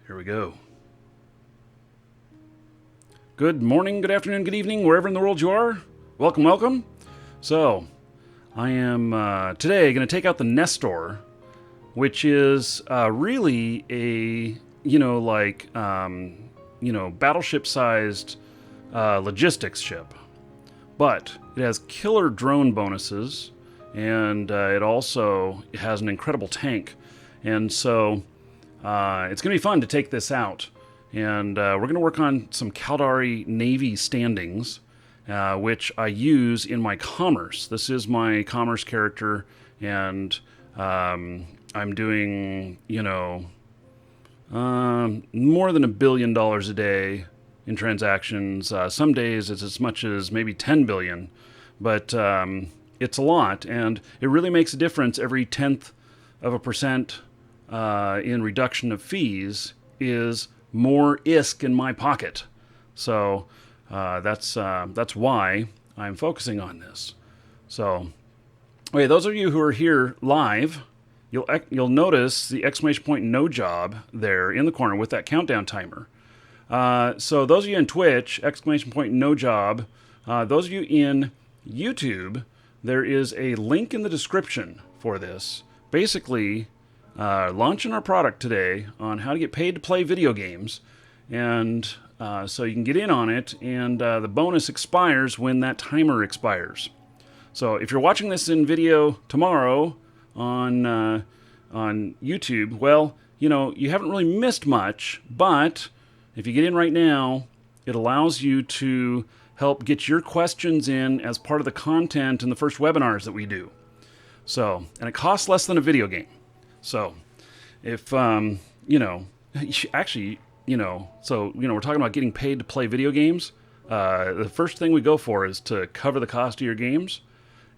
Here we go. Good morning, good afternoon, good evening, wherever in the world you are. Welcome, welcome. So, I am today going to take out the Nestor, which is really a, battleship-sized logistics ship. But it has killer drone bonuses, and it also has an incredible tank. And so it's going to be fun to take this out. And we're going to work on some Caldari Navy standings, which I use in my commerce. This is my commerce character, and I'm doing, more than $1 billion a day in transactions. Some days it's as much as maybe 10 billion, but it's a lot, and it really makes a difference. Every 0.1% in reduction of fees is more ISK in my pocket. So that's why I'm focusing on this. So, okay, those of you who are here live, you'll notice the exclamation point no job there in the corner with that countdown timer. So those of you in Twitch, exclamation point no job. Those of you in YouTube, there is a link in the description for this. Basically, launching our product today on how to get paid to play video games. And so you can get in on it, and the bonus expires when that timer expires. So if you're watching this in video tomorrow on YouTube, well, you haven't really missed much, but if you get in right now, it allows you to help get your questions in as part of the content in the first webinars that we do. So, and it costs less than a video game. So, if, we're talking about getting paid to play video games. The first thing we go for is to cover the cost of your games.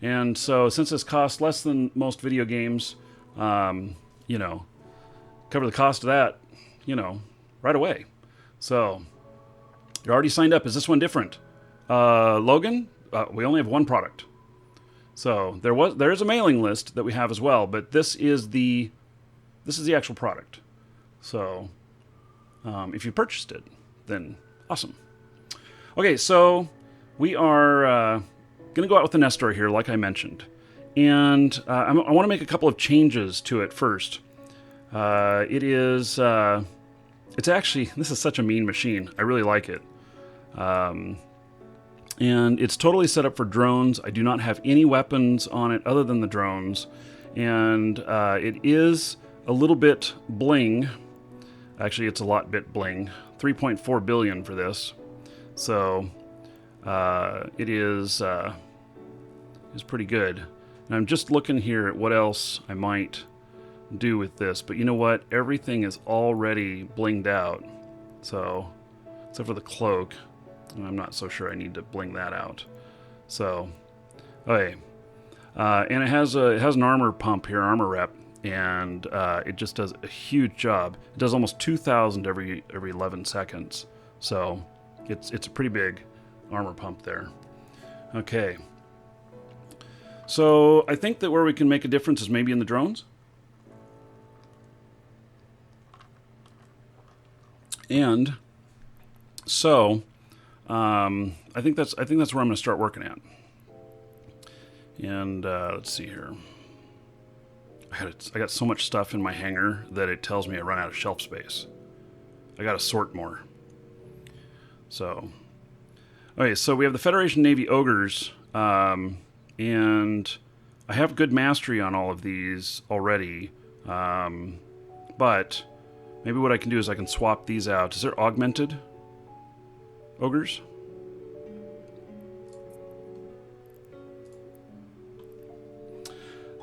And so, since this costs less than most video games, cover the cost of that, right away. So, you're already signed up. Is this one different? Logan, we only have one product. So there is a mailing list that we have as well, but this is the actual product. So if you purchased it, then awesome. Okay, so we are going to go out with the Nestor here, like I mentioned, and I want to make a couple of changes to it first. It's actually, this is such a mean machine. I really like it. And it's totally set up for drones. I do not have any weapons on it other than the drones. And it is a little bit bling. Actually, it's a lot bit bling. 3.4 billion for this. So it is pretty good. And I'm just looking here at what else I might do with this. But you know what? Everything is already blinged out. So, except for the cloak. I'm not so sure I need to bling that out. So, okay. And it has an armor pump here, armor rep, and it just does a huge job. It does almost 2,000 every 11 seconds. So, it's a pretty big armor pump there. Okay. So, I think that where we can make a difference is maybe in the drones. And so, I think that's where I'm going to start working at. And let's see here. I got so much stuff in my hangar that it tells me I run out of shelf space. I got to sort more. So, okay, so we have the Federation Navy Ogres, and I have good mastery on all of these already. But maybe what I can do is I can swap these out. Is there augmented ogres?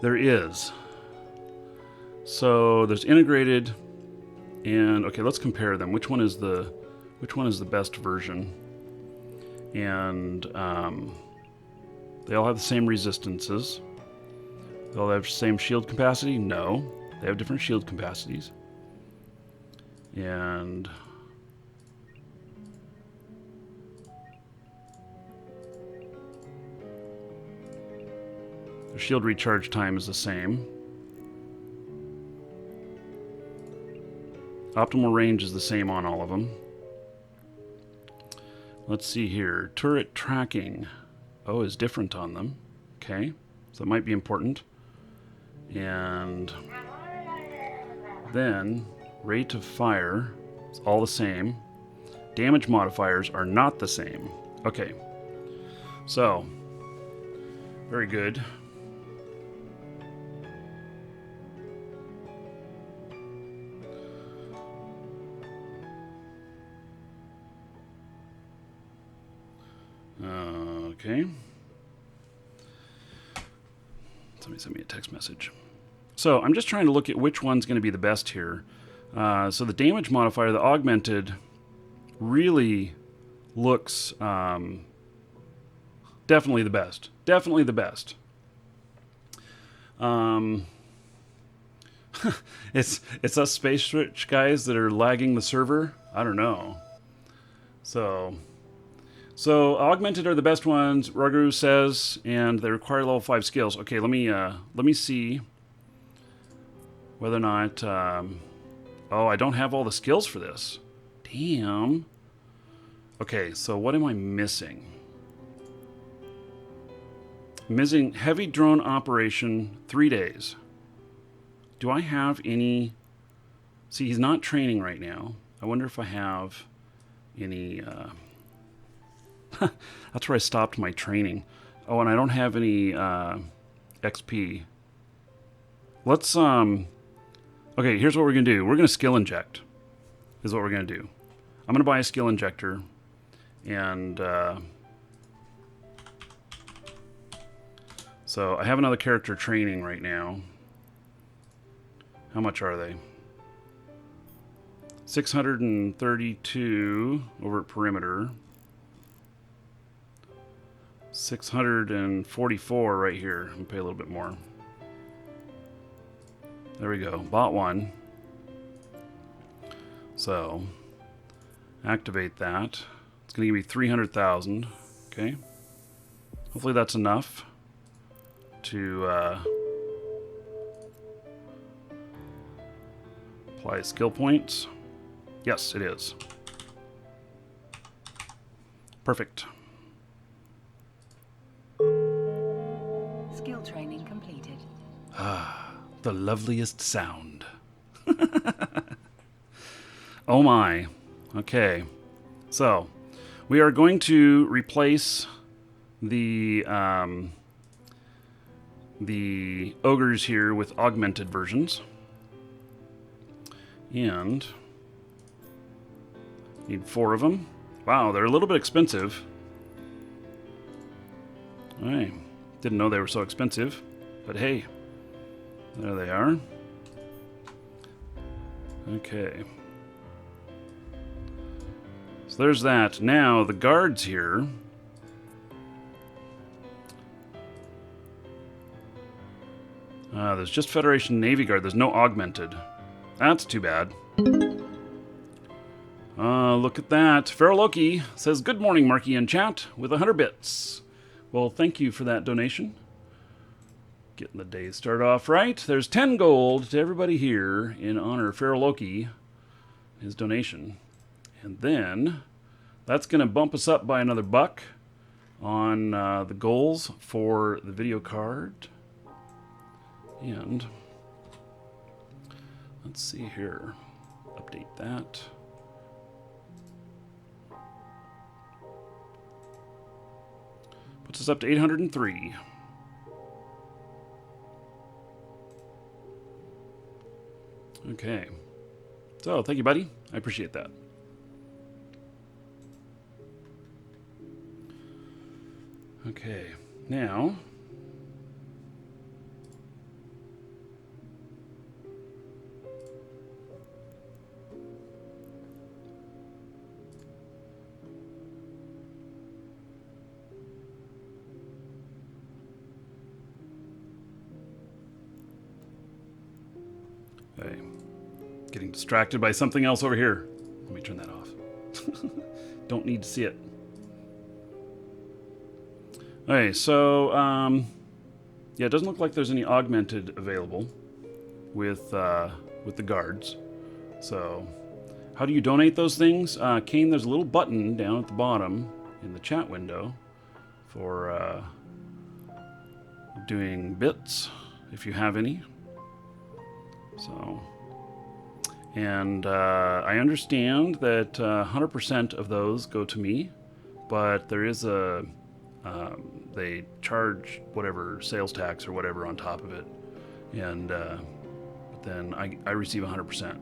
There is. So there's integrated, and okay, let's compare them. Which one is the best version? And they all have the same resistances. They all have the same shield capacity? No, they have different shield capacities. And their shield recharge time is the same. Optimal range is the same on all of them. Let's see here. Turret tracking. Oh, is different on them. Okay, so that might be important. And then rate of fire is all the same. Damage modifiers are not the same. Okay, so very good. Okay. Somebody sent me a text message. So I'm just trying to look at which one's going to be the best here. So the damage modifier, the augmented, really looks definitely the best. Definitely the best. It's us space rich guys that are lagging the server. I don't know. So augmented are the best ones, Ruguru says, and they require level 5 skills. Okay, let me see whether or not. Oh, I don't have all the skills for this. Damn. Okay, so what am I missing? Missing heavy drone operation, 3 days. Do I have any? See, he's not training right now. I wonder if I have any. That's where I stopped my training. Oh, and I don't have any XP. Let's okay, here's what we're gonna do. We're gonna skill inject. Is what we're gonna do. I'm gonna buy a skill injector, and so I have another character training right now. How much are they? 632 over at perimeter. 644 right here. I'll pay a little bit more. There we go. Bought one. So activate that. It's going to give me 300,000. Okay. Hopefully that's enough to apply skill points. Yes, it is. Perfect. Skill training completed. Ah, the loveliest sound. Oh my. Okay. So, we are going to replace the ogres here with augmented versions. And need 4 of them. Wow, they're a little bit expensive. All right. Didn't know they were so expensive, but hey, there they are. Okay. So there's that. Now, the guards here. There's just Federation Navy Guard. There's no augmented. That's too bad. Look at that. Feral Loki says, "Good morning, Marky in chat," with 100 bits. Well, thank you for that donation. Getting the day started off right. There's 10 gold to everybody here in honor of Feral Loki, his donation. And then that's going to bump us up by another $1 on the goals for the video card. And let's see here. Update that. Puts us up to 803. Okay. So, thank you, buddy. I appreciate that. Okay. Now, okay. Getting distracted by something else over here. Let me turn that off. Don't need to see it. Okay, so yeah, it doesn't look like there's any augmented available with the guards. So How do you donate those things? Kane, there's a little button down at the bottom in the chat window for doing bits, if you have any. So, and I understand that 100% of those go to me, but there is a they charge whatever sales tax or whatever on top of it, and then I receive 100%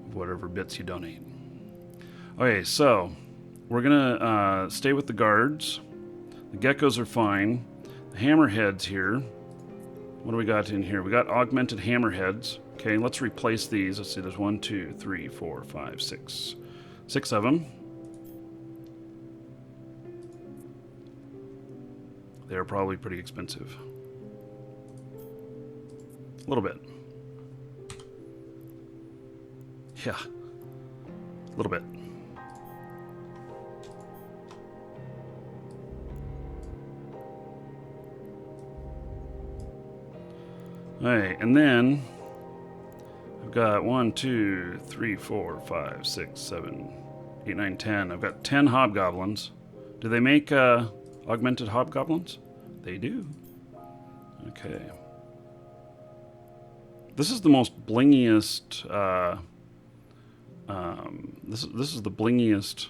of whatever bits you donate. Okay, so we're gonna stay with the guards. The geckos are fine. The hammerheads here. What do we got in here? We got augmented hammerheads. Okay, let's replace these. Let's see, there's 1, 2, 3, 4, 5, 6. 6 of them. They're probably pretty expensive. A little bit. Yeah. A little bit. Alright, and then I've got 1, 2, 3, 4, 5, 6, 7, 8, 9, 10. I've got 10 hobgoblins. Do they make augmented hobgoblins? They do. Okay. This is the most blingiest. This is the blingiest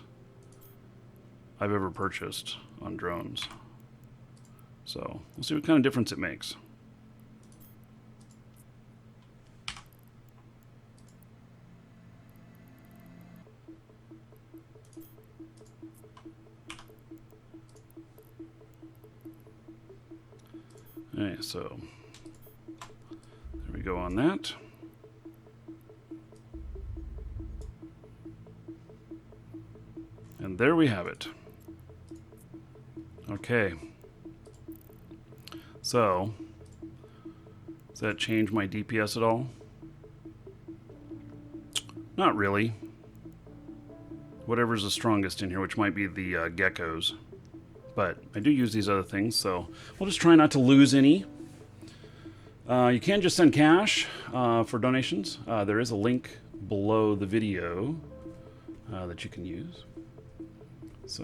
I've ever purchased on drones. So we'll see what kind of difference it makes. Okay, so there we go on that. And there we have it. Okay. So, does that change my DPS at all? Not really. Whatever's the strongest in here, which might be the geckos. But I do use these other things, so we'll just try not to lose any. You can just send cash for donations. There is a link below the video that you can use. So,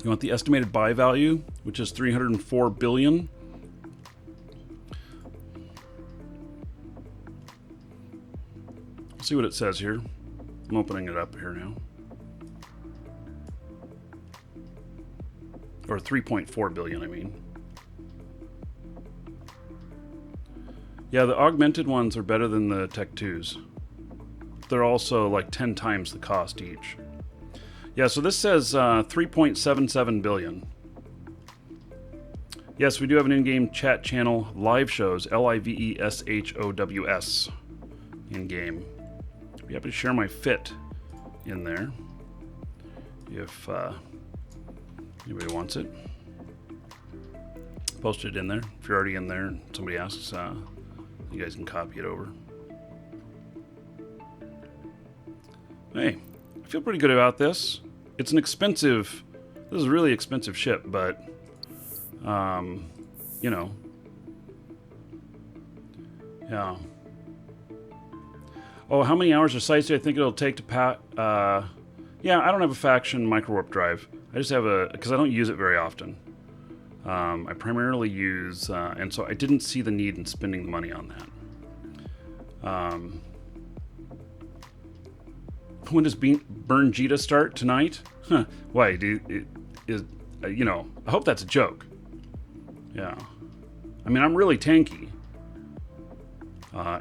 you want the estimated buy value, which is 304 billion. See what it says here. I'm opening it up here now. Or 3.4 billion, I mean. Yeah, the augmented ones are better than the Tech 2s. They're also like 10 times the cost each. Yeah, so this says 3.77 billion. Yes, we do have an in-game chat channel, live shows, LIVESHOWS, in-game. Be happy to share my fit in there if anybody wants it. Post it in there. If you're already in there and somebody asks, you guys can copy it over. Hey, I feel pretty good about this. It's an expensive, this is a really expensive ship, but, you know, yeah. Oh, how many hours or sites do I think it'll take to yeah, I don't have a faction microwarp drive. I just have because I don't use it very often. I primarily use, and so I didn't see the need in spending the money on that. When does Burn Jita start? Tonight? Huh. Why? You know, I hope that's a joke. Yeah. I mean, I'm really tanky.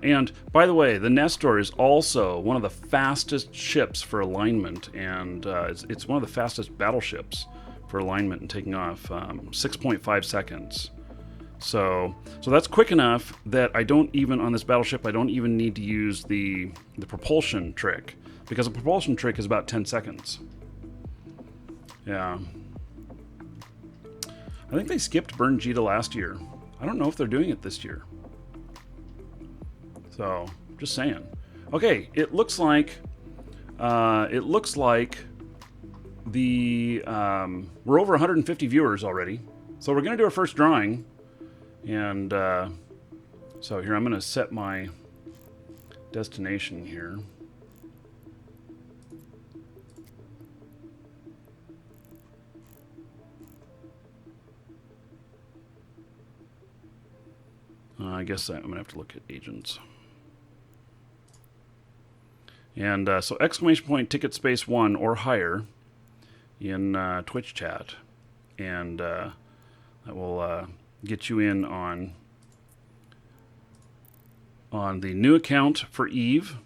And, by the way, the Nestor is also one of the fastest ships for alignment, and it's one of the fastest battleships for alignment and taking off, 6.5 seconds. So that's quick enough that I don't even, on this battleship, I don't even need to use the propulsion trick, because the propulsion trick is about 10 seconds. Yeah. I think they skipped Burn Jita last year. I don't know if they're doing it this year. So, just saying. Okay, it looks like we're over 150 viewers already. So we're going to do our first drawing. And so here, I'm going to set my destination here. I guess I'm going to have to look at agents. And so exclamation point ticket space 1 or higher in Twitch chat. And that will get you in on the new account for Eve,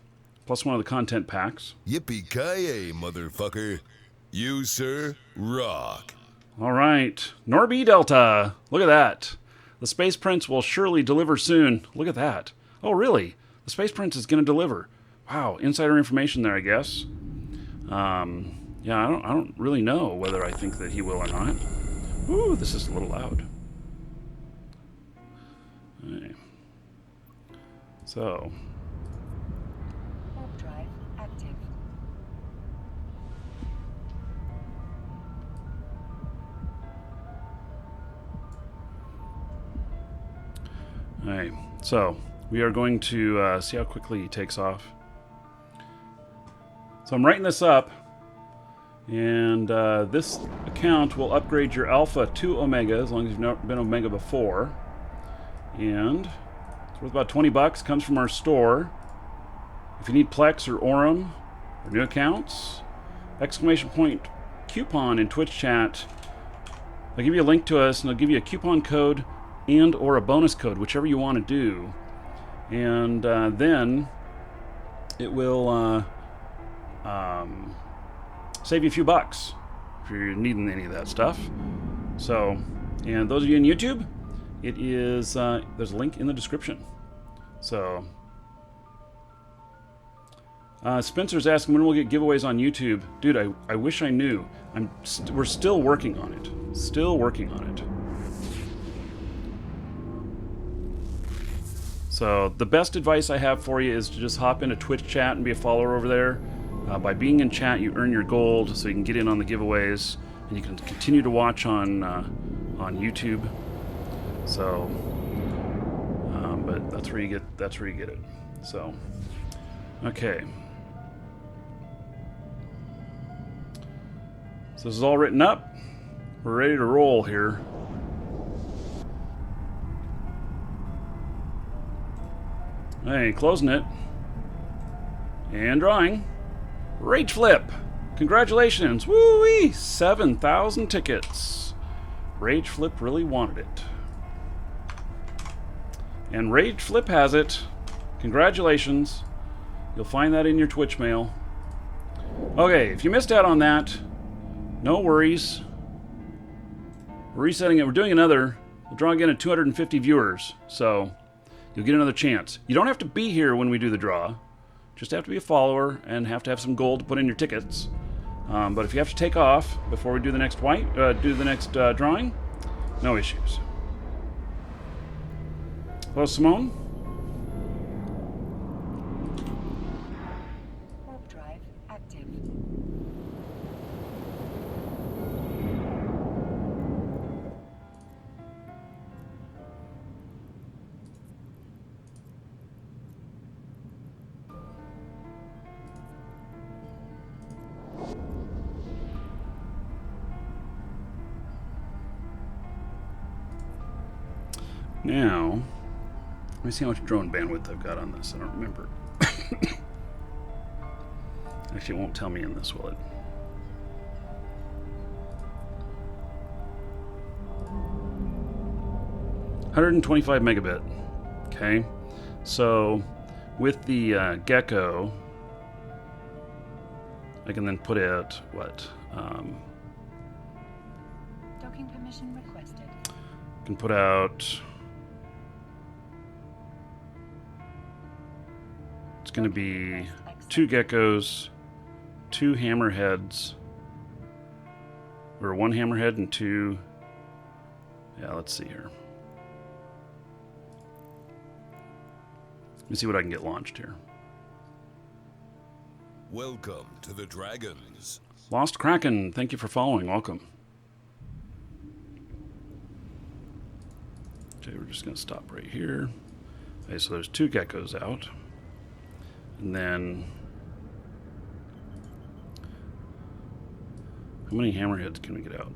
plus one of the content packs. Yippee-ki-yay, motherfucker. You, sir, rock. All right. Norby Delta. Look at that. The Space Prince will surely deliver soon. Look at that. Oh, really? The Space Prince is going to deliver. Wow. Insider information there, I guess. Yeah, I don't really know whether I think that he will or not. Ooh, this is a little loud. Okay. So. Warp drive active. All right. So we are going to see how quickly he takes off. So I'm writing this up, and this account will upgrade your Alpha to Omega as long as you've not been Omega before. And it's worth about $20. Comes from our store. If you need Plex or Aurum or new accounts, exclamation point coupon in Twitch chat. I'll give you a link to us, and I'll give you a coupon code and or a bonus code, whichever you want to do. And then it will save you a few bucks if you're needing any of that stuff. So, and those of you in YouTube, it is there's a link in the description. So Spencer's asking when we'll get giveaways on YouTube. Dude, I wish I knew. We're still working on it. Still working on it. So the best advice I have for you is to just hop into Twitch chat and be a follower over there. By being in chat, you earn your gold, so you can get in on the giveaways, and you can continue to watch on YouTube. So, but that's where you get it. So, okay. So this is all written up. We're ready to roll here. Hey, closing it. And drawing. Rage Flip. Congratulations. Woo-wee. 7,000 tickets. Rage Flip really wanted it. And Rage Flip has it. Congratulations. You'll find that in your Twitch mail. Okay, if you missed out on that, no worries. We're resetting it. We're doing another. We'll draw again at 250 viewers. So you'll get another chance. You don't have to be here when we do the draw. Just have to be a follower and have to have some gold to put in your tickets. But if you have to take off before we do the next drawing, no issues. Hello, Simone. Warp drive active. Now, let me see how much drone bandwidth I've got on this. I don't remember. Actually, it won't tell me in this, will it? $125 megabit. Okay. So, with the Gecko, I can then put out what? Docking permission requested. I can put out. It's going to be 2 geckos, 2 hammerheads, or 1 hammerhead and 2. Yeah, let's see here. Let me see what I can get launched here. Welcome to the Dragons. Lost Kraken, thank you for following. Welcome. Okay, we're just going to stop right here. Okay, so there's 2 geckos out. And then... how many hammerheads can we get out?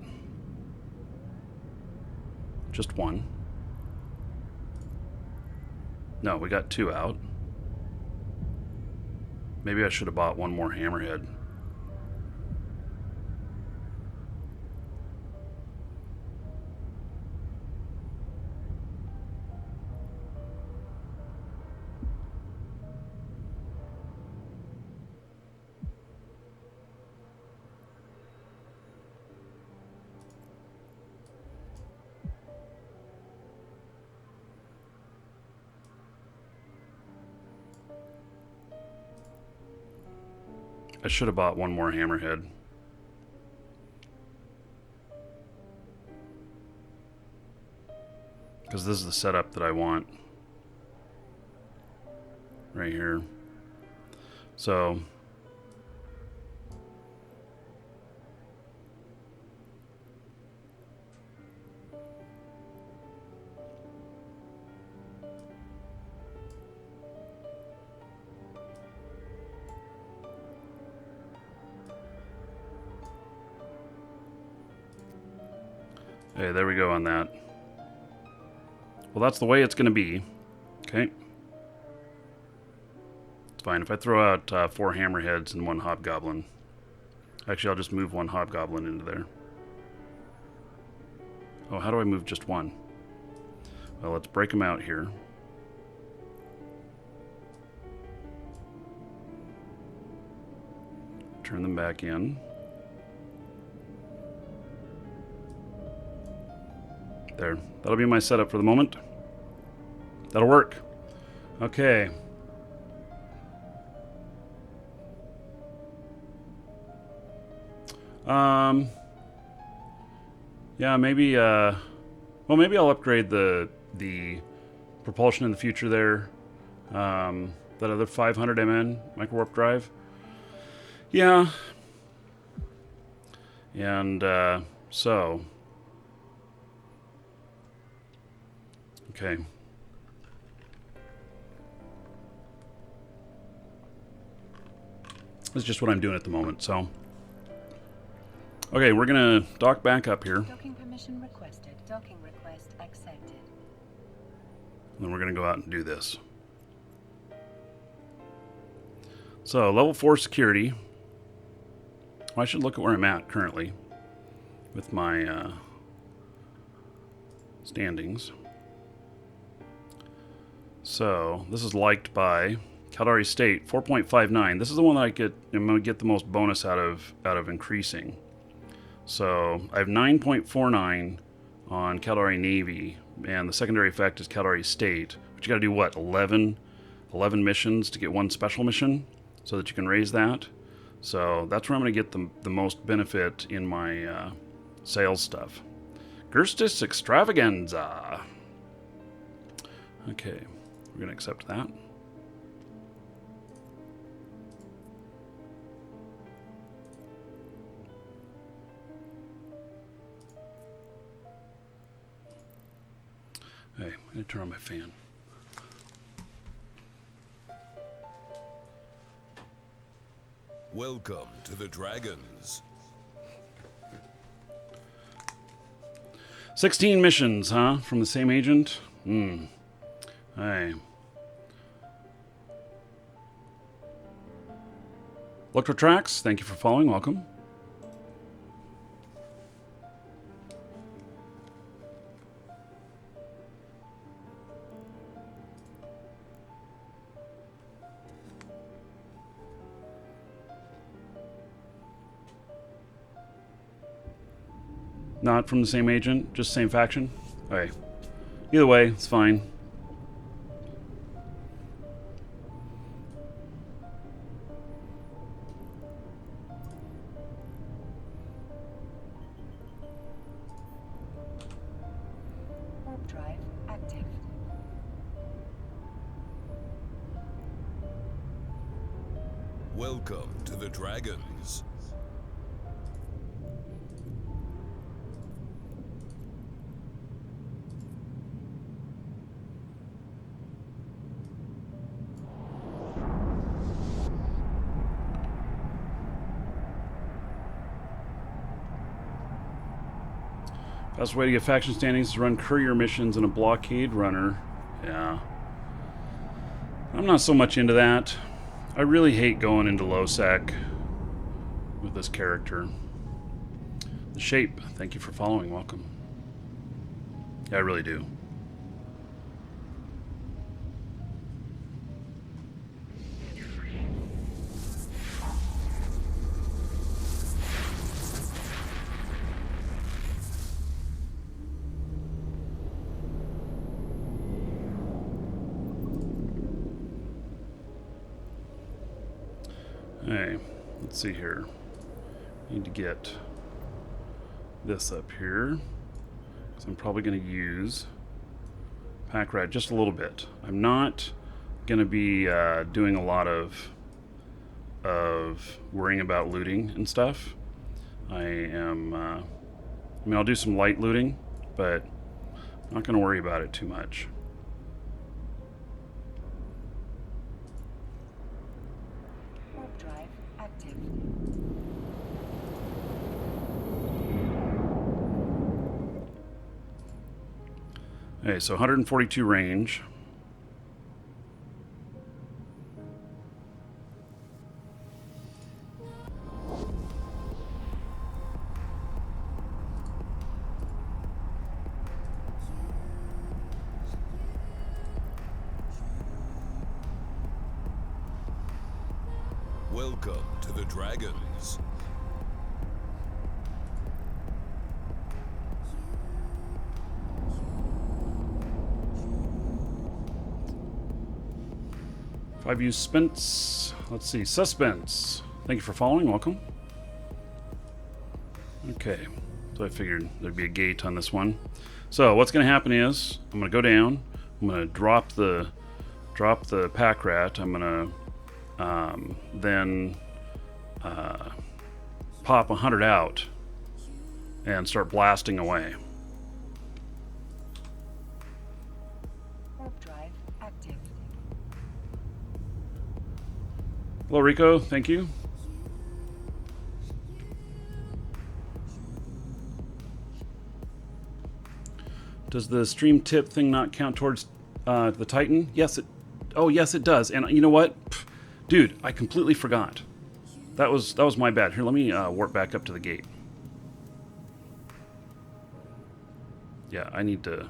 Just 1. No, we got 2 out. Maybe I should have bought 1 more hammerhead. I should have bought 1 more hammerhead. Because this is the setup that I want. Right here. So... hey, there we go on that. Well, that's the way it's going to be. Okay. It's fine. If I throw out 4 hammerheads and 1 hobgoblin. Actually, I'll just move 1 hobgoblin into there. Oh, how do I move just 1? Well, let's break them out here. Turn them back in. There. That'll be my setup for the moment. That'll work. Okay. Yeah, maybe, well, maybe I'll upgrade the propulsion in the future there. That other 500 MN micro warp drive. Yeah. And, so... okay. That's just what I'm doing at the moment, so. Okay, we're gonna dock back up here. Docking permission requested. Docking request accepted. And then we're gonna go out and do this. So, level 4 security. Well, I should look at where I'm at currently with my standings. So, this is liked by Caldari State, 4.59. This is the one that I'm going to get the most bonus out of increasing. So, I have 9.49 on Caldari Navy, and the secondary effect is Caldari State. But you got to do what, 11 missions to get 1 special mission, so that you can raise that. So, that's where I'm going to get the most benefit in my sales stuff. Gerstis Extravaganza. Okay. We're going to accept that. Hey, I'm going to turn on my fan. Welcome to the Dragons. 16 missions, huh? From the same agent? Hey. Electrotrax, thank you for following. Welcome. Not from the same agent, just same faction? Okay. Either way, it's fine. Warp drive active. Welcome to the Dragons. Best way to get faction standings is to run courier missions and a blockade runner. Yeah. I'm not so much into that. I really hate going into low sec with this character. The Shape, thank you for following. Welcome. Yeah, I really do. Hey, let's see here. Need to get this up here. So I'm probably going to use pack rat just a little bit. I'm not going to be doing a lot of worrying about looting and stuff. I am. I mean, I'll do some light looting, but I'm not going to worry about it too much. Warp drive active. Okay, so 142 range. Welcome to the Dragons. Five use Spence. Let's see. Suspense. Thank you for following. Welcome. Okay. So I figured there'd be a gate on this one. So what's going to happen is I'm going to go down. I'm going to drop the pack rat. I'm going to then pop 100 out and start blasting away. Warp drive active. Hello, Rico. Thank you. Does the stream tip thing not count towards the Titan? Yes, it. Oh, yes, it does. And you know what, dude? I completely forgot. That was my bad. Here, let me warp back up to the gate. Yeah, I need to.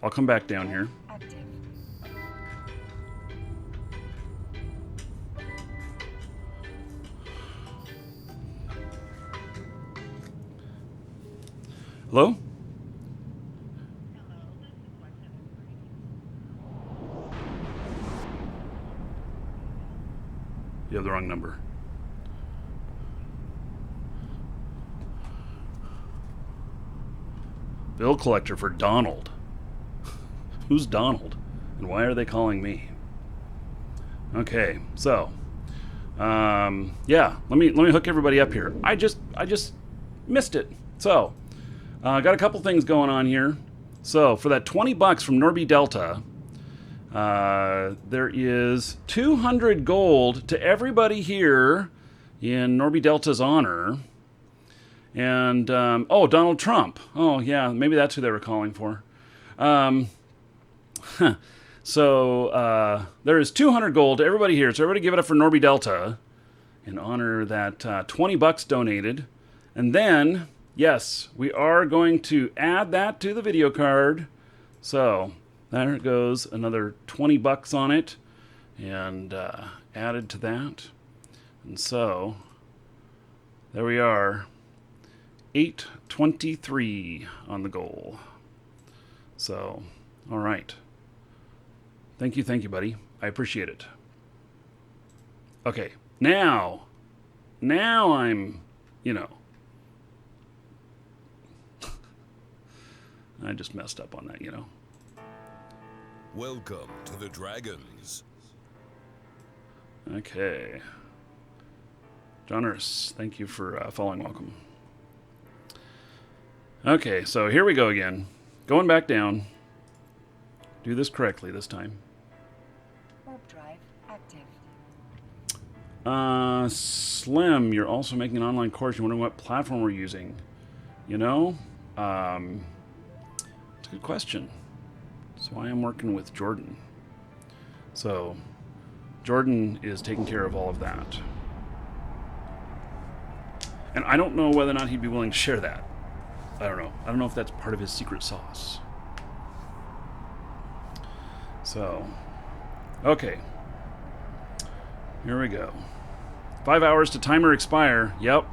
I'll come back down here. Active. Hello? You have the wrong number. Bill collector for Donald. Who's Donald? And why are they calling me? Okay, so yeah, let me hook everybody up here. I just missed it. So got a couple things going on here. So for that $20 from Norby Delta, there is 200 gold to everybody here in Norby Delta's honor. And oh, Donald Trump. Oh yeah, maybe that's who they were calling for. So there is 200 gold to everybody here. So everybody give it up for Norby Delta in honor of that $20 donated. And then, yes, we are going to add that to the video card. So there goes another $20 on it and added to that. And so there we are, 823 on the goal. So, all right. Thank you, buddy. I appreciate it. Okay, now I'm, I just messed up on that, Welcome to the Dragons. Okay. John Urs, thank you for following. Welcome. Okay, so here we go again. Going back down. Do this correctly this time. Warp drive active. Slim, you're also making an online course. You're wondering what platform we're using. You know, it's a good question. So I am working with Jordan. So Jordan is taking care of all of that. And I don't know whether or not he'd be willing to share that. I don't know. I don't know if that's part of his secret sauce. So, okay. Here we go. 5 hours to timer expire. Yep.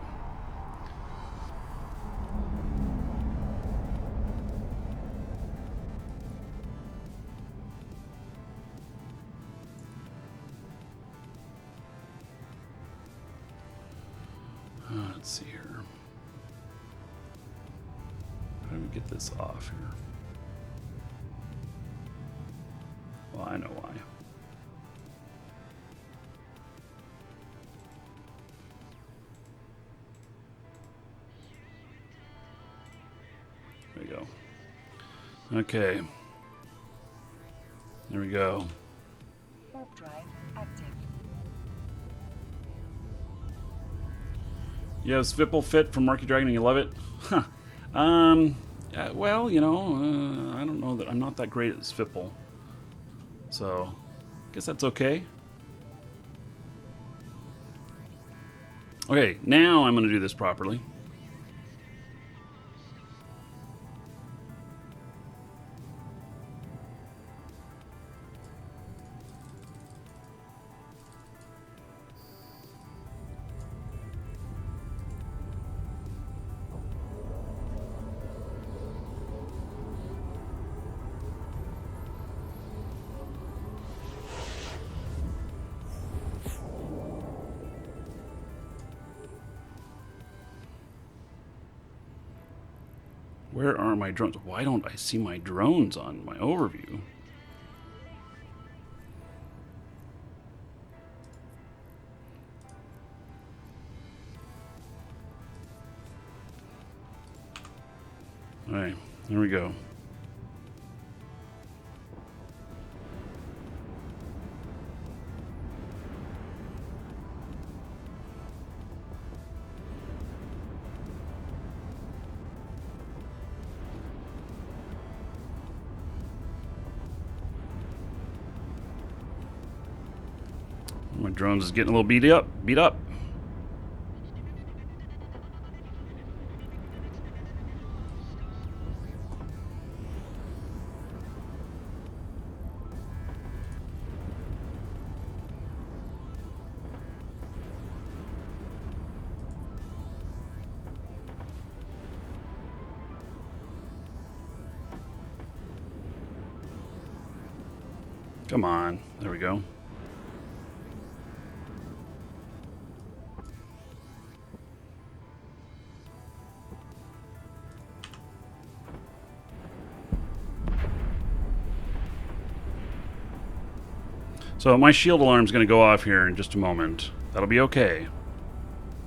Let's see here. How do we get this off here? Well, I know why. There we go. Okay. There we go. Warp drive active. You have Svipple Fit from Marky Dragon and you love it? Huh. Well, you know, I don't know that I'm not that great at Svipple. So, I guess that's okay. Okay, now I'm going to do this properly. Where are my drones? Why don't I see my drones on my overview? All right, there we go. My drones is getting a little beat up. Come on, there we go. So my shield alarm is going to go off here in just a moment. That'll be okay.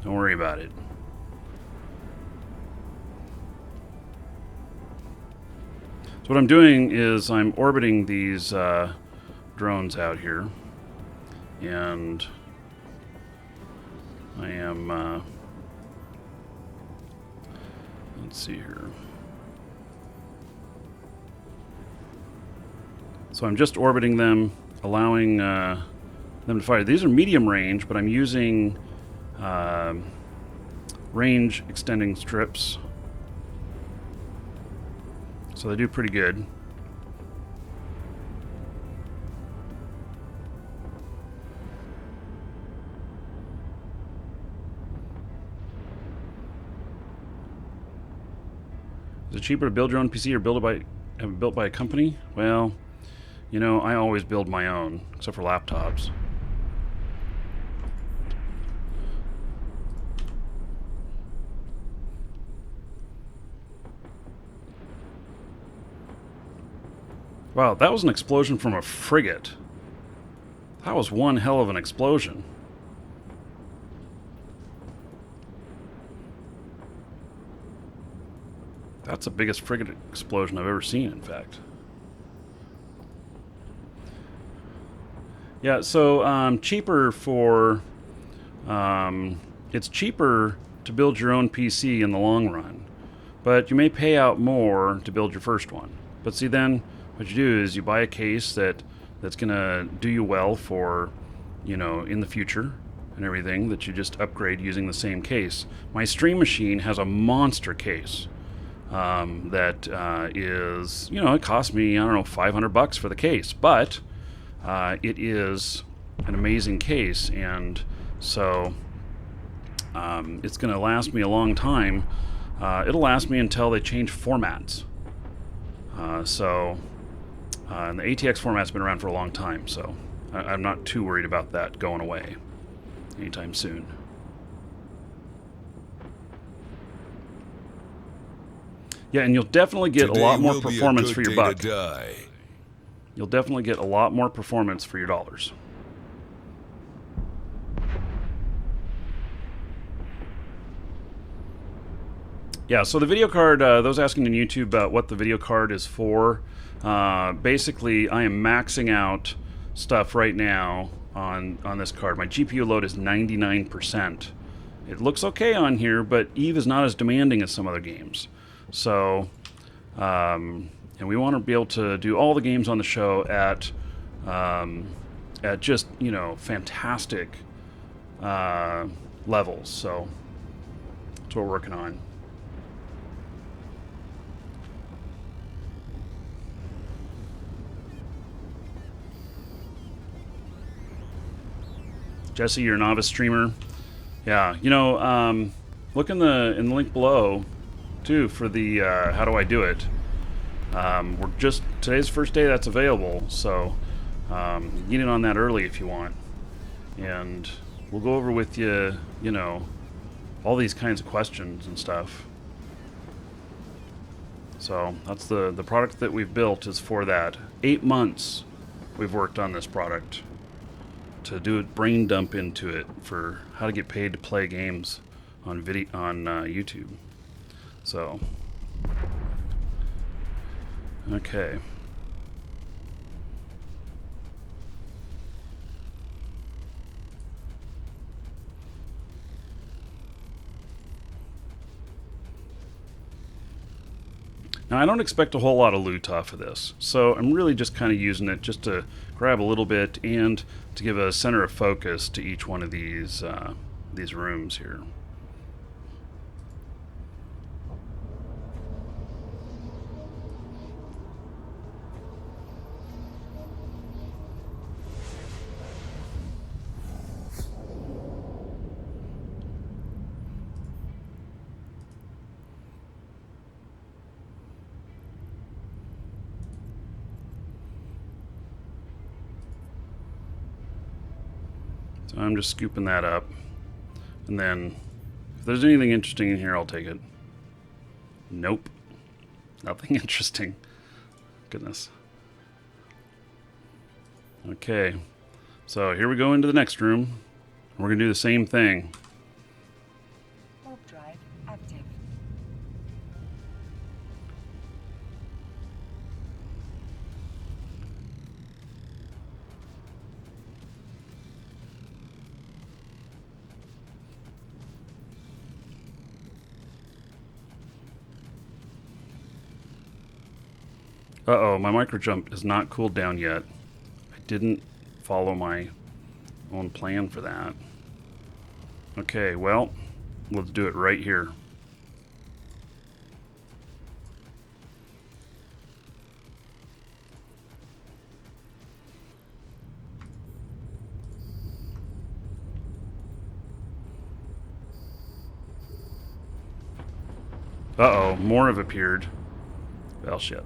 Don't worry about it. So what I'm doing is I'm orbiting these drones out here. And I am... let's see here. So I'm just orbiting them, allowing them to fire. These are medium range, but I'm using range extending strips. So they do pretty good. Is it cheaper to build your own PC or have it built by a company? Well, you know, I always build my own, except for laptops. Wow, that was an explosion from a frigate. That was one hell of an explosion. That's the biggest frigate explosion I've ever seen, in fact. Yeah, so cheaper for it's cheaper to build your own PC in the long run, but you may pay out more to build your first one. But see, then what you do is you buy a case that's gonna do you well for, in the future and everything, that you just upgrade using the same case. My Stream Machine has a monster case that is, it cost me, I don't know, $500 for the case, but it is an amazing case, and so it's going to last me a long time. It'll last me until they change formats. And the ATX format's been around for a long time, so I'm not too worried about that going away anytime soon. Yeah, and you'll definitely get a lot more performance for your buck. You'll definitely get a lot more performance for your dollars. Yeah, so the video card, those asking on YouTube about what the video card is for, basically I am maxing out stuff right now on this card. My GPU load is 99%. It looks okay on here, but Eve is not as demanding as some other games. So, and we want to be able to do all the games on the show at just, fantastic levels. So that's what we're working on. Jesse, you're a novice streamer. Yeah, look in the link below too for the how do I do it. Today's the first day that's available, so get in on that early if you want, and we'll go over with you, all these kinds of questions and stuff. So that's the product that we've built is for that. 8 months we've worked on this product to do a brain dump into it for how to get paid to play games on YouTube. So, okay. Now, I don't expect a whole lot of loot off of this, so I'm really just kind of using it just to grab a little bit and to give a center of focus to each one of these rooms here. So I'm just scooping that up, and then if there's anything interesting in here, I'll take it. Nope, nothing interesting. Goodness. Okay, so here we go into the next room. We're gonna do the same thing. Warp drive active. Uh-oh, my micro jump is not cooled down yet. I didn't follow my own plan for that. Okay, well, let's do it right here. Uh-oh, more have appeared. Well, shit.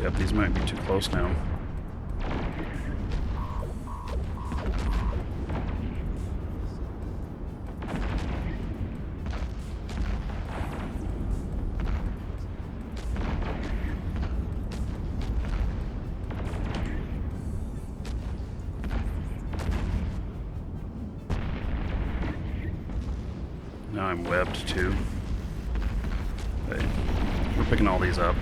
Yep, these might be too close now. Now I'm webbed too. Okay. We're picking all these up.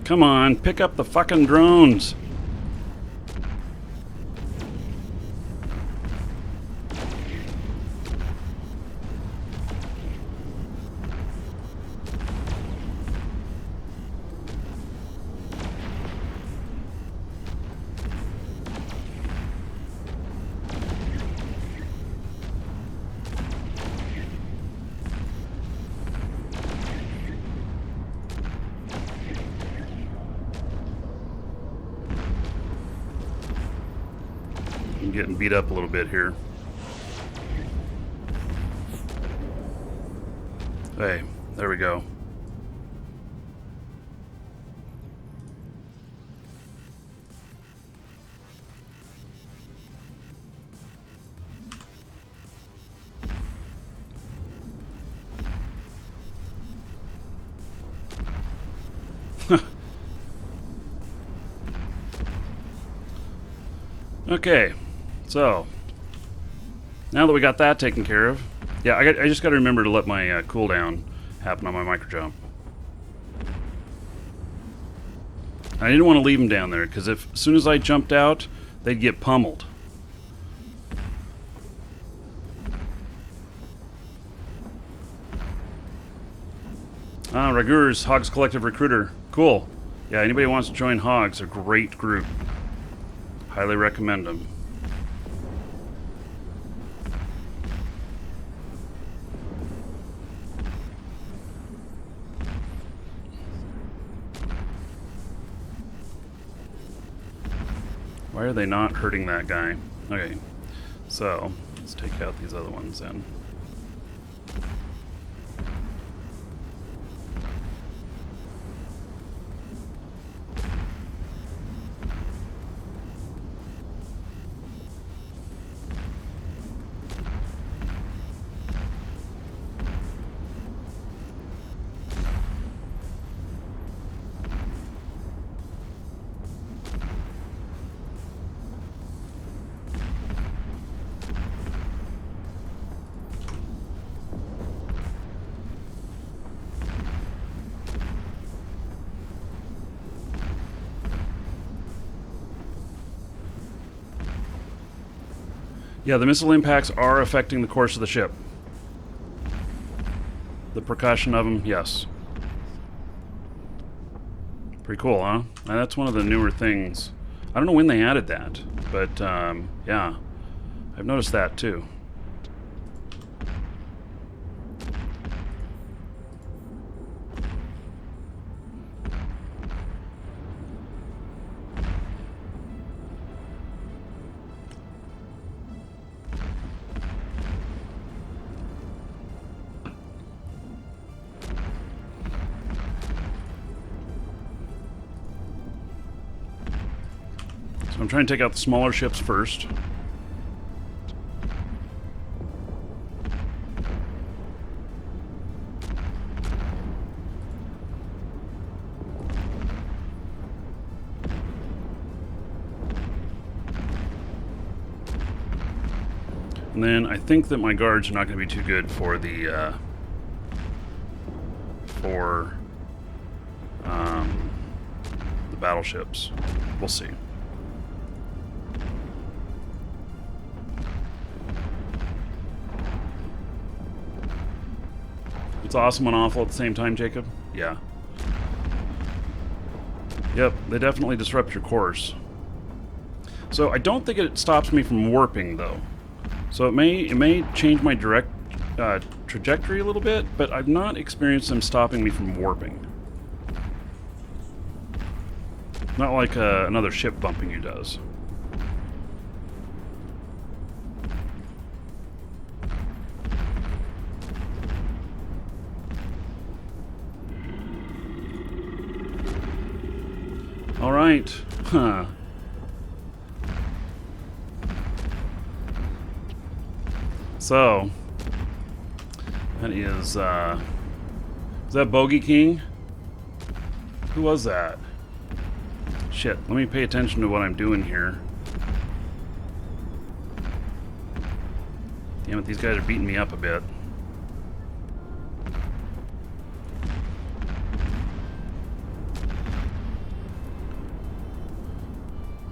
Come on, pick up the fucking drones. I'm getting beat up a little bit here. Hey, there we go. Okay, so now that we got that taken care of, yeah, I just got to remember to let my cooldown happen on my micro jump. I didn't want to leave them down there because as soon as I jumped out, they'd get pummeled. Ragur's Hogs Collective Recruiter. Cool. Yeah, anybody who wants to join Hogs, a great group. Highly recommend them. Why are they not hurting that guy? Okay, so let's take out these other ones then. Yeah, the missile impacts are affecting the course of the ship. The percussion of them, yes. Pretty cool, huh? And that's one of the newer things. I don't know when they added that, but yeah, I've noticed that too. So I'm trying to take out the smaller ships first. And then I think that my guards are not going to be too good for the battleships. We'll see. It's awesome and awful at the same time, Jacob? Yeah. Yep, they definitely disrupt your course. So I don't think it stops me from warping, though. So it may change my direct trajectory a little bit, but I've not experienced them stopping me from warping. Not like another ship bumping you does. All right. Huh. So, that is that Bogey King? Who was that? Shit, let me pay attention to what I'm doing here. Damn it, these guys are beating me up a bit.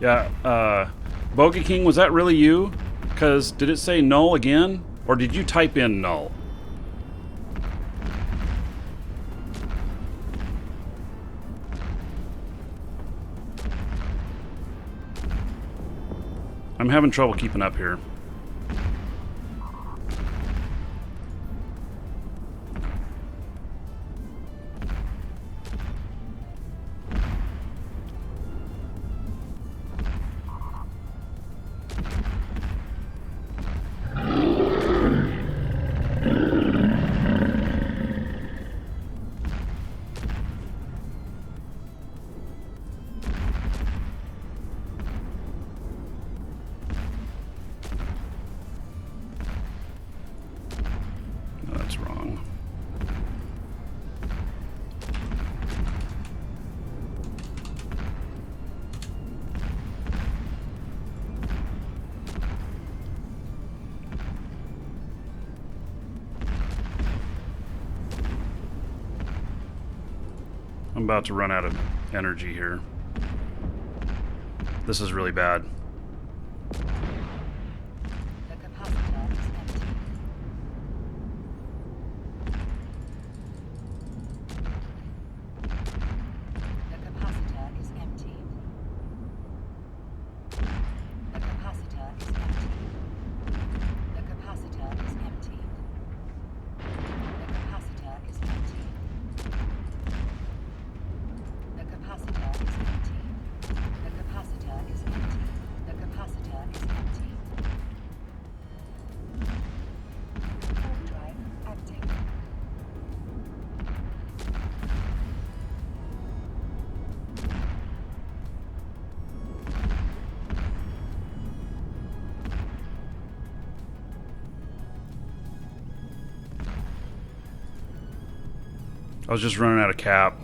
Yeah, Bogey King, was that really you? Because did it say null again? Or did you type in null? I'm having trouble keeping up here. No, that's wrong. I'm about to run out of energy here. This is really bad. The capacitor is empty. The capacitor is empty. The capacitor is empty. The capacitor is empty. The capacitor is empty. The capacitor is empty. The capacitor is empty. The capacitor is empty. Warp drive active. I was just running out of cap.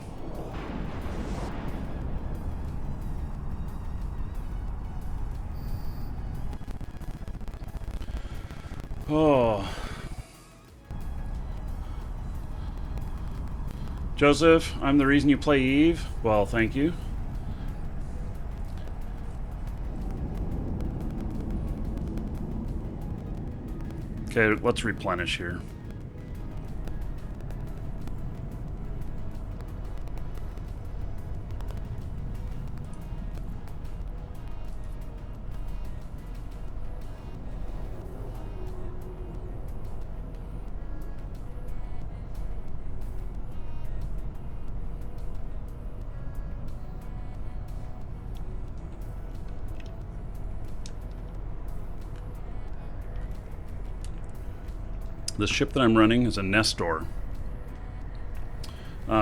Oh. Joseph, I'm the reason you play Eve. Well, thank you. Okay, let's replenish here. The ship that I'm running is a Nestor.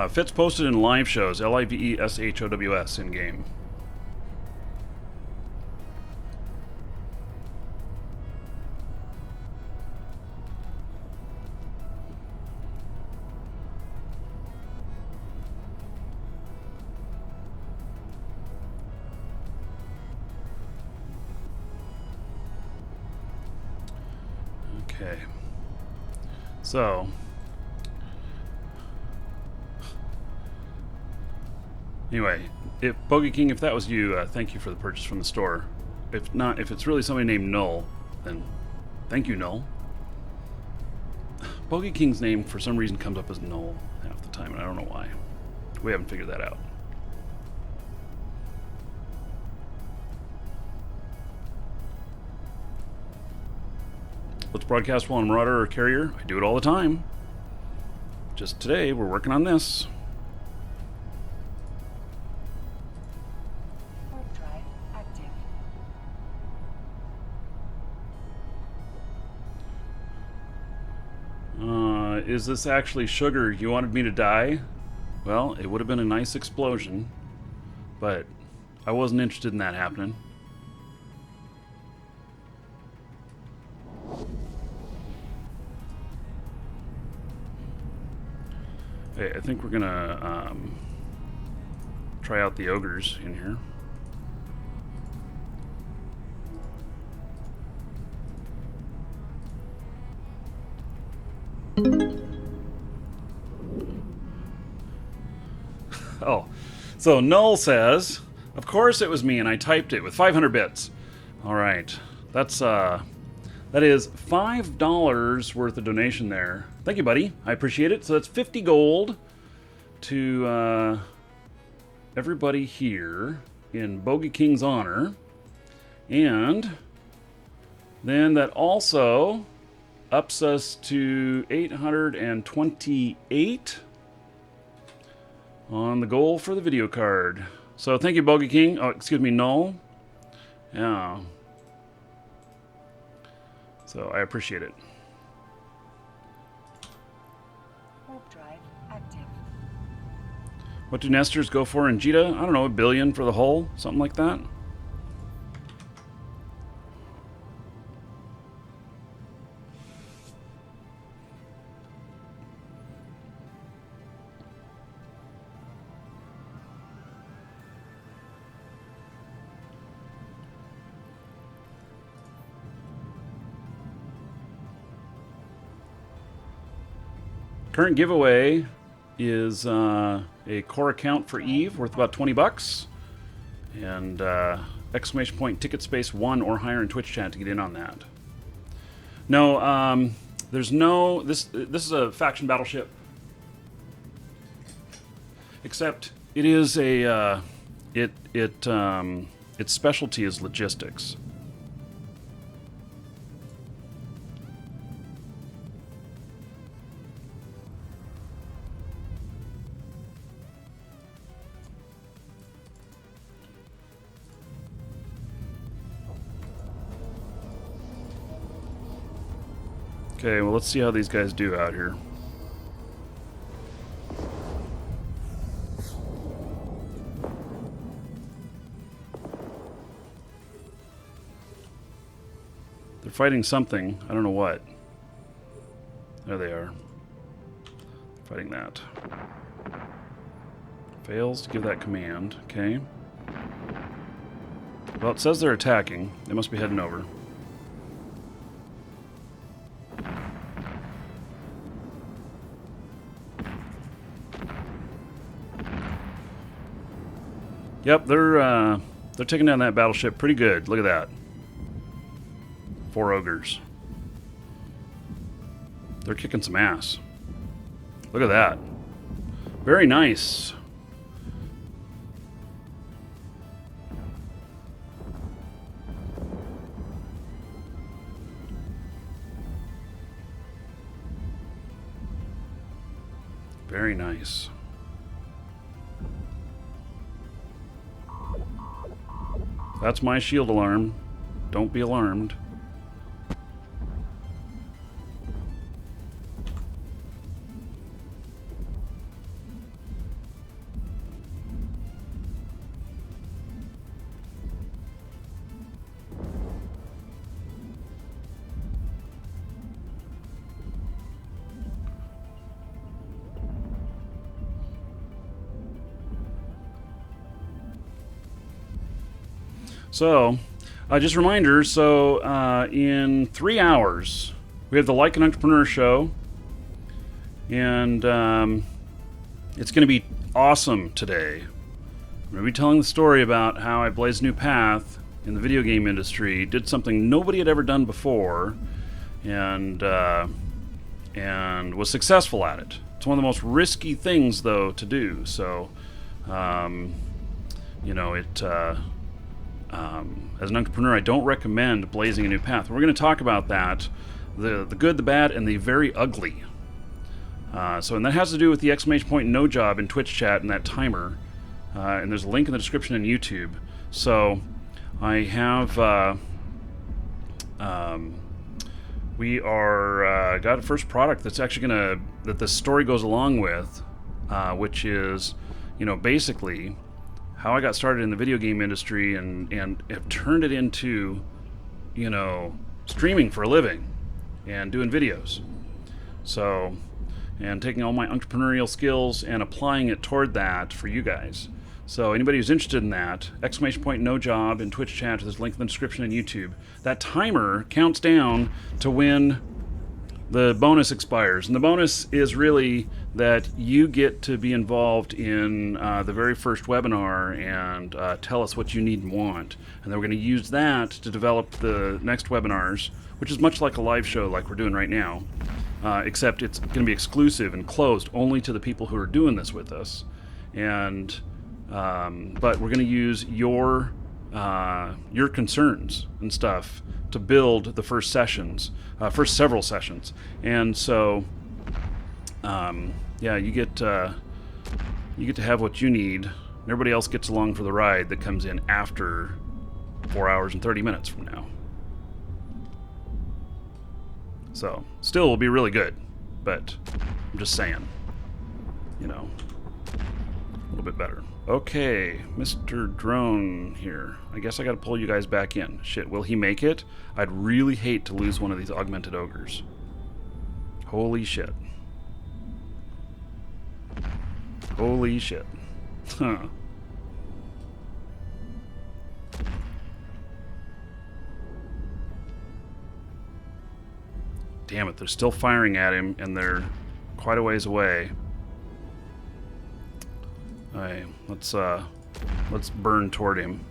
Fits posted in live shows, LIVESHOWS in game. Okay. So, anyway, if Bogey King, if that was you, thank you for the purchase from the store. If not, if it's really somebody named Null, then thank you, Null. Bogey King's name, for some reason, comes up as Null half the time, and I don't know why. We haven't figured that out. Let's broadcast while on Marauder or Carrier. I do it all the time. Just today, we're working on this. Warp drive active. Is this actually sugar? You wanted me to die? Well, it would have been a nice explosion, but I wasn't interested in that happening. Okay, I think we're gonna try out the ogres in here. Oh, so Null says, of course it was me, and I typed it with 500 bits. All right, that is $5 worth of donation there. Thank you, buddy. I appreciate it. So that's 50 gold to everybody here in Bogey King's honor, and then that also ups us to 828 on the goal for the video card. So thank you, Bogey King. Oh, excuse me, Null. Yeah. So I appreciate it. Warp drive active. What do Nestors go for in Jita? I don't know, $1 billion for the hull? Something like that? Current giveaway is a core account for Eve worth about $20, and exclamation point ticket space 1 or higher in Twitch chat to get in on that. No, there's no this is a faction battleship, except it is a its specialty is logistics. Okay, well, let's see how these guys do out here. They're fighting something. I don't know what. There they are. Fighting that. Fails to give that command. Okay. Well, it says they're attacking. They must be heading over. Yep, they're taking down that battleship pretty good. Look at that. 4 ogres. They're kicking some ass. Look at that. Very nice. Very nice. That's my shield alarm. Don't be alarmed. So, just a reminder, so in 3 hours, we have the Like an Entrepreneur show, and it's going to be awesome today. I'm going to be telling the story about how I blazed a new path in the video game industry, did something nobody had ever done before, and was successful at it. It's one of the most risky things, though, to do, so, you know, as an entrepreneur, I don't recommend blazing a new path. We're going to talk about that, the good, the bad, and the very ugly. And that has to do with the exclamation point no job in Twitch chat and that timer. And there's a link in the description on YouTube. So I have we are got a first product that's actually that the story goes along with, which is, you know, basically how I got started in the video game industry and have turned it into, you know, streaming for a living and doing videos. So, and taking all my entrepreneurial skills and applying it toward that for you guys. So anybody who's interested in that, !no job in Twitch chat, there's a link in the description and YouTube. That timer counts down to when the bonus expires. And the bonus is really that you get to be involved in the very first webinar and tell us what you need and want. And then we're going to use that to develop the next webinars, which is much like a live show like we're doing right now, except it's going to be exclusive and closed only to the people who are doing this with us. And but we're going to use your concerns and stuff to build the first sessions, first several sessions. And so, yeah, you get to have what you need. Everybody else gets along for the ride that comes in after 4 hours and 30 minutes from now. So, still will be really good, but I'm just saying, you know, a little bit better. Okay, Mr. Drone here. I guess I gotta pull you guys back in. Shit, will he make it? I'd really hate to lose one of these augmented ogres. Holy shit. Holy shit. Huh. Damn it, they're still firing at him and they're quite a ways away. Alright, let's burn toward him.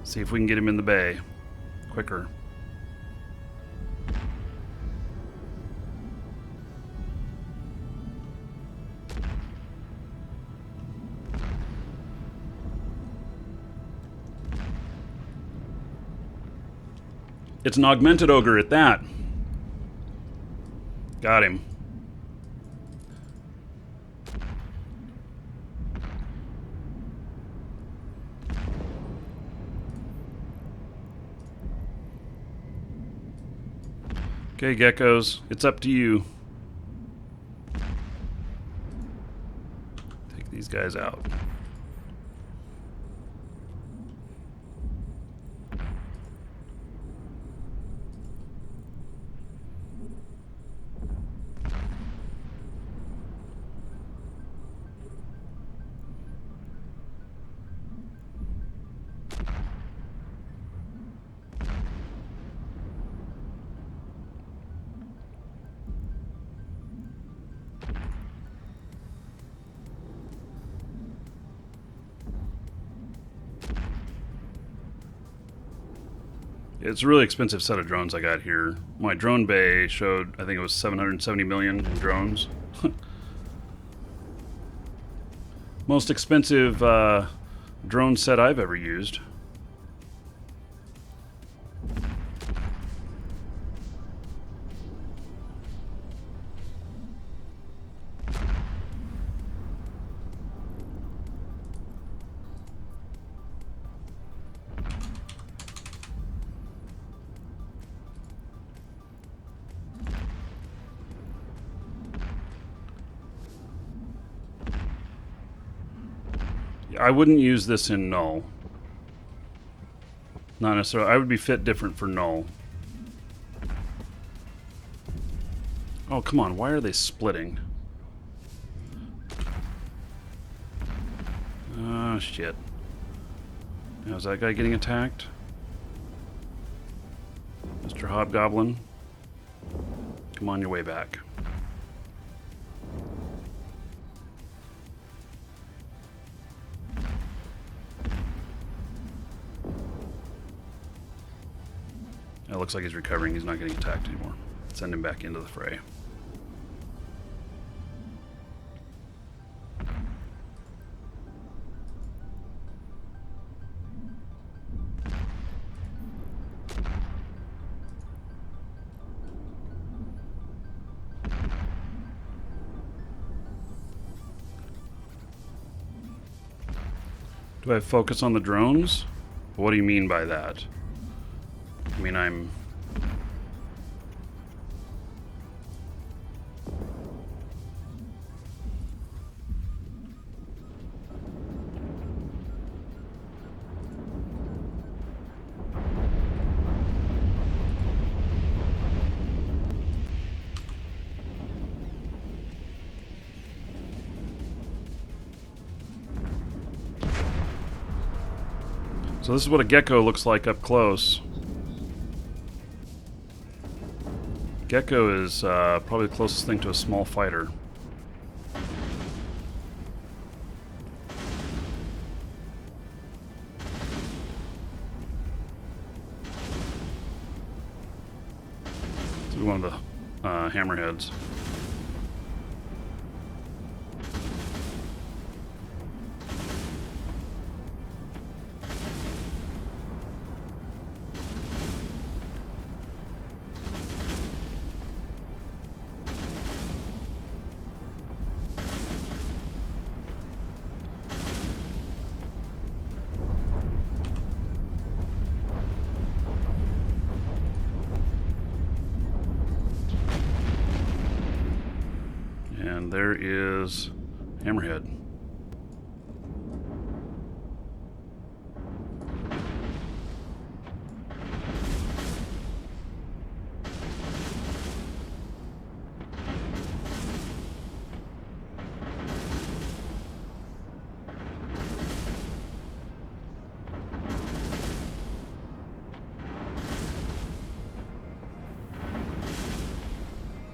See if we can get him in the bay quicker. It's an augmented ogre at that. Got him. Okay, geckos, it's up to you. Take these guys out. It's a really expensive set of drones I got here. My drone bay showed, I think it was 770 million in drones. Most expensive drone set I've ever used. I wouldn't use this in null. Not necessarily. I would be fit different for null. Oh, come on. Why are they splitting? Oh, shit. Now, is that guy getting attacked? Mr. Hobgoblin? Come on your way back. It looks like he's recovering. He's not getting attacked anymore. Send him back into the fray. Do I focus on the drones? What do you mean by that? I mean, I'm... So this is what a gecko looks like up close. Gecko is probably the closest thing to a small fighter. This is one of the hammerheads. And there is Hammerhead.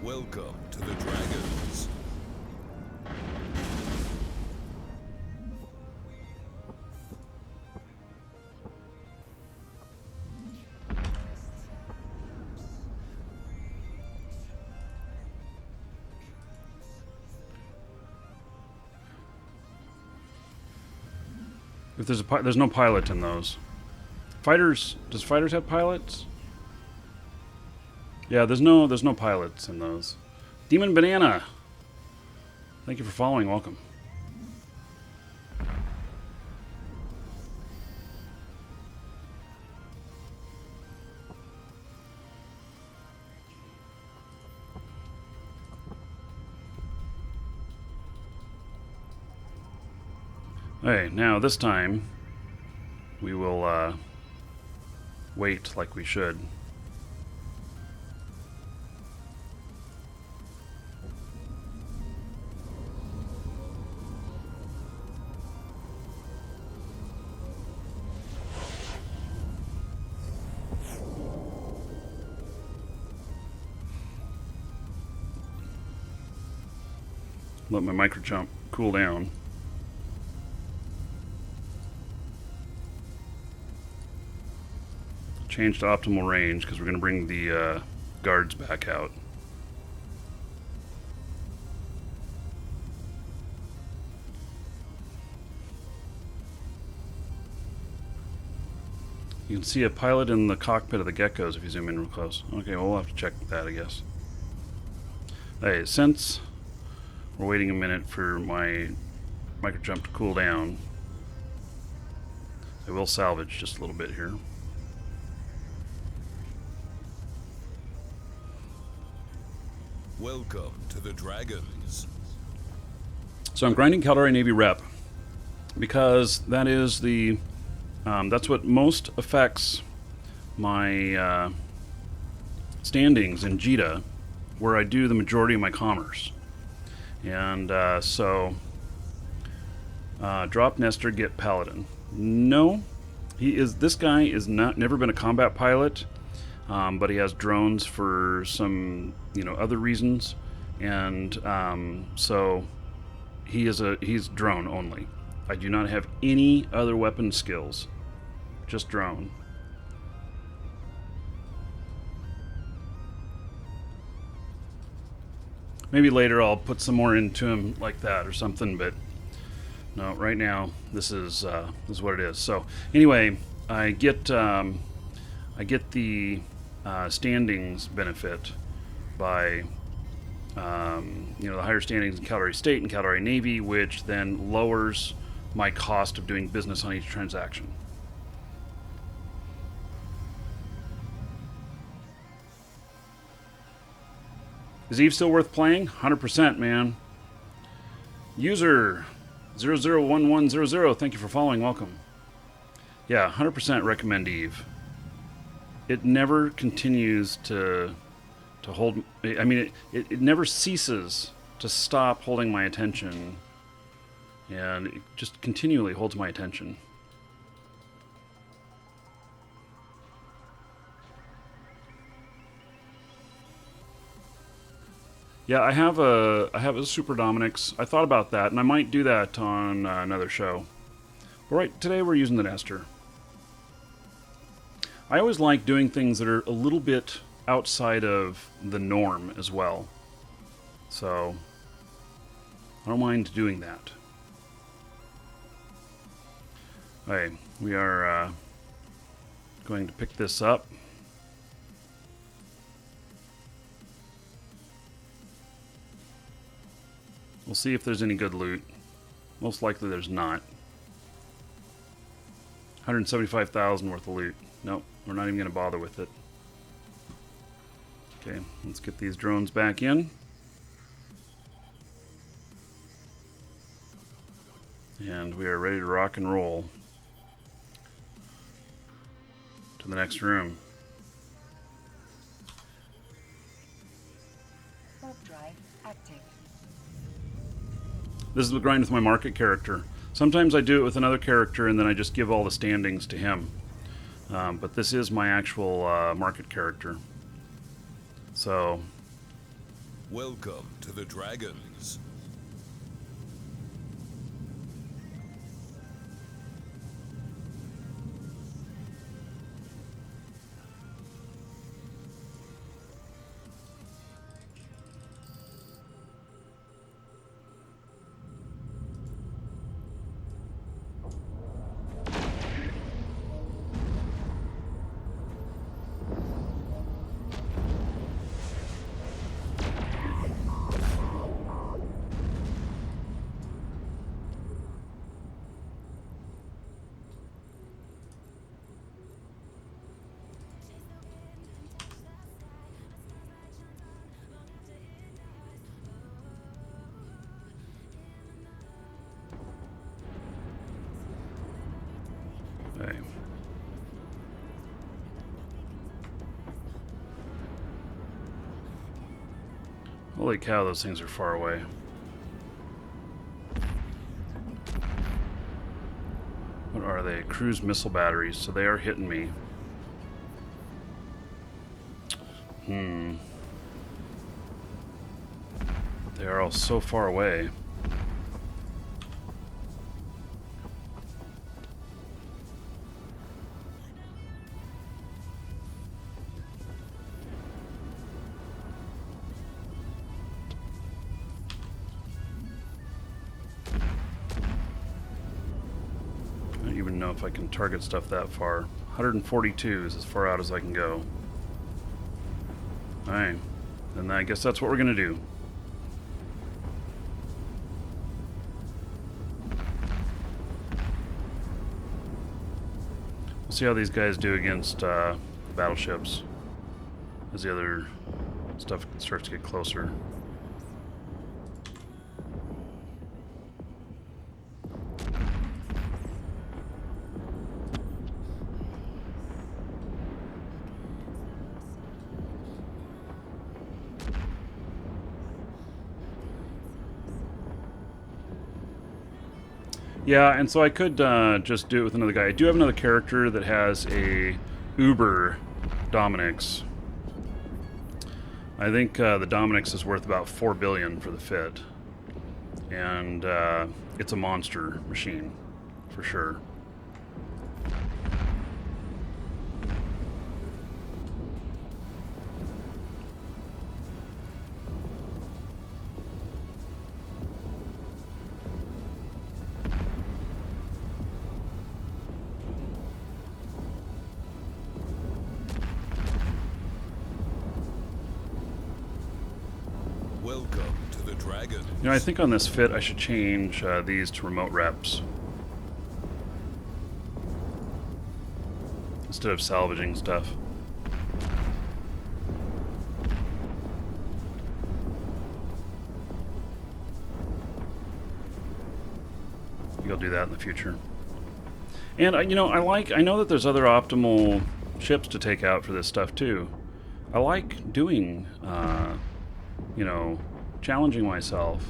Welcome to the Dragons. If there's no pilot in those. Fighters, does fighters have pilots? Yeah, there's no pilots in those. Demon Banana. Thank you for following. Welcome. Hey, now this time we will wait like we should. Let my micro jump cool down. Change to optimal range because we're going to bring the guards back out. You can see a pilot in the cockpit of the geckos if you zoom in real close. Okay, well, we'll have to check that, I guess. Hey, since we're waiting a minute for my micro jump to cool down, I will salvage just a little bit here. Welcome to the Dragons. So I'm grinding Caldari Navy Rep because that is the that's what most affects my standings in JITA, where I do the majority of my commerce. And so drop Nestor, get Paladin. No, this guy is never been a combat pilot. But he has drones for some, other reasons, and so he's drone only. I do not have any other weapon skills, just drone. Maybe later I'll put some more into him like that or something, but no, right now this is what it is. So anyway, I get the standings benefit by the higher standings in Caldari State and Caldari Navy, which then lowers my cost of doing business on each transaction. Is Eve still worth playing? 100%, man. User 001100, thank you for following. Welcome. Yeah, 100% recommend Eve. It never continues to hold. I mean, it never ceases to stop holding my attention, and it just continually holds my attention. Yeah, I have a Super Dominix. I thought about that, and I might do that on another show. All right, today we're using the Nestor. I always like doing things that are a little bit outside of the norm as well. So I don't mind doing that. Okay, we are going to pick this up. We'll see if there's any good loot. Most likely there's not. 175,000 worth of loot. Nope, we're not even going to bother with it. Okay, let's get these drones back in. And we are ready to rock and roll to the next room. Warp drive active. This is the grind with my market character. Sometimes I do it with another character and then I just give all the standings to him. But this is my actual market character. So, Welcome to the Dragons. okay. Holy cow, those things are far away. What are they? Cruise missile batteries, so they are hitting me. They are all so far away. I don't even know if I can target stuff that far. 142 is as far out as I can go. Alright, then I guess that's what we're gonna do. We'll see how these guys do against battleships as the other stuff starts to get closer. Yeah, and so I could just do it with another guy. I do have another character that has a Uber Dominix. I think the Dominix is worth about 4 billion for the fit. And it's a monster machine, for sure. Welcome to the Dragons. You know, I think on this fit I should change these to remote reps instead of salvaging stuff. You'll do that in the future. And you know, I know that there's other optimal ships to take out for this stuff too. I like doing you know, challenging myself.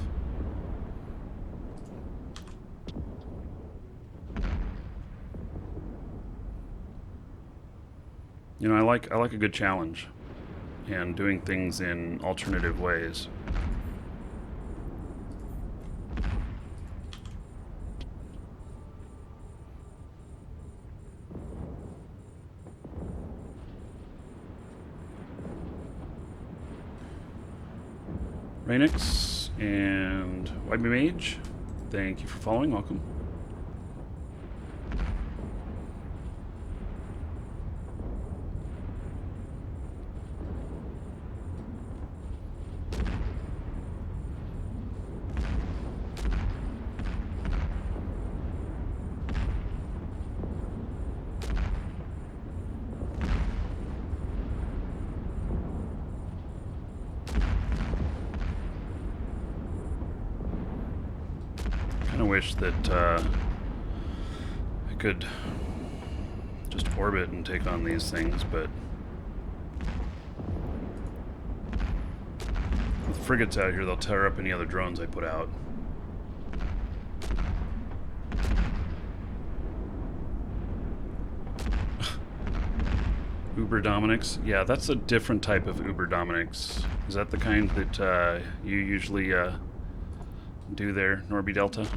You know, I like a good challenge and doing things in alternative ways. Rainix and YB Mage, thank you for following. Welcome. I wish that I could just orbit and take on these things, but with frigates out here, they'll tear up any other drones I put out. Uber Dominics? Yeah, that's a different type of Uber Dominics. Is that the kind that you usually do there, Norby Delta?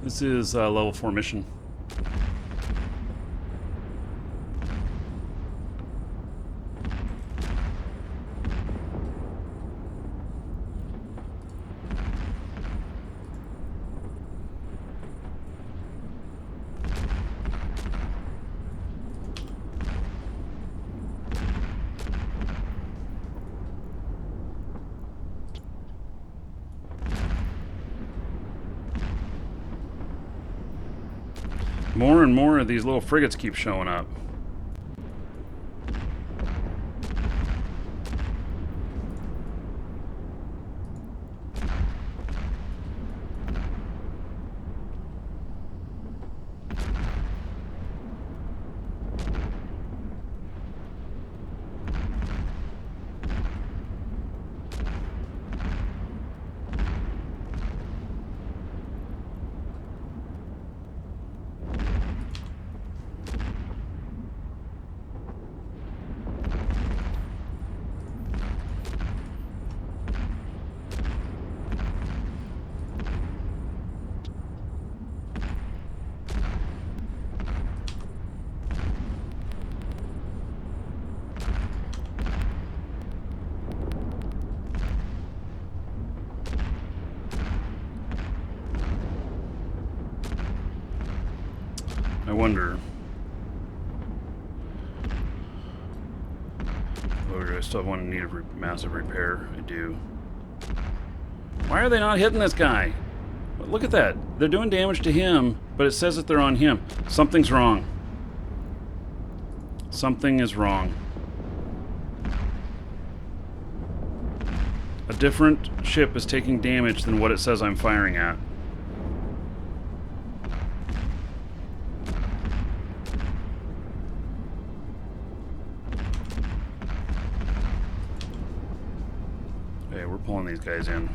This is level 4 mission. More and more of these little frigates keep showing up. I wonder. Oh, do I still have one need of massive repair? I do. Why are they not hitting this guy? Look at that. They're doing damage to him, but it says that they're on him. Something's wrong. Something is wrong. A different ship is taking damage than what it says I'm firing at. Okay, we're pulling these guys in.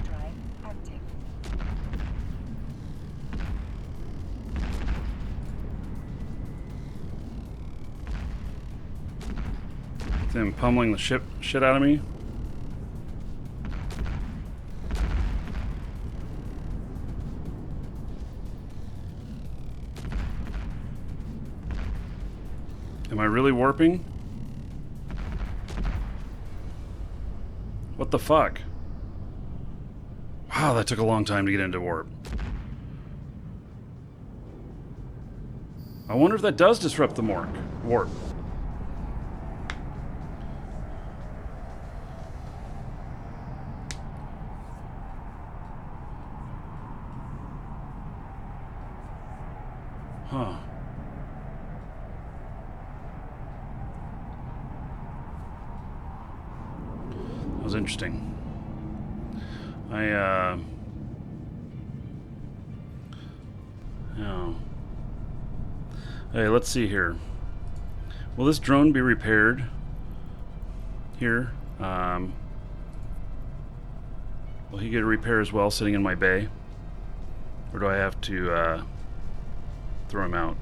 Drive active. Them pummeling the shit out of me. Am I really warping? What the fuck? Oh, that took a long time to get into warp. I wonder if that does disrupt the warp. Huh. That was interesting. Oh. Hey, let's see here. Will this drone be repaired here? Will he get a repair as well sitting in my bay? Or do I have to throw him out?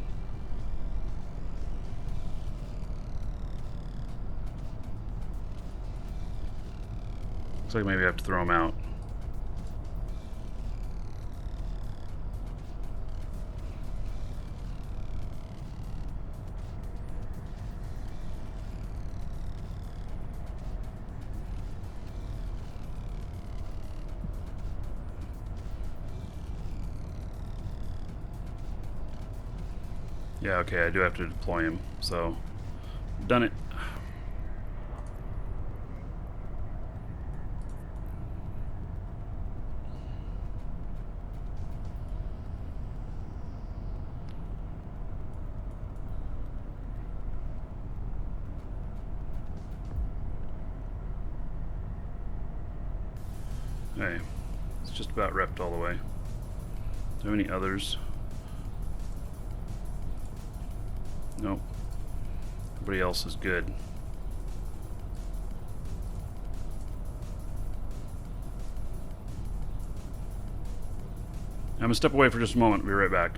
Looks like maybe I have to throw him out. Yeah, okay, I do have to deploy him, so done it. Hey, it's just about repped all the way. Do you have any others? Nope. Everybody else is good. I'm gonna step away for just a moment. Be right back.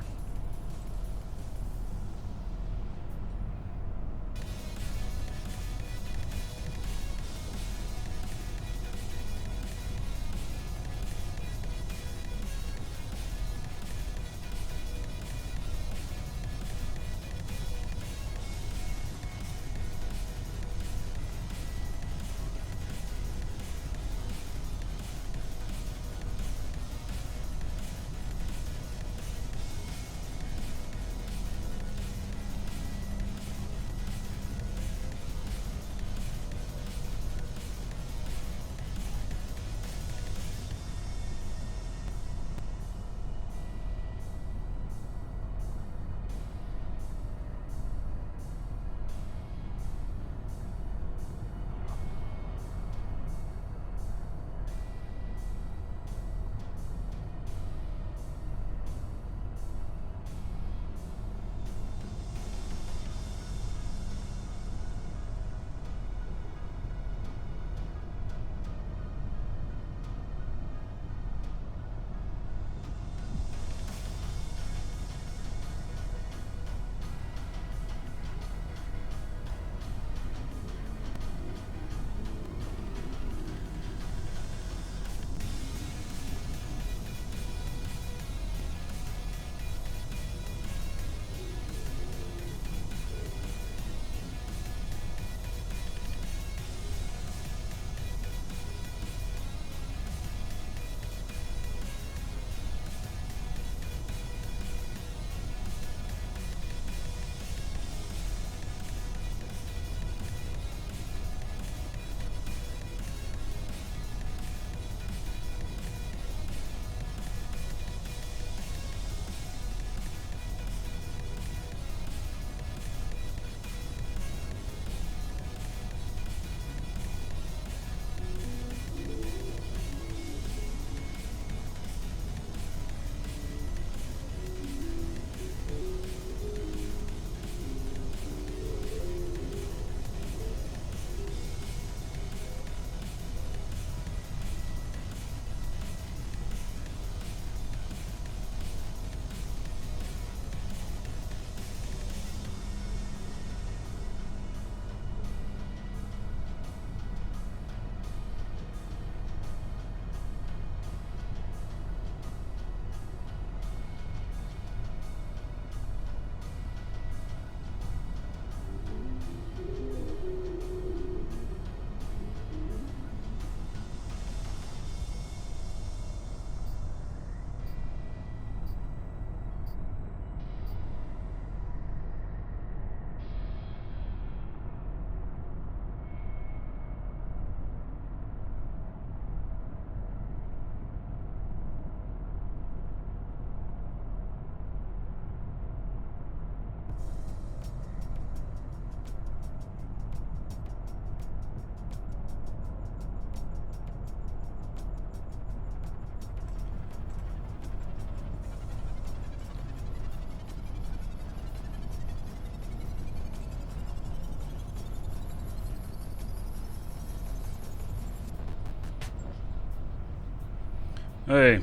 Hey.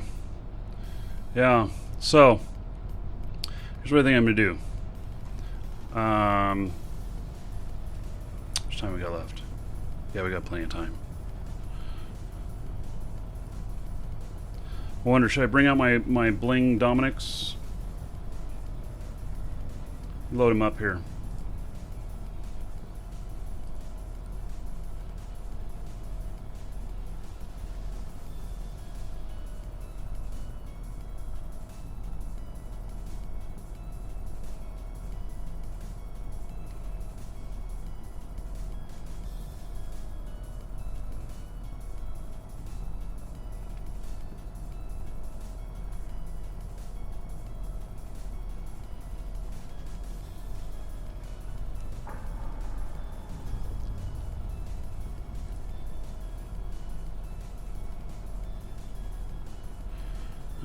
Yeah. So, here's what I think I'm going to do. How much time we got left? Yeah, we got plenty of time. I wonder, should I bring out my bling Dominics? Load him up here.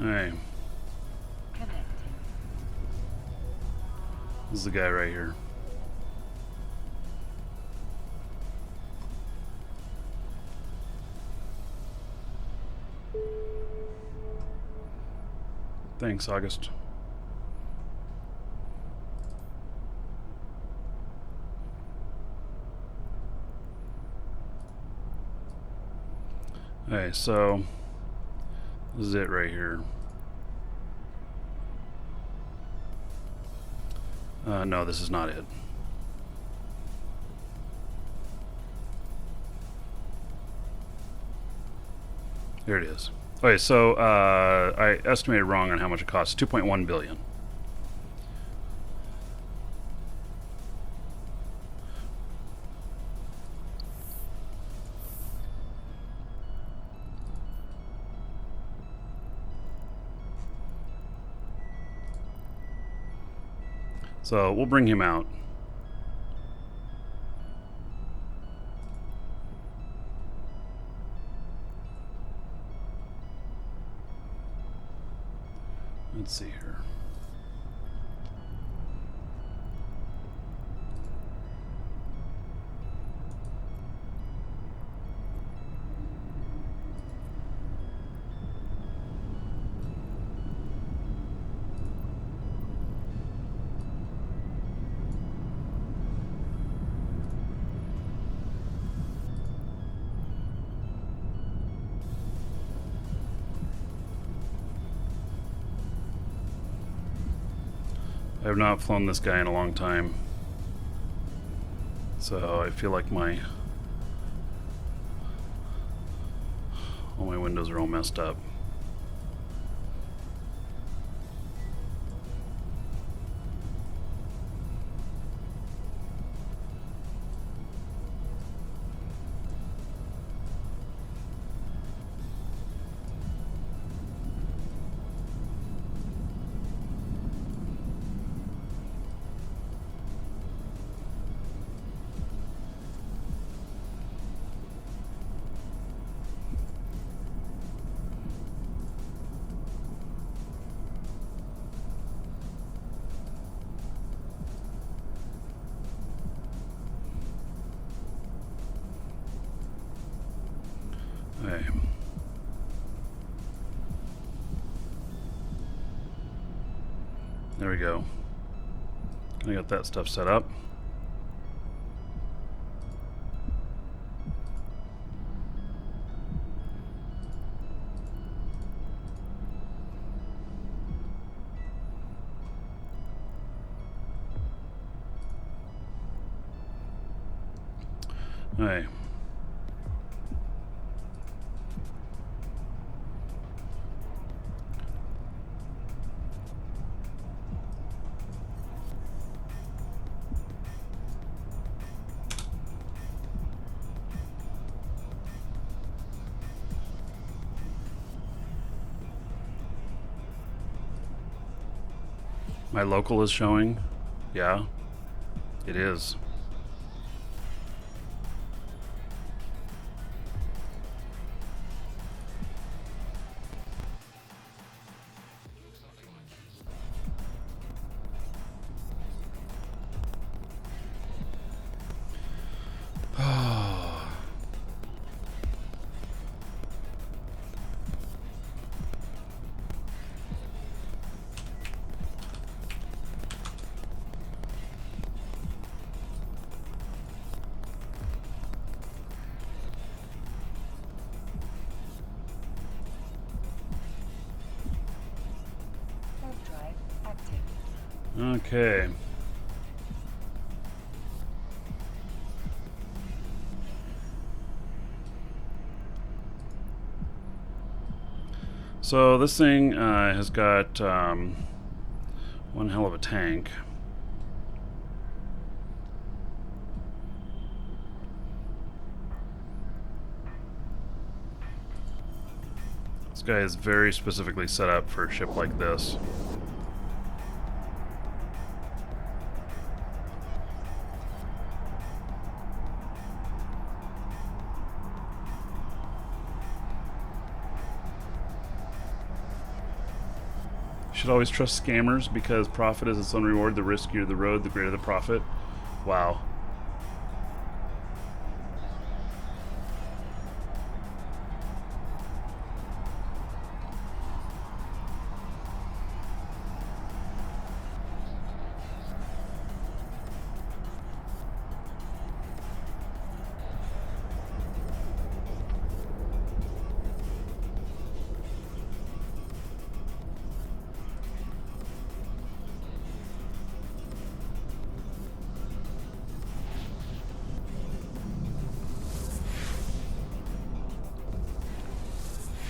Alright. Connecting. This is the guy right here. Thanks, August. Alright, so this is it right here. No, this is not it. Here it is. Okay, so I estimated wrong on how much it costs. 2.1 billion. So we'll bring him out. Let's see here. I have not flown this guy in a long time, so I feel like all my windows are all messed up. Okay. There we go. I got that stuff set up. All right. My local is showing. Yeah, it is. Okay. So this thing has got one hell of a tank. This guy is very specifically set up for a ship like this. You should always trust scammers because profit is its own reward. The riskier the road, the greater the profit. Wow.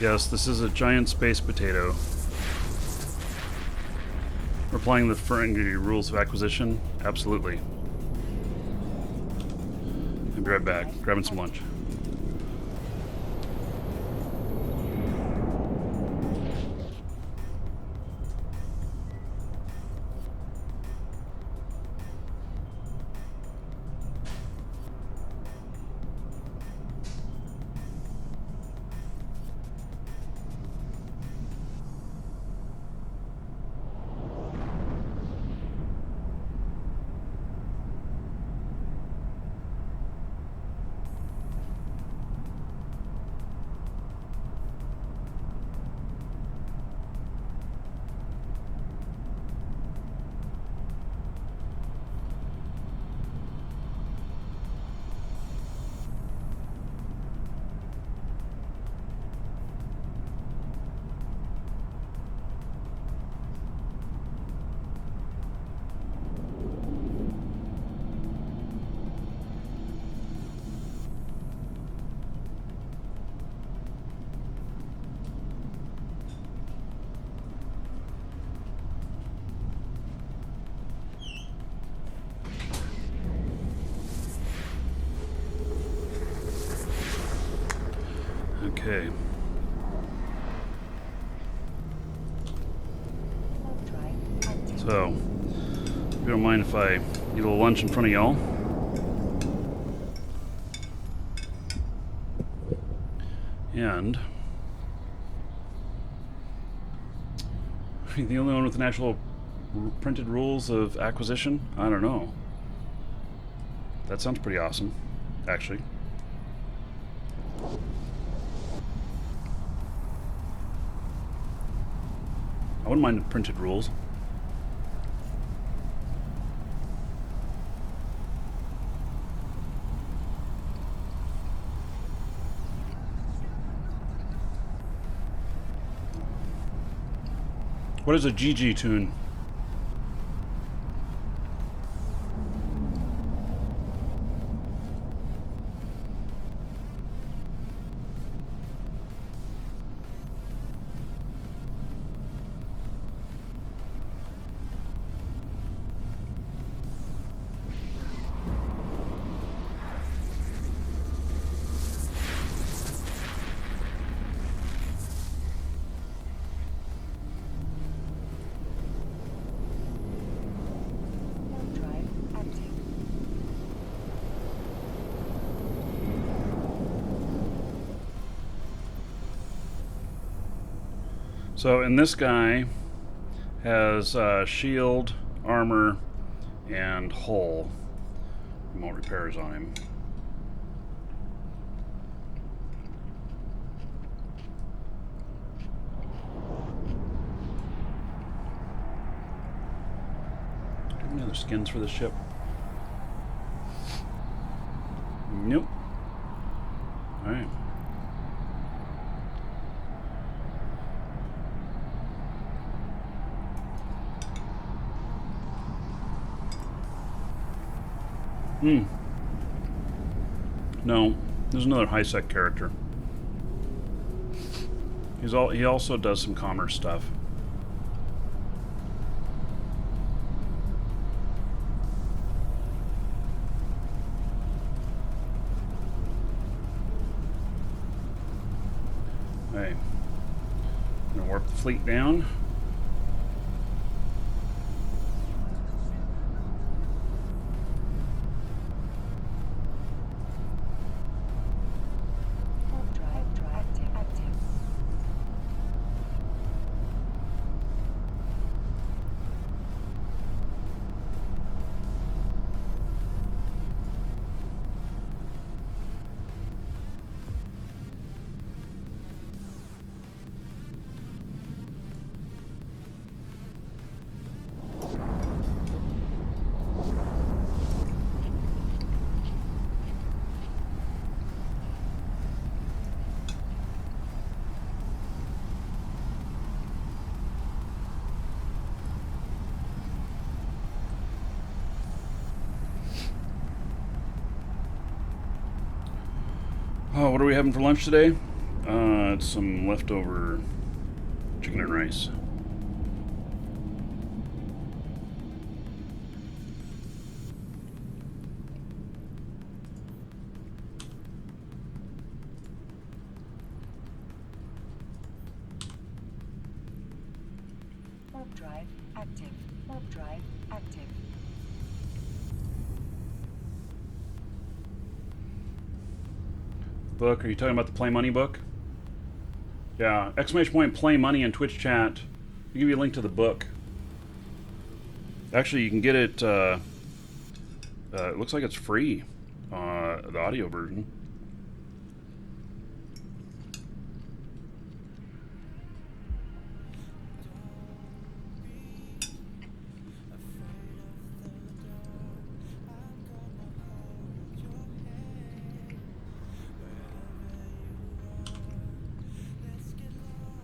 Yes, this is a giant space potato. We're applying the Ferengi rules of acquisition? Absolutely. I'll be right back. Grabbing some lunch. Okay. So, if you don't mind if I eat a little lunch in front of y'all. And are you the only one with an actual printed rules of acquisition? I don't know. That sounds pretty awesome, actually. I wouldn't mind the printed rules. What is a GG tune? So, and this guy has shield, armor, and hull. Remote repairs on him. Do we have any other skins for this ship? Nope. Alright. Hmm. No, there's another high-sec character. He also does some commerce stuff. Hey, I'm gonna warp the fleet down. Warp drive active. Oh, what are we having for lunch today? It's some leftover chicken and rice. Warp drive active. Warp drive active. Book? Are you talking about the Play Money book? Yeah, exclamation point Play Money in Twitch chat. I'll give you a link to the book. Actually, you can get it. It looks like it's free. The audio version.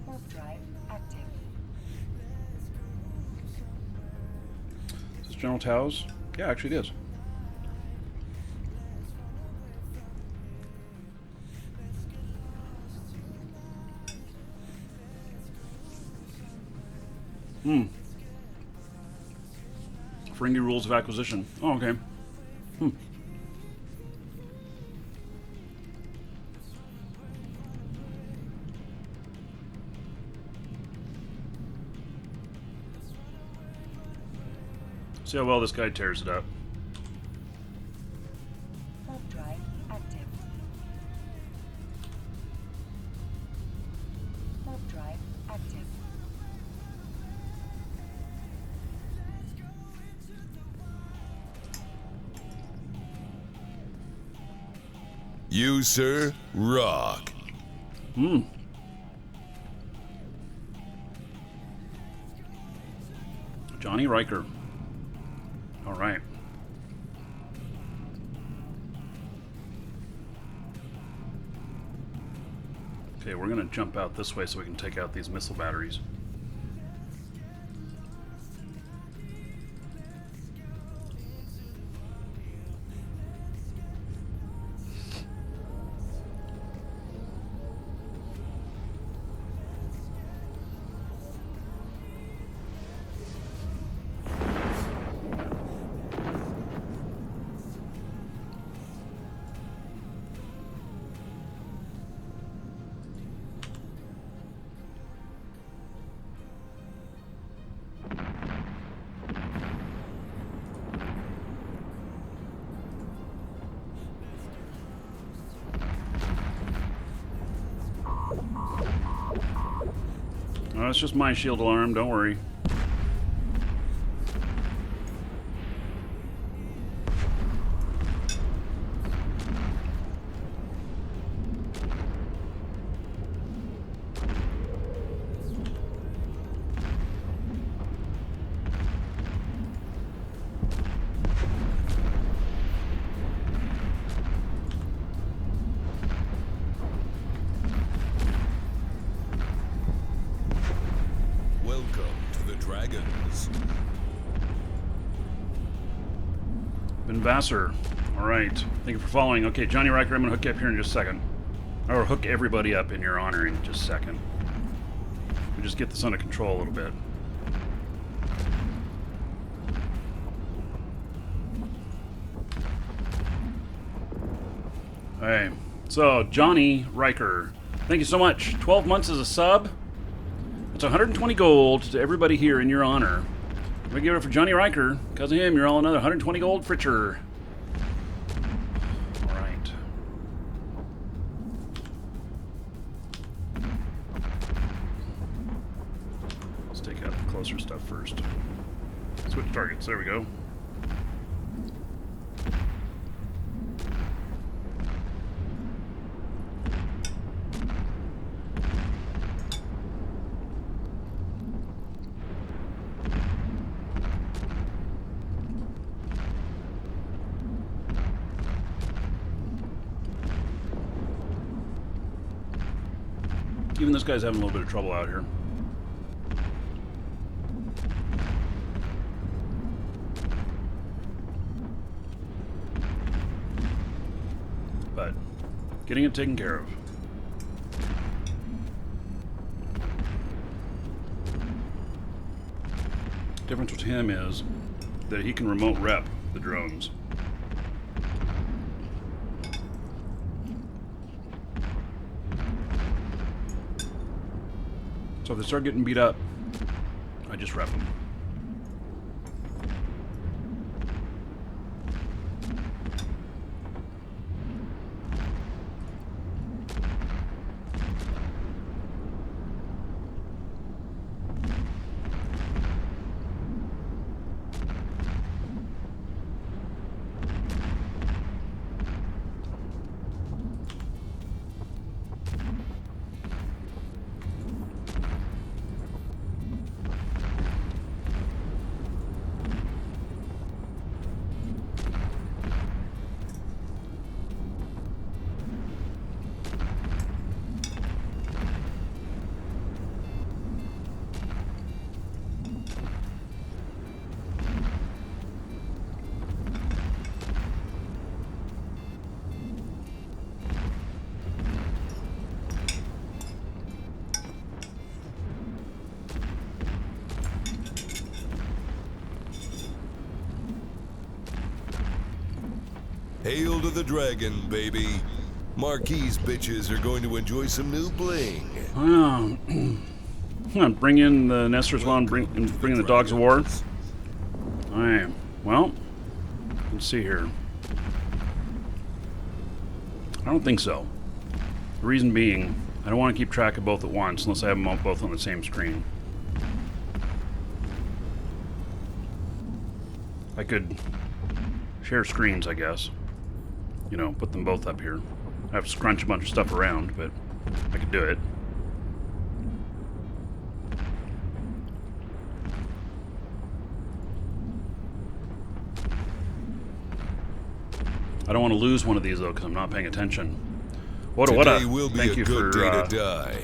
Warp drive active. Is this General Tao's? Yeah, actually it is. Hmm. Ferengi rules of acquisition. Oh, okay. Hmm. See how well this guy tears it up. Warp drive active. Warp drive active. You, sir, rock. Hmm. Johnny Riker. All right. Okay, we're gonna jump out this way so we can take out these missile batteries. Oh, it's just my shield alarm, don't worry. Welcome to the Dragons. Ben Vassar. All right. Thank you for following. Okay, Johnny Riker, I'm going to hook you up here in just a second. Or hook everybody up in your honor in just a second. We just get this under control a little bit. Alright, so Johnny Riker, thank you so much. 12 months as a sub. It's 120 gold to everybody here in your honor. We give it up for Johnny Riker. Because of him, you're all another 120 gold for sure. Alright. Let's take out the closer stuff first. Switch targets, there we go. Even this guy's having a little bit of trouble out here. But getting it taken care of. Difference with him is that he can remote rep the drones. So if they start getting beat up, I just rep them. Hail to the dragon, baby. Marquise bitches are going to enjoy some new bling. I'm gonna bring in the Nestor's while I'm bringing the Dogs of War. Alright, well, let's see here. I don't think so. The reason being, I don't want to keep track of both at once unless I have them both on the same screen. I could share screens, I guess. You know, put them both up here. I have to scrunch a bunch of stuff around, but I could do it. I don't want to lose one of these though, because I'm not paying attention. What Today a will be thank a you good for day to die.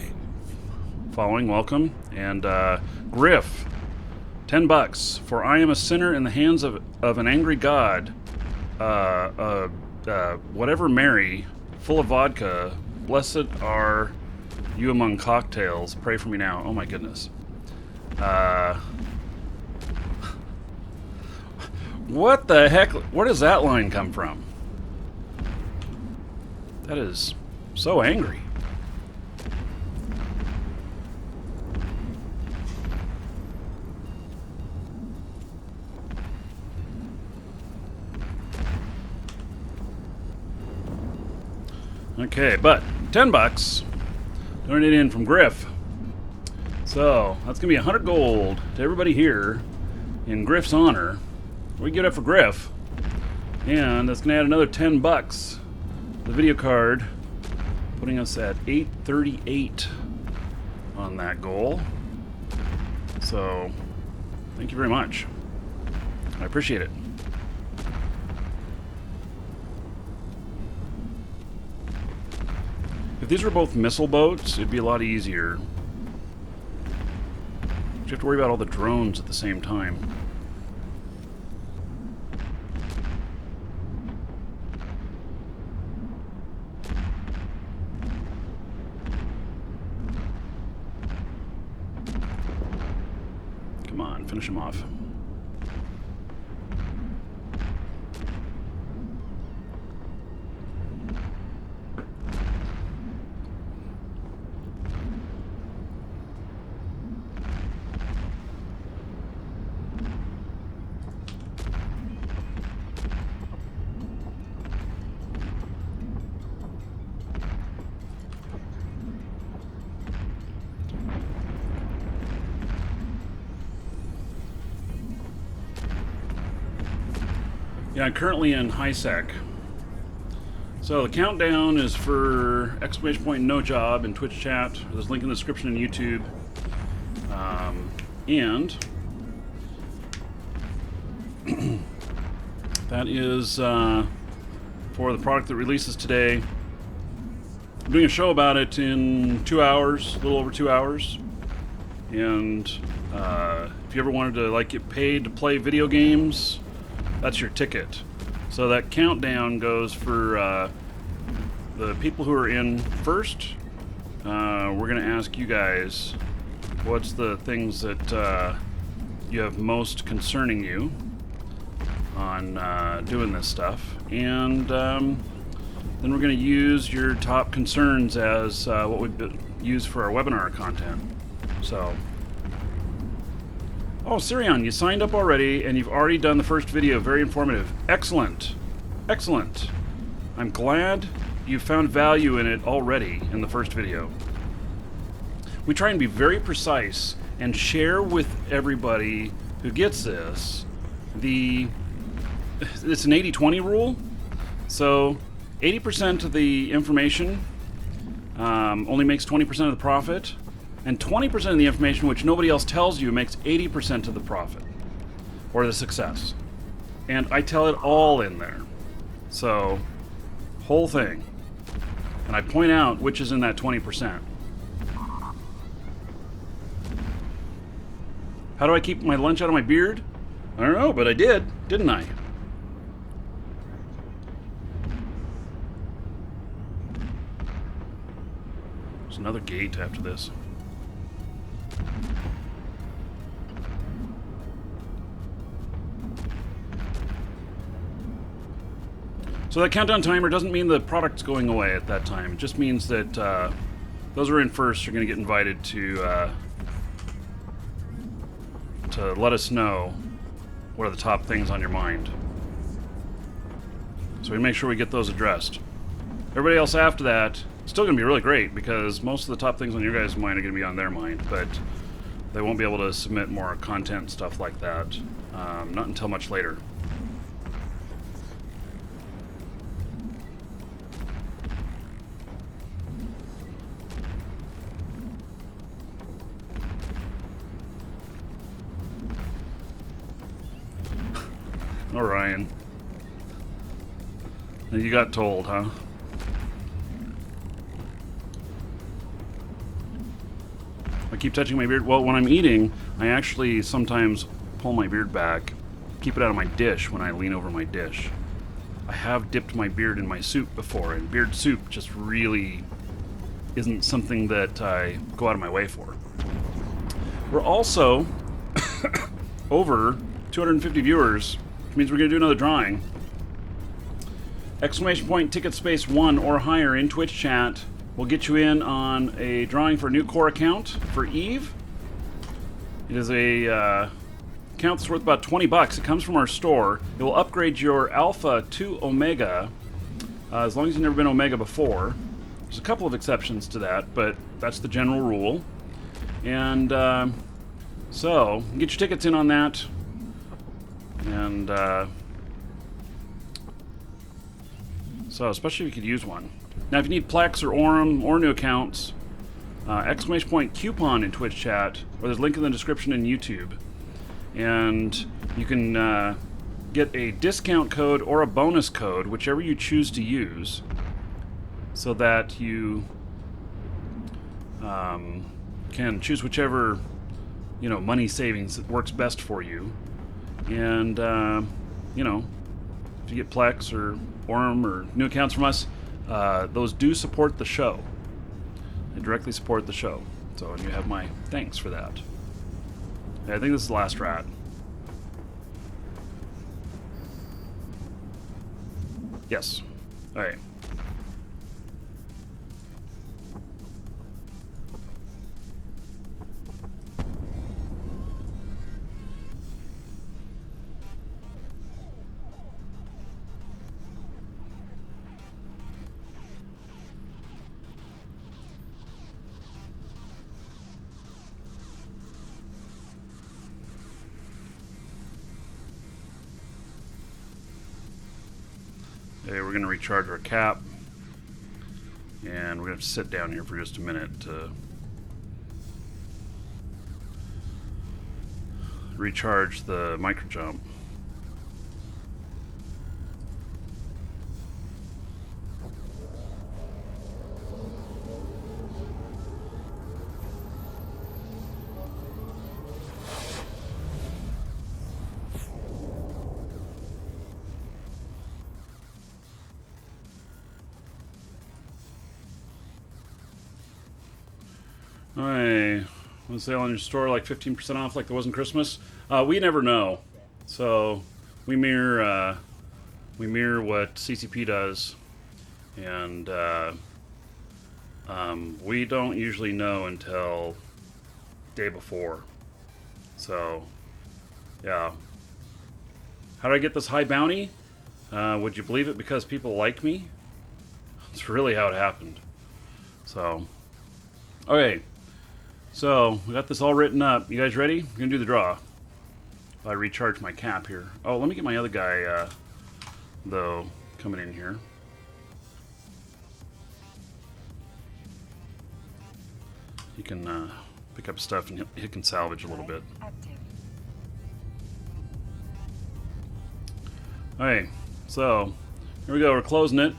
following, welcome, and Griff, $10 for I am a sinner in the hands of an angry God. Whatever Mary, full of vodka, blessed are you among cocktails. Pray for me now. Oh my goodness. What the heck? Where does that line come from? That is so angry. Okay, but $10 donated in from Griff. So that's gonna be 100 gold to everybody here in Griff's honor. We get it for Griff, and that's gonna add another $10. The video card, putting us at 838 on that goal. So thank you very much. I appreciate it. If these were both missile boats, it'd be a lot easier. You have to worry about all the drones at the same time. and finish him off. Yeah, I'm currently in high sec. So the countdown is for exclamation point no job in Twitch chat. There's a link in the description in YouTube. And that is for the product that releases today. I'm doing a show about it in 2 hours, a little over 2 hours. And if you ever wanted to get paid to play video games, that's your ticket. So that countdown goes for the people who are in first. We're going to ask you guys what's the things that you have most concerning you on doing this stuff. And then we're going to use your top concerns as what we use for our webinar content. So... Oh, Sirion, you signed up already, and you've already done the first video. Very informative. Excellent. Excellent. I'm glad you found value in it already in the first video. We try and be very precise and share with everybody who gets this it's an 80-20 rule. So 80% of the information only makes 20% of the profit. And 20% of the information, which nobody else tells you, makes 80% of the profit or the success. And I tell it all in there. So, whole thing. And I point out which is in that 20%. How do I keep my lunch out of my beard? I don't know, but I did, didn't I? There's another gate after this. So that countdown timer doesn't mean the product's going away at that time. It just means that those who are in first are going to get invited to let us know what are the top things on your mind. So we make sure we get those addressed. Everybody else after that, still going to be really great because most of the top things on your guys' mind are going to be on their mind, but they won't be able to submit more content and stuff like that. Not until much later. Orion. You got told, huh? I keep touching my beard. Well, when I'm eating, I actually sometimes pull my beard back, keep it out of my dish when I lean over my dish. I have dipped my beard in my soup before, and beard soup just really isn't something that I go out of my way for. We're also over 250 viewers, which means we're going to do another drawing. Exclamation point ticket space 1 or higher in Twitch chat will get you in on a drawing for a new core account for Eve. It is a account that's worth about $20. It comes from our store. It will upgrade your Alpha to Omega as long as you've never been Omega before. There's a couple of exceptions to that, but that's the general rule. And so, get your tickets in on that. And so, especially if you could use one. Now, if you need Plex or Orem or new accounts, exclamation point coupon in Twitch chat, or there's a link in the description in YouTube. And you can get a discount code or a bonus code, whichever you choose to use, so that you can choose whichever money savings that works best for you. And if you get Plex or Orem or new accounts from us, those do support the show. They directly support the show. So, and you have my thanks for that. Yeah, I think this is the last rat. Yes. Alright. Okay, we're going to recharge our cap. And we're going to have to sit down here for just a minute to recharge the micro jump. Alright, want to sale on your store like 15% off like there wasn't Christmas? We never know. So we mirror what CCP does, and we don't usually know until day before. So yeah. How did I get this high bounty? Would you believe it? Because people like me? It's really how it happened. So, okay. So, we got this all written up. You guys ready? We're going to do the draw. I recharge my cap here. Oh, let me get my other guy, though, coming in here. He can pick up stuff and he can salvage a little bit. Active. Alright, so here we go. We're closing it.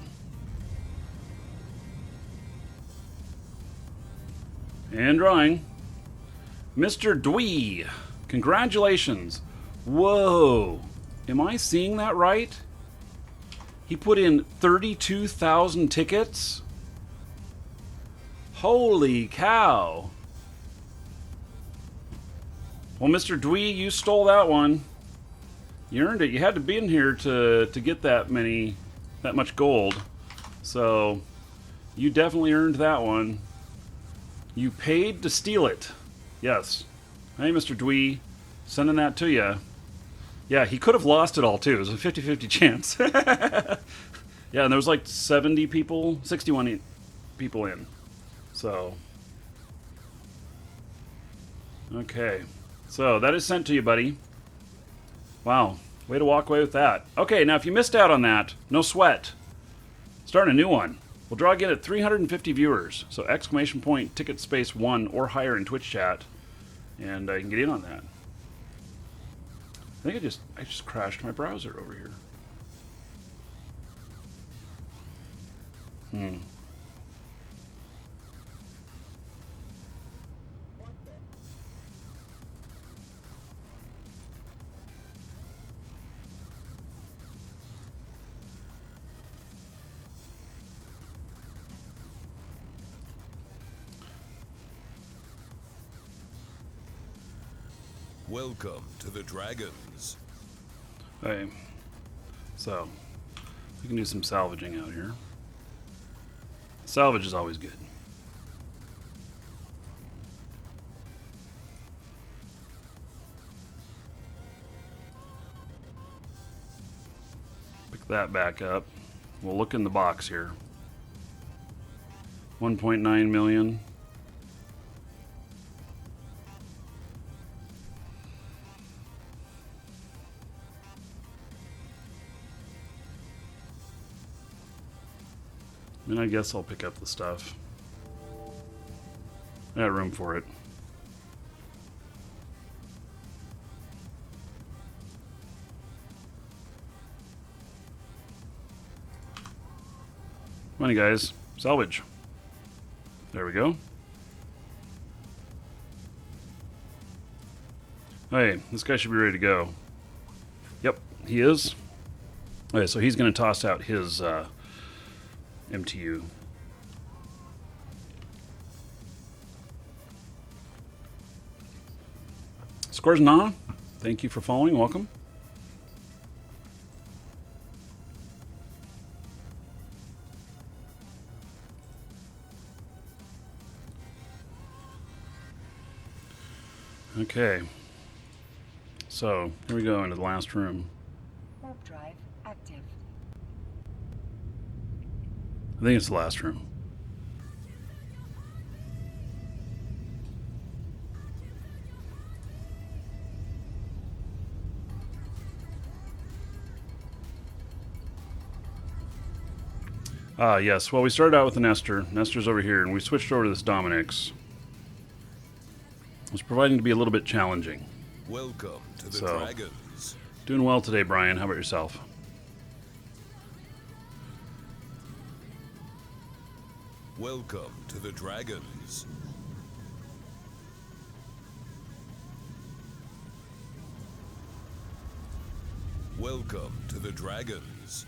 And drawing. Mr. Dwee. Congratulations. Whoa. Am I seeing that right? He put in 32,000 tickets? Holy cow. Well, Mr. Dwee, you stole that one. You earned it. You had to be in here to get that much gold. So, you definitely earned that one. You paid to steal it. Yes. Hey, Mr. Dwee. Sending that to you. Yeah, he could have lost it all, too. It was a 50-50 chance. Yeah, and there was like 70 people, 61 people in. So. Okay. So, that is sent to you, buddy. Wow. Way to walk away with that. Okay, now if you missed out on that, no sweat. Starting a new one. We'll draw again at 350 viewers. So exclamation point, ticket space 1 or higher in Twitch chat. And I can get in on that. I think I just crashed my browser over here. Welcome to the Dragons. Okay. So, we can do some salvaging out here. Salvage is always good. Pick that back up. We'll look in the box here. 1.9 million. And I guess I'll pick up the stuff. I got room for it. Money, guys. Salvage. There we go. Hey, this guy should be ready to go. Yep, he is. Okay, so he's going to toss out his MTU. Scores Na, thank you for following. Welcome. Okay. So, here we go into the last room. Warp drive active. I think it's the last room. Yes. Well, we started out with the Nestor. Nestor's over here, and we switched over to this Dominix. It's proving to be a little bit challenging. Welcome to the So, Dragons. Doing well today, Brian. How about yourself? Welcome to the Dragons. Welcome to the Dragons.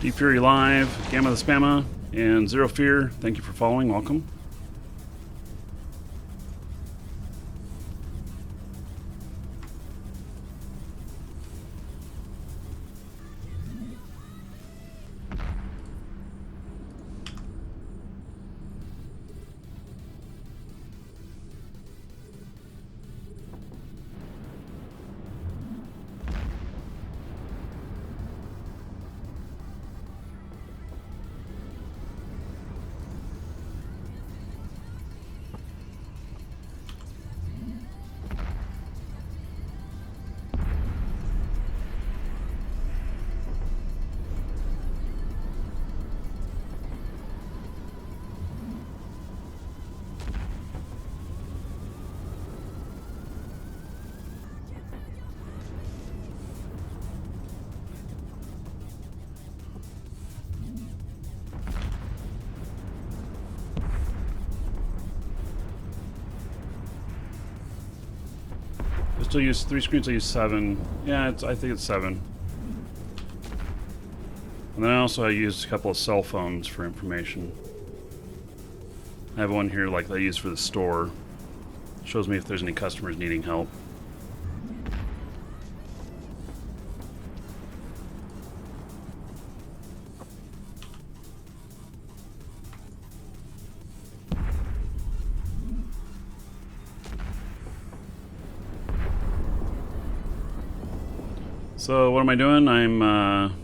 Deep Fury Live, Gamma the Spamma, and Zero Fear, thank you for following. Welcome. I still use 3 screens, I use 7. Yeah, I think it's 7. And then I use a couple of cell phones for information. I have one here like I use for the store. Shows me if there's any customers needing help. So what am I doing? I'm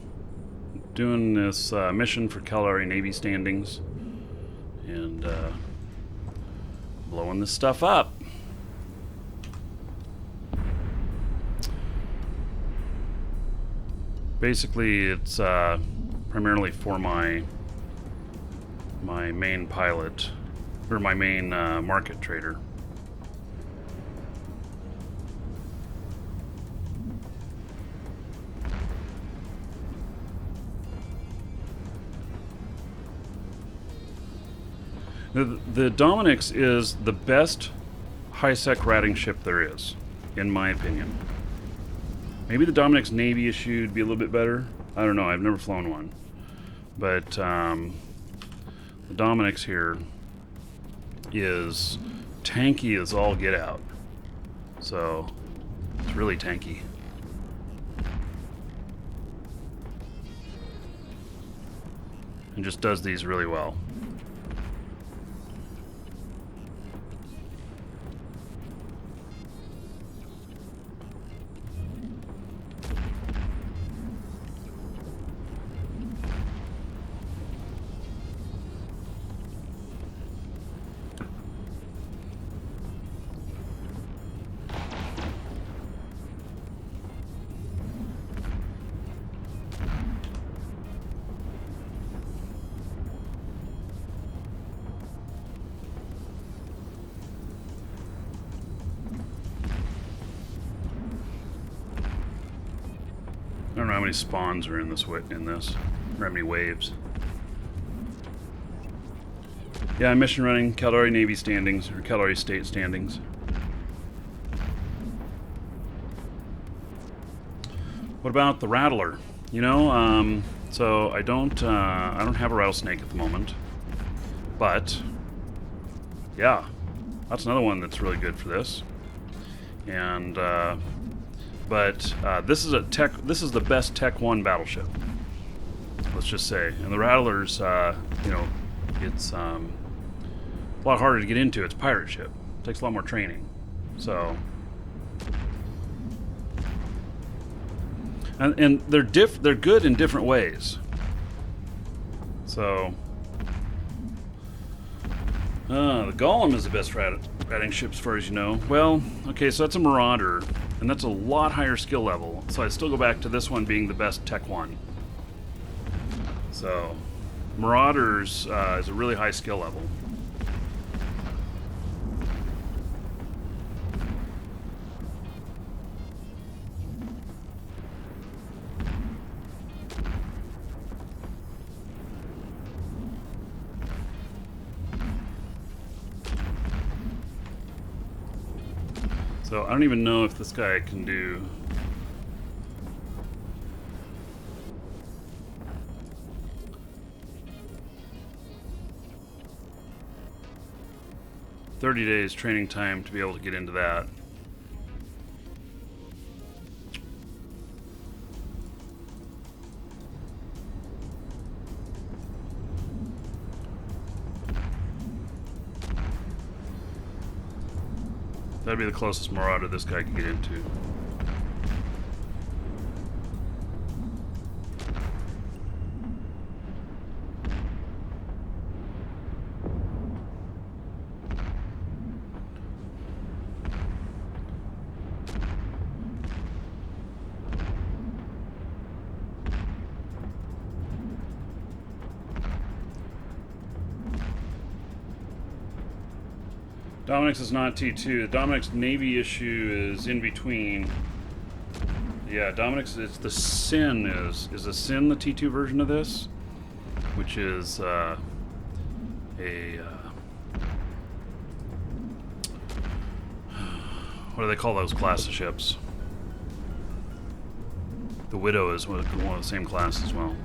doing this mission for Caldari Navy standings and blowing this stuff up. Basically, it's primarily for my main pilot, or my main market trader. The Dominix is the best high-sec ratting ship there is, in my opinion. Maybe the Dominix Navy issue would be a little bit better. I don't know. I've never flown one. But the Dominix here is tanky as all get out. So it's really tanky. And just does these really well. I don't know how many spawns are in this, or how many waves. Yeah, I'm mission running Caldari Navy standings, or Caldari State standings. What about the Rattler? You know, so I don't have a rattlesnake at the moment, but yeah, that's another one that's really good for this. And but this is the best Tech 1 battleship. Let's just say, and the Rattler's, you know, it's a lot harder to get into. It's a pirate ship. It takes a lot more training. So, and they're good in different ways. So, the Golem is the best ratting ship as far as you know. Well, okay, so that's a Marauder, and that's a lot higher skill level. So I still go back to this one being the best Tech 1. So, Marauders is a really high skill level. So I don't even know if this guy can do... ...30 days training time to be able to get into that. That'd be the closest Marauder this guy can get into. Dominic's is not T2. Dominic's Navy issue is in between. Yeah, Dominic's, it's the Sin is the Sin the T2 version of this? Which is what do they call those class of ships? The Widow is one of the same class as well.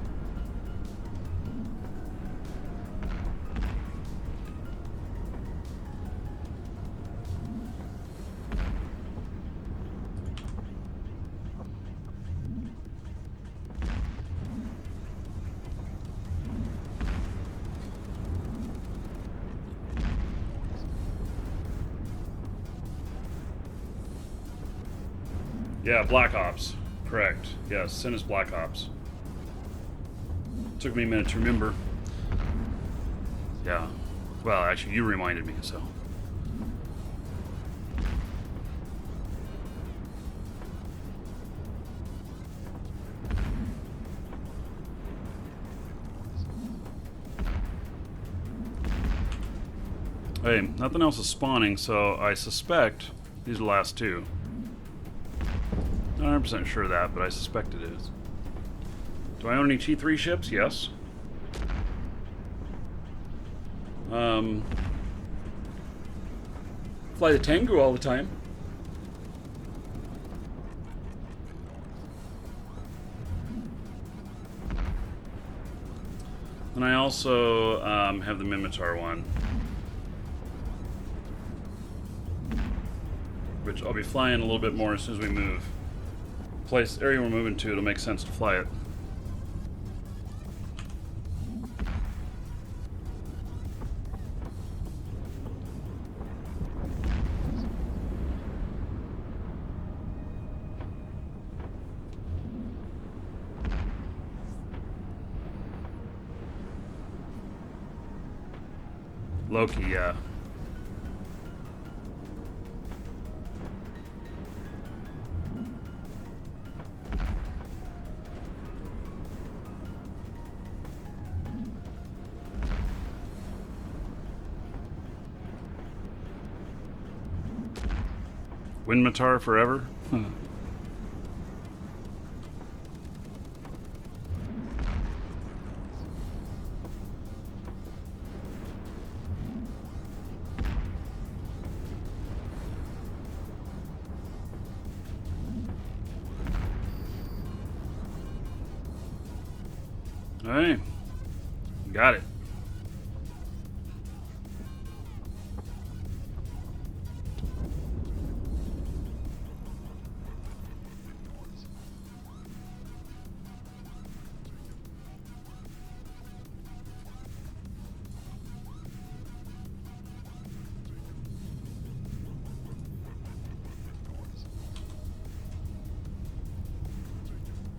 Yeah, Black Ops. Correct. Yes, Sin is Black Ops. Took me a minute to remember. Yeah. Well, actually, you reminded me, so. Hey, nothing else is spawning, so I suspect these are the last two. Not 100% sure of that, but I suspect it is. Do I own any T3 ships? Yes. Fly the Tengu all the time. And I also have the Mimitar one, which I'll be flying a little bit more as soon as we move. Area we're moving to, it'll make sense to fly it. Loki, yeah. Winmatar forever? All right. Got it.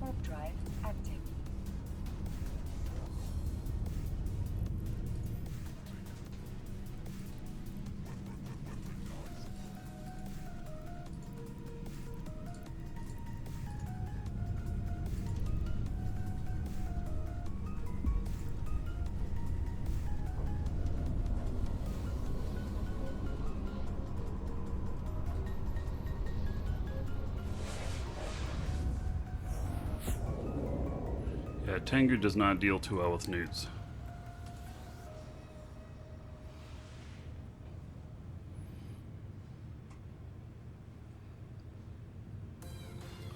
Warp drive active. Yeah, Tengu does not deal too well with newts.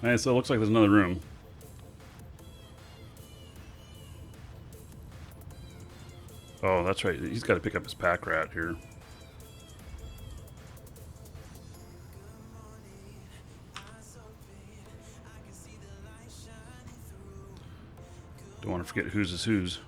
All right, so it looks like there's another room. Oh, that's right. He's got to pick up his pack rat here. Don't want to forget whose is whose.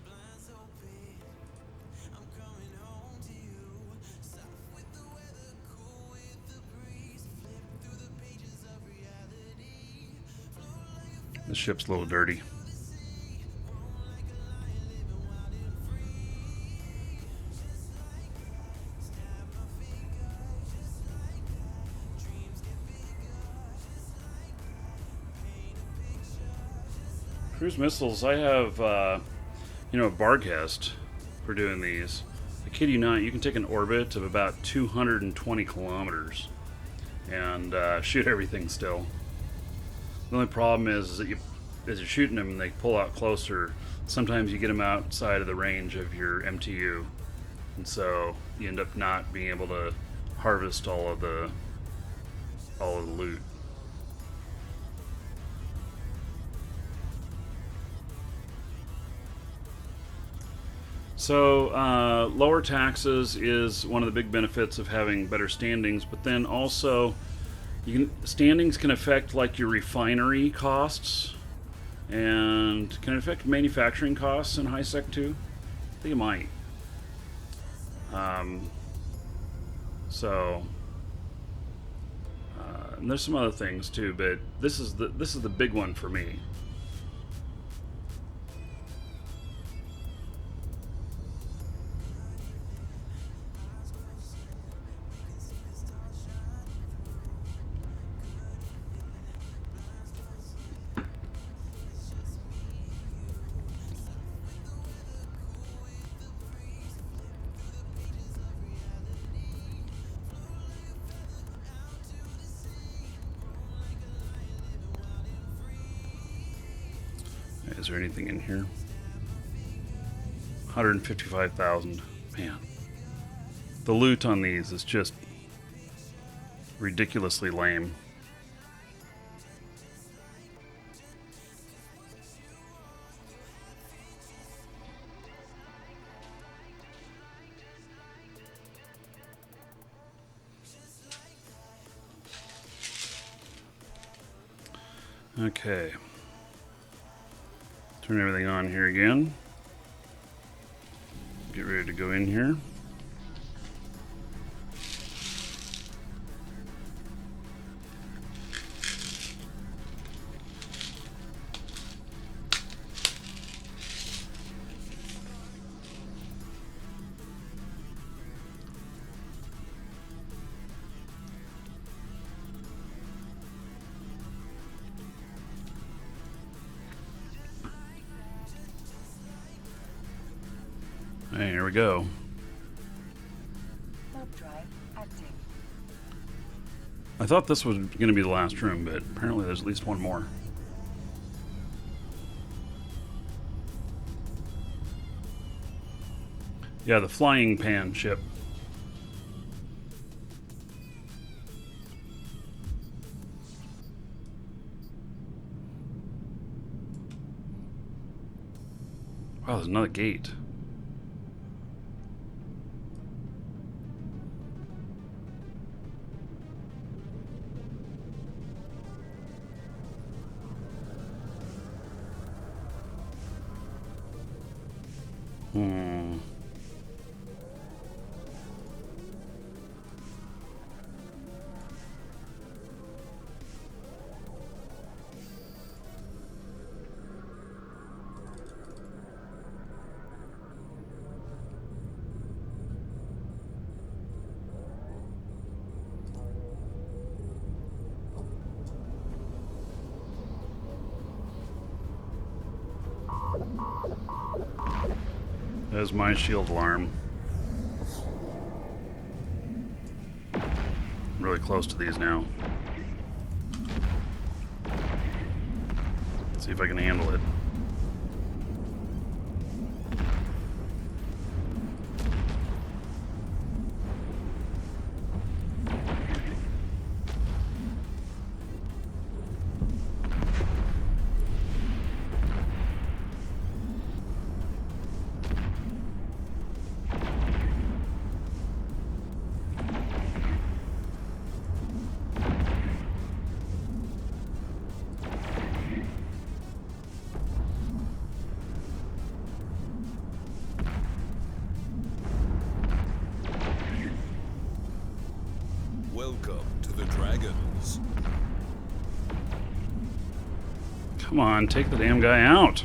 The ship's a little dirty. Cruise missiles, I have, a Barghest for doing these. I kid you not, you can take an orbit of about 220 kilometers and shoot everything still. The only problem is that as you're shooting them and they pull out closer, sometimes you get them outside of the range of your MTU. And so you end up not being able to harvest all of the loot. So lower taxes is one of the big benefits of having better standings, but then also standings can affect like your refinery costs, and can it affect manufacturing costs in high sec too? I think it might. And there's some other things too, but this is the big one for me. Is there anything in here? 155,000. Man. The loot on these is just ridiculously lame. Okay. Turn everything on here again. Get ready to go in here. Hey, here we go. Warp drive active. I thought this was going to be the last room, but apparently there's at least one more. Yeah, the flying pan ship. Wow, there's another gate. Hmm. There's my shield alarm. I'm really close to these now. Let's see if I can handle it. Welcome to the Dragons. Come on, take the damn guy out.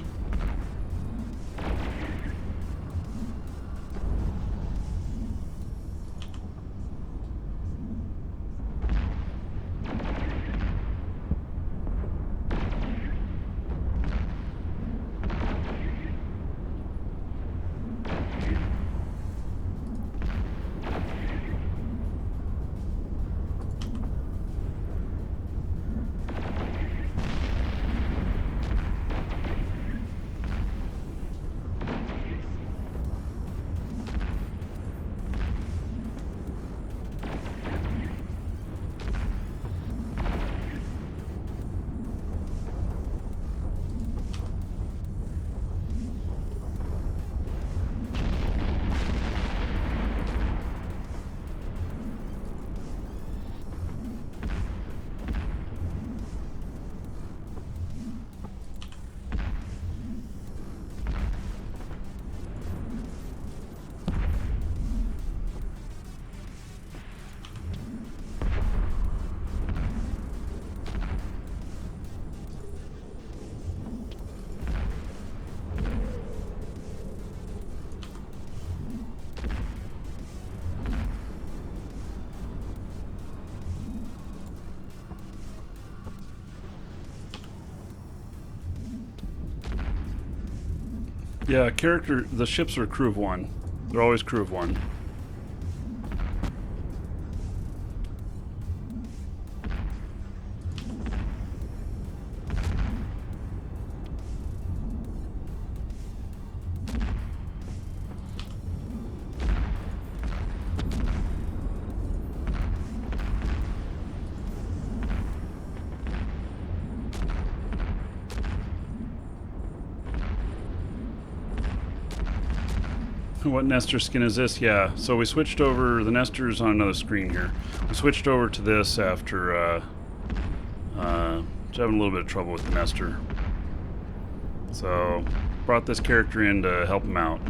Yeah, the ships are a crew of one. They're always crew of one. What Nestor skin is this? Yeah, so we switched over. The Nestor's on another screen here. We switched over to this after just having a little bit of trouble with the Nestor. So brought this character in to help him out.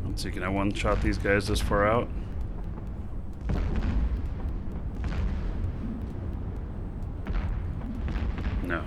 Let's see, can I one-shot these guys this far out? No.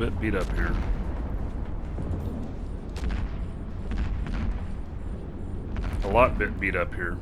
bit beat up here. A lot bit beat up here.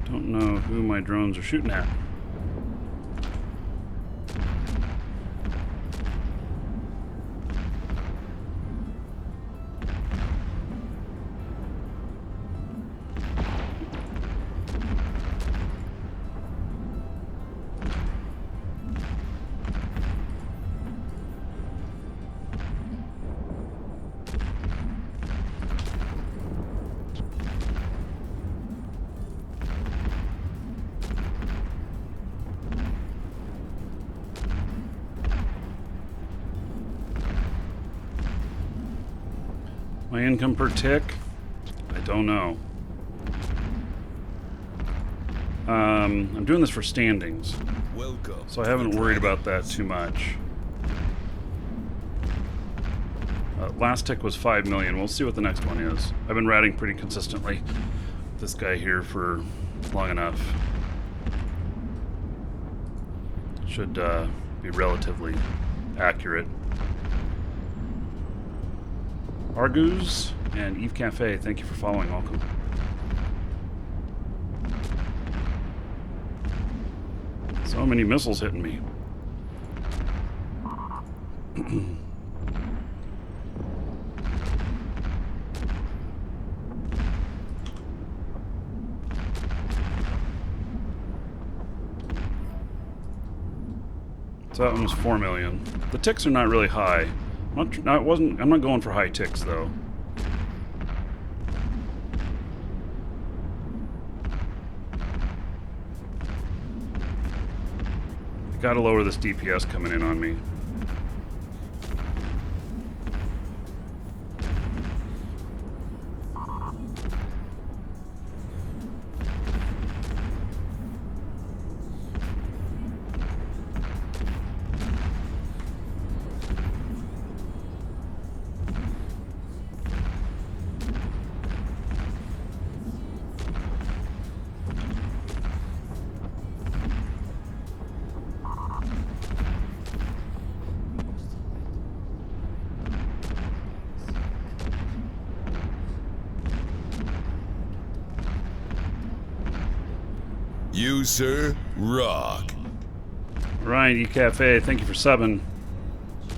Don't know who my drones are shooting at. My income per tick? I don't know. I'm doing this for standings, Welcome. so I haven't worried about that too much. Last tick was 5 million. We'll see what the next one is. I've been ratting pretty consistently with this guy here for long enough. Should be relatively accurate. Argus and Eve Cafe, thank you for following. Welcome. So many missiles hitting me. So that one was 4 million. The ticks are not really high. I'm not going for high ticks though. Gotta lower this DPS coming in on me. You, sir, rock. Ryan E Cafe, thank you for subbing.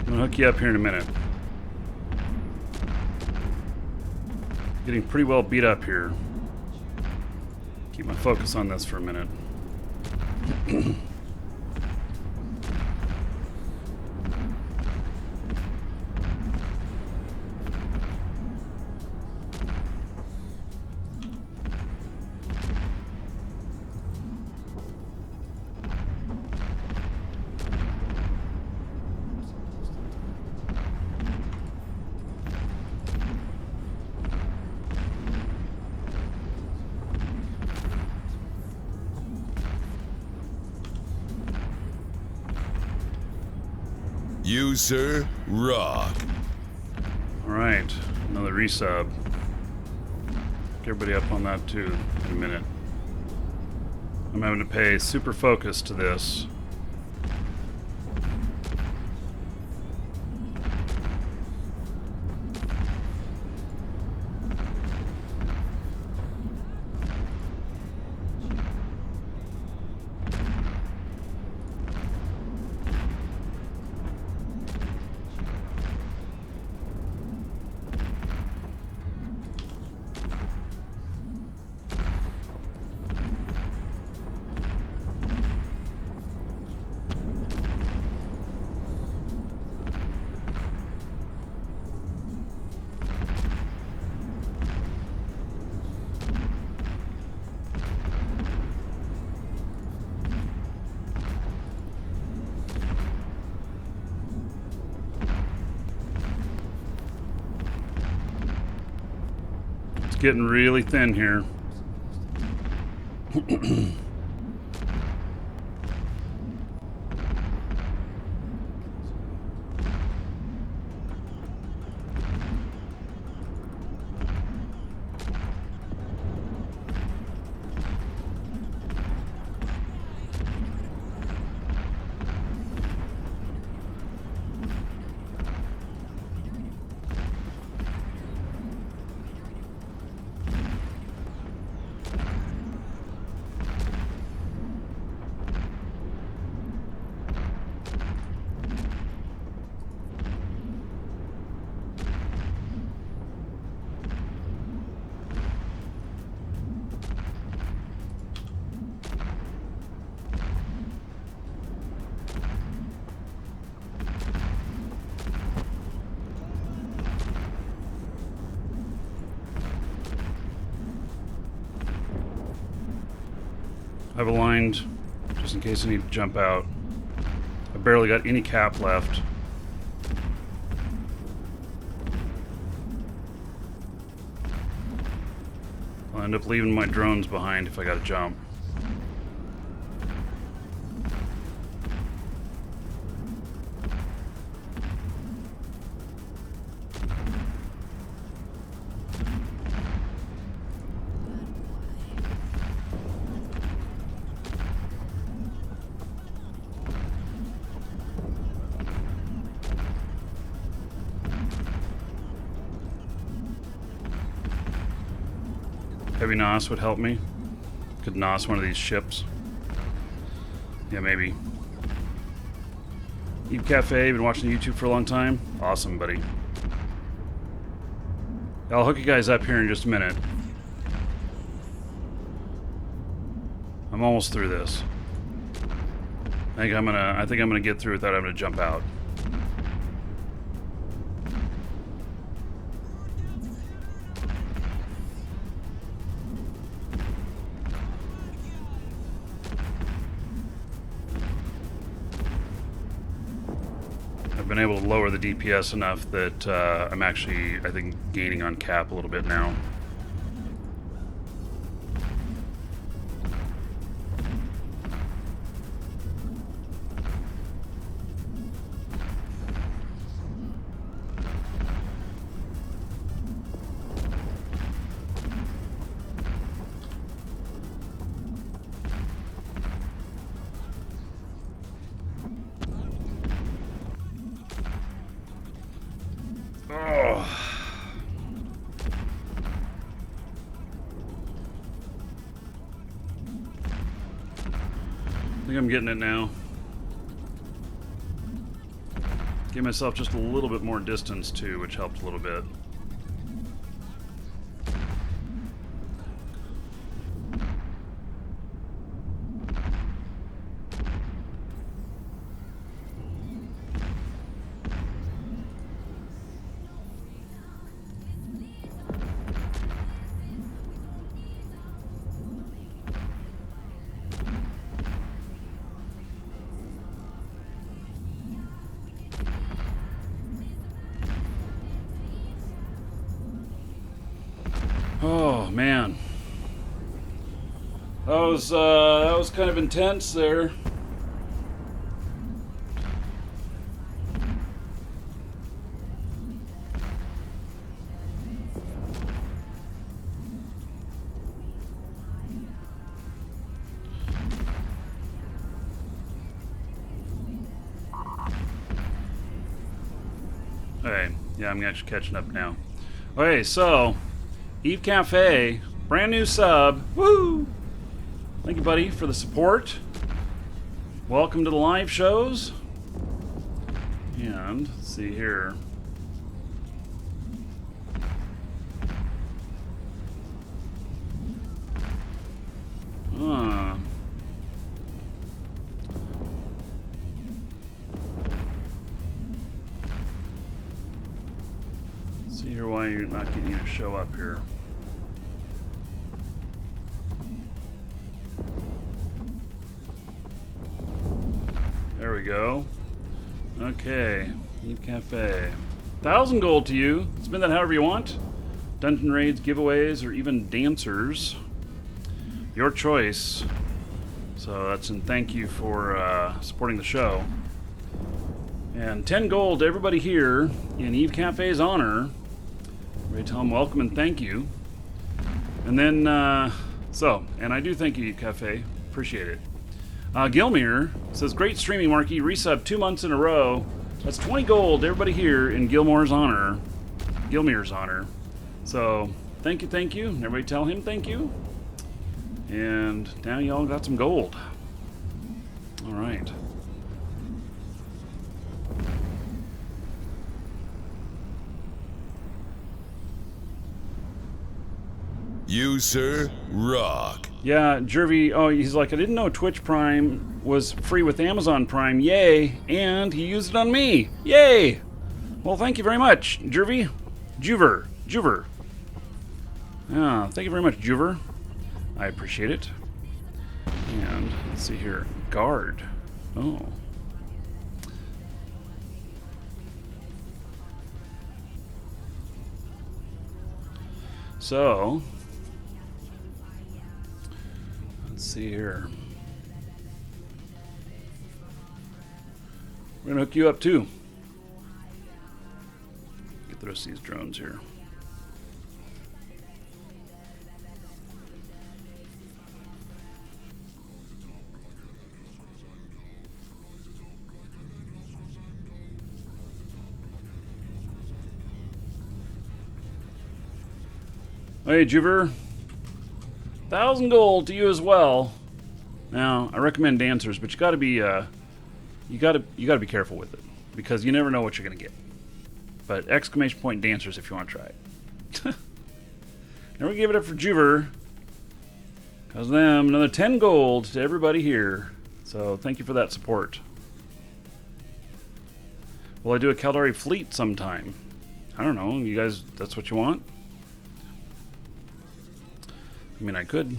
I'm gonna hook you up here in a minute. Getting pretty well beat up here. Keep my focus on this for a minute. You, sir, rock. Alright, another resub. Get everybody up on that too in a minute. I'm having to pay super focus to this. getting really thin here. I've aligned just in case I need to jump out. I barely got any cap left. I'll end up leaving my drones behind if I gotta jump. Heavy NOS would help me. Could NOS one of these ships. Yeah, maybe. Eve Cafe, been watching YouTube for a long time. Awesome, buddy. I'll hook you guys up here in just a minute. I'm almost through this. I think I'm gonna get through without having to jump out. I've been able to lower the DPS enough that I'm actually, I think, gaining on cap a little bit now. I think I'm getting it now. Give myself just a little bit more distance too, which helped a little bit. Oh man, that was kind of intense there. Okay, yeah, I'm actually catching up now. Okay, so Eve Cafe, brand new sub. Woo! Thank you, buddy, for the support. Welcome to the live shows. And let's see here. See here why you're not getting you to show up here. There we go. Okay, Eve Cafe. 1,000 gold to you. Spend that however you want. dungeon raids, giveaways, or even dancers. Your choice. So that's and thank you for supporting the show. And 10 gold to everybody here in Eve Cafe's honor. Everybody tell them welcome and thank you. And then, and I do thank you, Eve Cafe. Appreciate it. Gilmere says, great streaming, Marky. Resub 2 months in a row. That's 20 gold to everybody here in Gilmere's honor. So, thank you. Everybody tell him thank you. And now y'all got some gold. All right. You, sir, rock. Yeah, Jervy, he's like, I didn't know Twitch Prime was free with Amazon Prime. Yay. And he used it on me. Yay. Well, thank you very much, Jervy. Juver. Yeah, thank you very much, Juver. I appreciate it. And let's see here. Guard. Oh. So, let's see here. We're going to hook you up too. Get the rest of these drones here. Hey, Juver. 1,000 gold to you as well. Now, I recommend dancers, but you got to be you got to be careful with it because you never know what you're going to get. But exclamation point dancers if you want to try it. Now we give it up for Juver. Cause them another 10 gold to everybody here. So thank you for that support. Will I do a Caldari fleet sometime? I don't know. You guys, that's what you want? I mean, I could.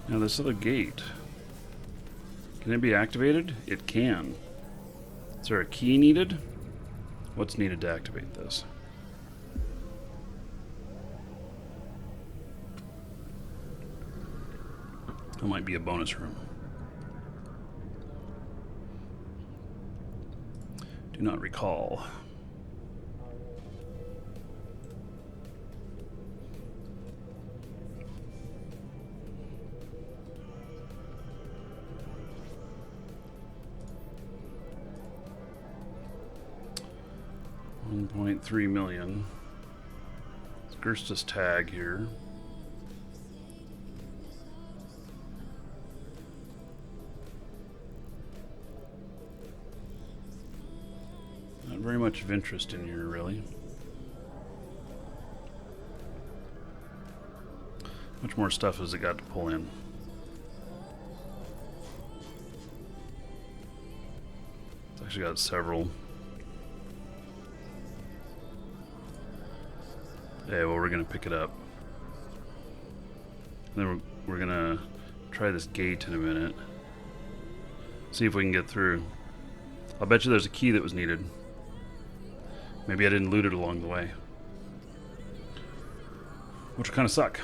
Now this other gate, can it be activated? It can. Is there a key needed? What's needed to activate this? That might be a bonus room. Do not recall. $1.3 million. It's Gersta's tag here. Not very much of interest in here, really. Much more stuff has it got to pull in? It's actually got several. Yeah, well, we're gonna pick it up. Then we're gonna try this gate in a minute. See if we can get through. I'll bet you there's a key that was needed. Maybe I didn't loot it along the way. Which would kind of suck.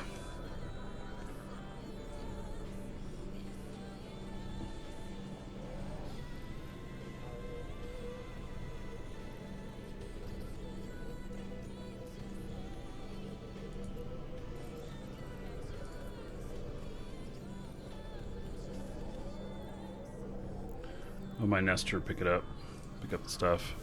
Oh, my Nestor, pick it up. Pick up the stuff.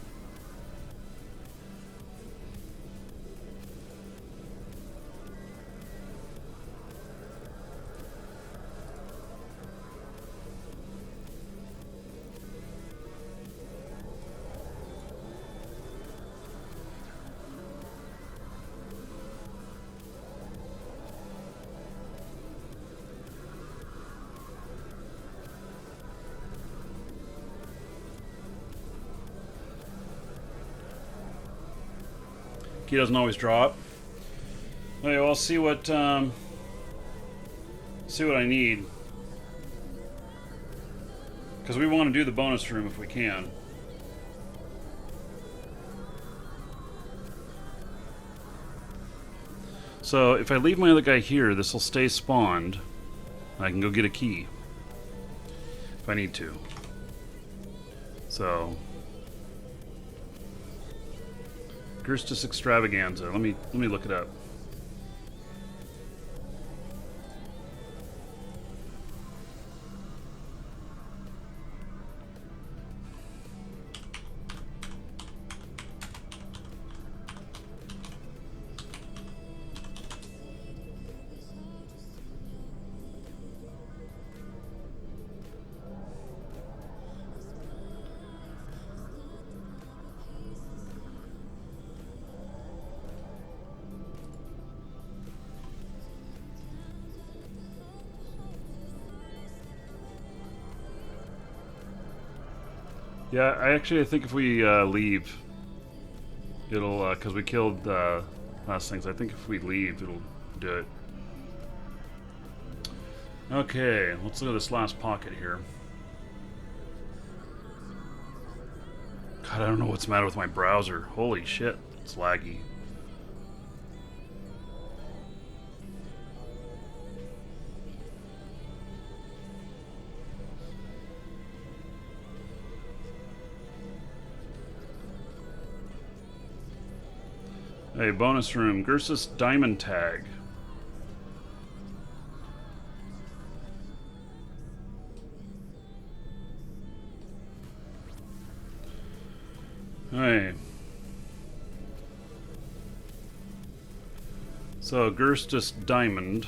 Key doesn't always drop. Okay, well, I'll see what I need. Because we want to do the bonus room if we can. So if I leave my other guy here, this will stay spawned. I can go get a key if I need to. So Gerstus Extravaganza. Let me look it up. Yeah, I think if we leave, it'll, because we killed last things, I think if we leave, it'll do it. Okay, let's look at this last pocket here. God, I don't know what's the matter with my browser. Holy shit, it's laggy. Hey, bonus room. Gersus Diamond Tag. Hey. So, Gerstus Diamond.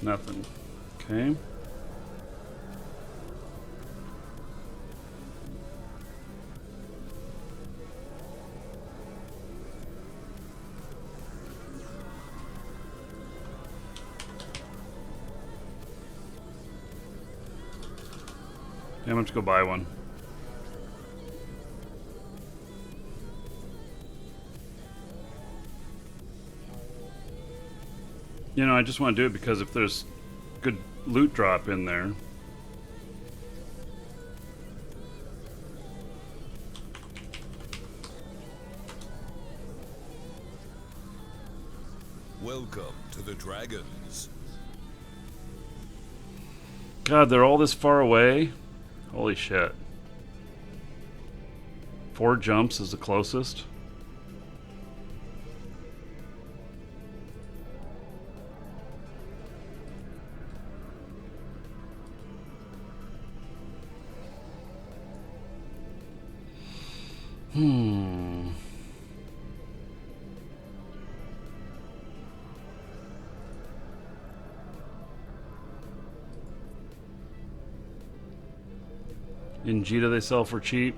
Nothing. Okay. I'm going to go buy one. You know, I just want to do it because if there's good loot drop in there. Welcome to the Dragons. God, they're all this far away? Holy shit. 4 jumps is the closest. In Jita they sell for cheap.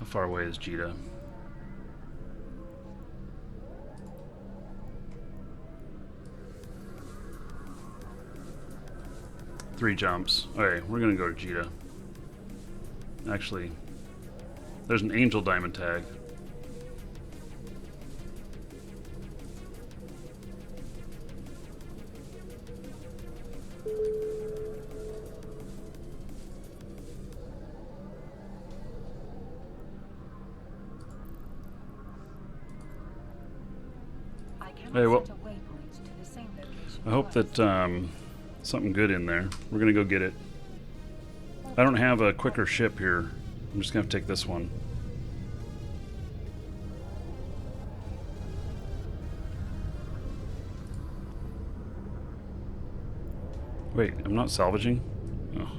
How far away is Jita? Three jumps. Okay, we're gonna go to Jita. Actually, there's an angel diamond tag. Hey, well, I hope that something good in there. We're gonna go get it. I don't have a quicker ship here. I'm just gonna take this one. Wait, I'm not salvaging? Oh.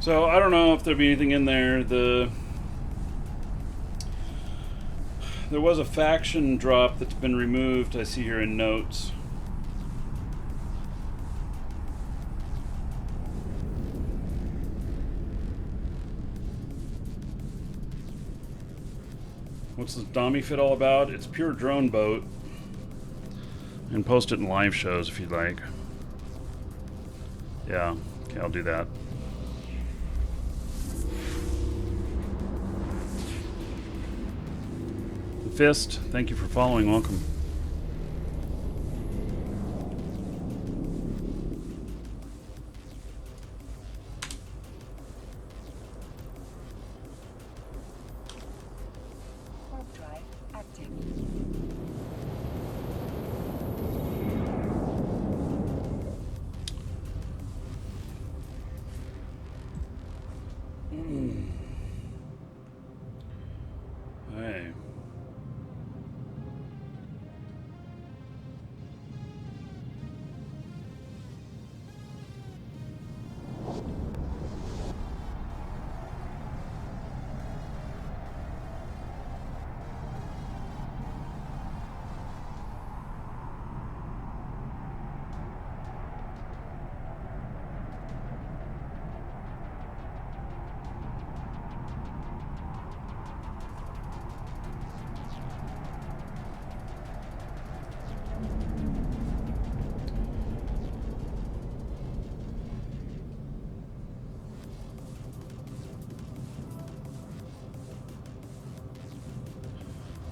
So I don't know if there'll be anything in there. There was a faction drop that's been removed. I see here in notes. What's this Dommy Fit all about? It's pure drone boat. And post it in live shows if you'd like. Yeah, okay, I'll do that. Fist, thank you for following. Welcome. Warp drive active. Hey.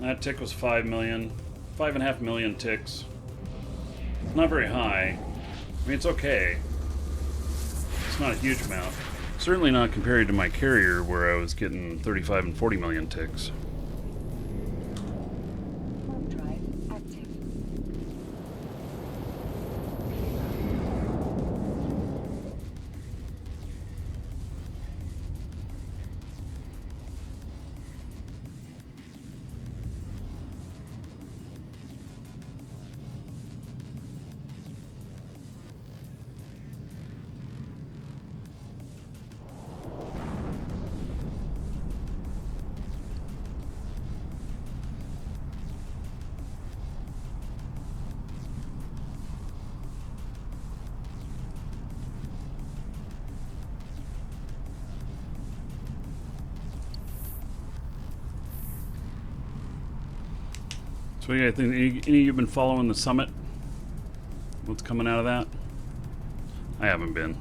That tick was 5 million. 5.5 million ticks. Not very high. I mean, it's okay. It's not a huge amount. Certainly not compared to my carrier where I was getting 35 and 40 million ticks. Warp drive active. So yeah, I think any of you been following the summit? What's coming out of that? I haven't been.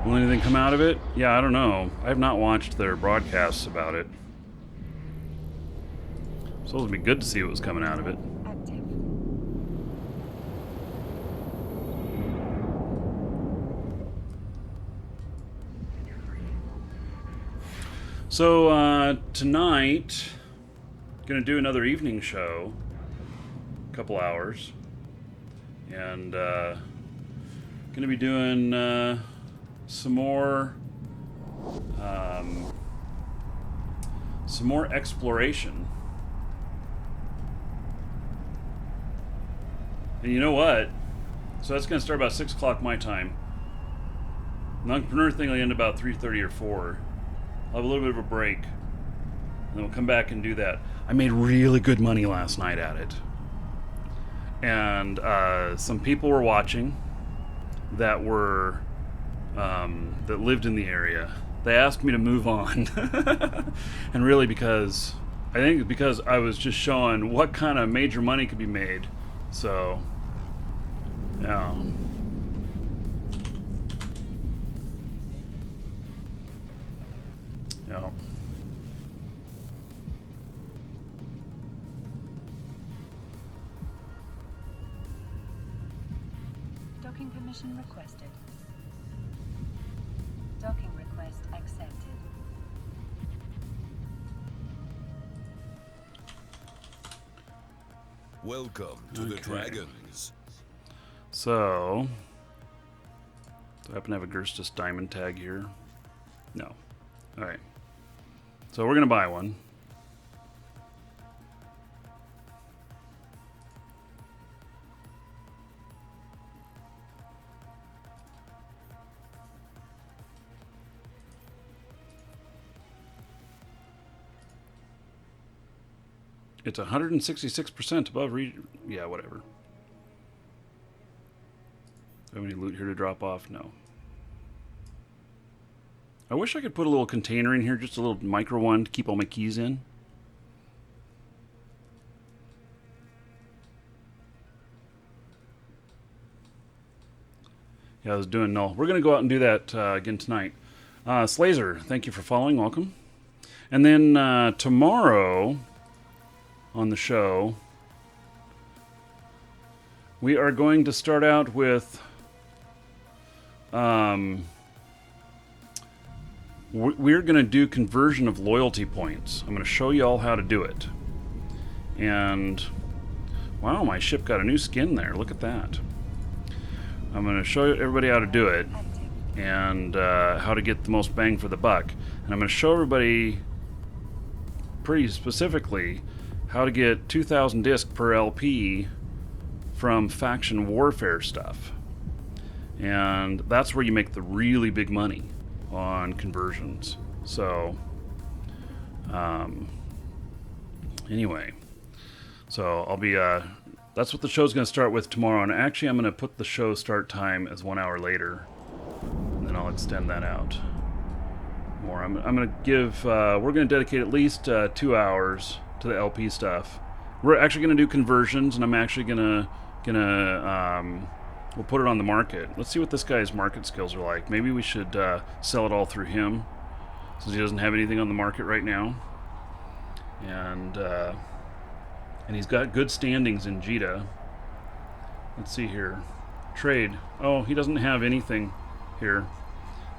Will anything come out of it? Yeah, I don't know. I have not watched their broadcasts about it. It's supposed to be good to see what was coming out of it. Active. So tonight, gonna do another evening show, a couple hours, and gonna be doing some more exploration. And you know what? So that's gonna start about 6 o'clock my time. The entrepreneur thing will end about 3:30 or 4. I'll have a little bit of a break, and then we'll come back and do that. I made really good money last night at it, and some people were watching that were that lived in the area. They asked me to move on, and really because I think because I was just showing what kind of major money could be made. So, yeah. Yeah. Docking permission requested. Docking request accepted. Welcome to the Okay. Dragons. So, do I happen to have a Gerstus diamond tag here? No. All right. So we're gonna buy one. It's 166% above yeah, whatever. Do I have any loot here to drop off? No. I wish I could put a little container in here, just a little micro one to keep all my keys in. Yeah, I was doing null. We're going to go out and do that again tonight. Slazer, thank you for following. Welcome. And then tomorrow on the show, we are going to start out with we're going to do conversion of loyalty points. I'm going to show you all how to do it. And wow, my ship got a new skin there. Look at that. I'm going to show everybody how to do it and how to get the most bang for the buck. And I'm going to show everybody pretty specifically how to get 2,000 disc per LP from faction warfare stuff. And that's where you make the really big money on conversions. So, anyway, so I'll be, that's what the show's going to start with tomorrow. And actually, I'm going to put the show start time as 1 hour later, and then I'll extend that out more. I'm going to give, we're going to dedicate at least 2 hours to the LP stuff. We're actually going to do conversions, and I'm actually gonna we'll put it on the market. Let's see what this guy's market skills are like. Maybe we should sell it all through him, since he doesn't have anything on the market right now. And he's got good standings in Jita. Let's see here. Trade. Oh, he doesn't have anything here,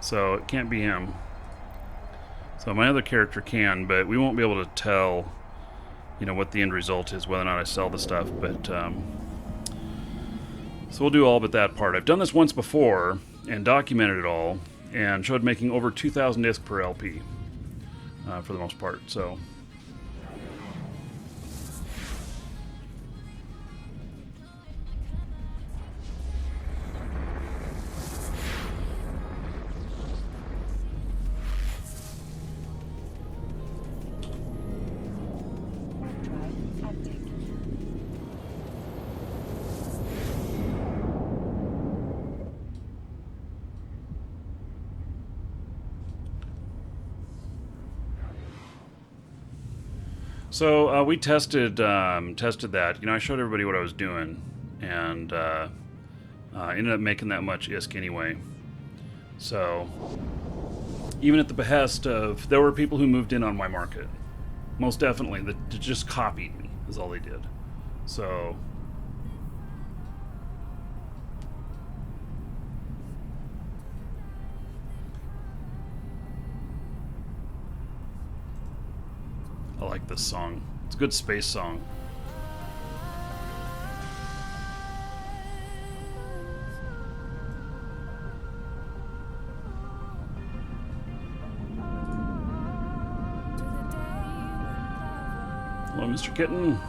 so it can't be him. So my other character can, but we won't be able to tell, you know, what the end result is, whether or not I sell the stuff. But so we'll do all but that part. I've done this once before and documented it all and showed making over 2,000 disc per LP for the most part. So So we tested that. You know, I showed everybody what I was doing, and ended up making that much ISK anyway. So even at the behest of, there were people who moved in on my market, most definitely, that just copied me is all they did. So I like this song. It's a good space song. Hello, Mr. Kitten.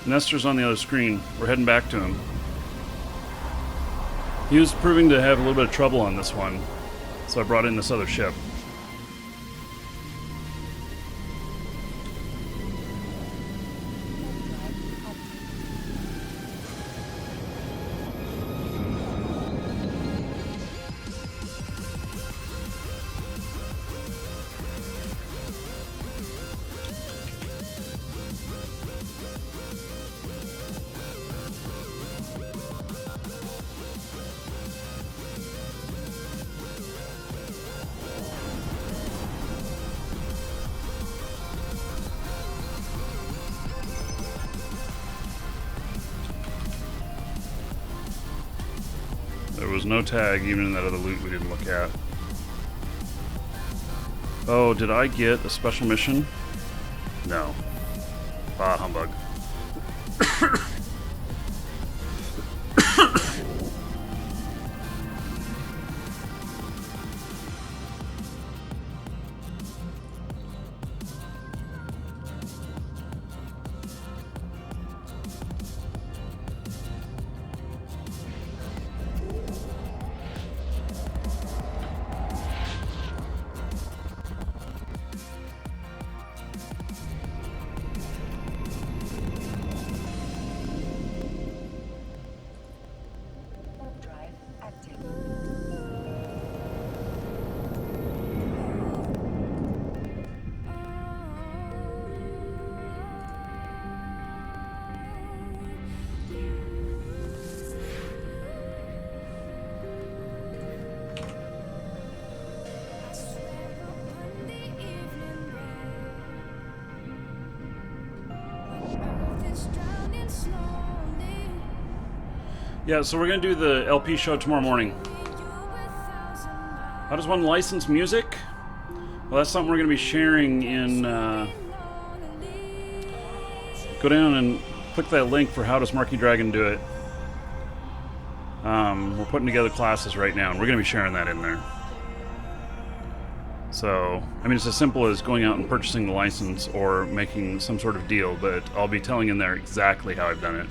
Nestor's on the other screen. We're heading back to him. He was proving to have a little bit of trouble on this one, so I brought in this other ship. was no tag even in that other loot we didn't look at. Oh, did I get a special mission? No. Ah, humbug. Drive active. Yeah, so we're going to do the LP show tomorrow morning. How does one license music? Well, that's something we're going to be sharing in... go down and click that link for How Does Marky Dragon Do It. We're putting together classes right now, and we're going to be sharing that in there. So, I mean, it's as simple as going out and purchasing the license or making some sort of deal, but I'll be telling in there exactly how I've done it.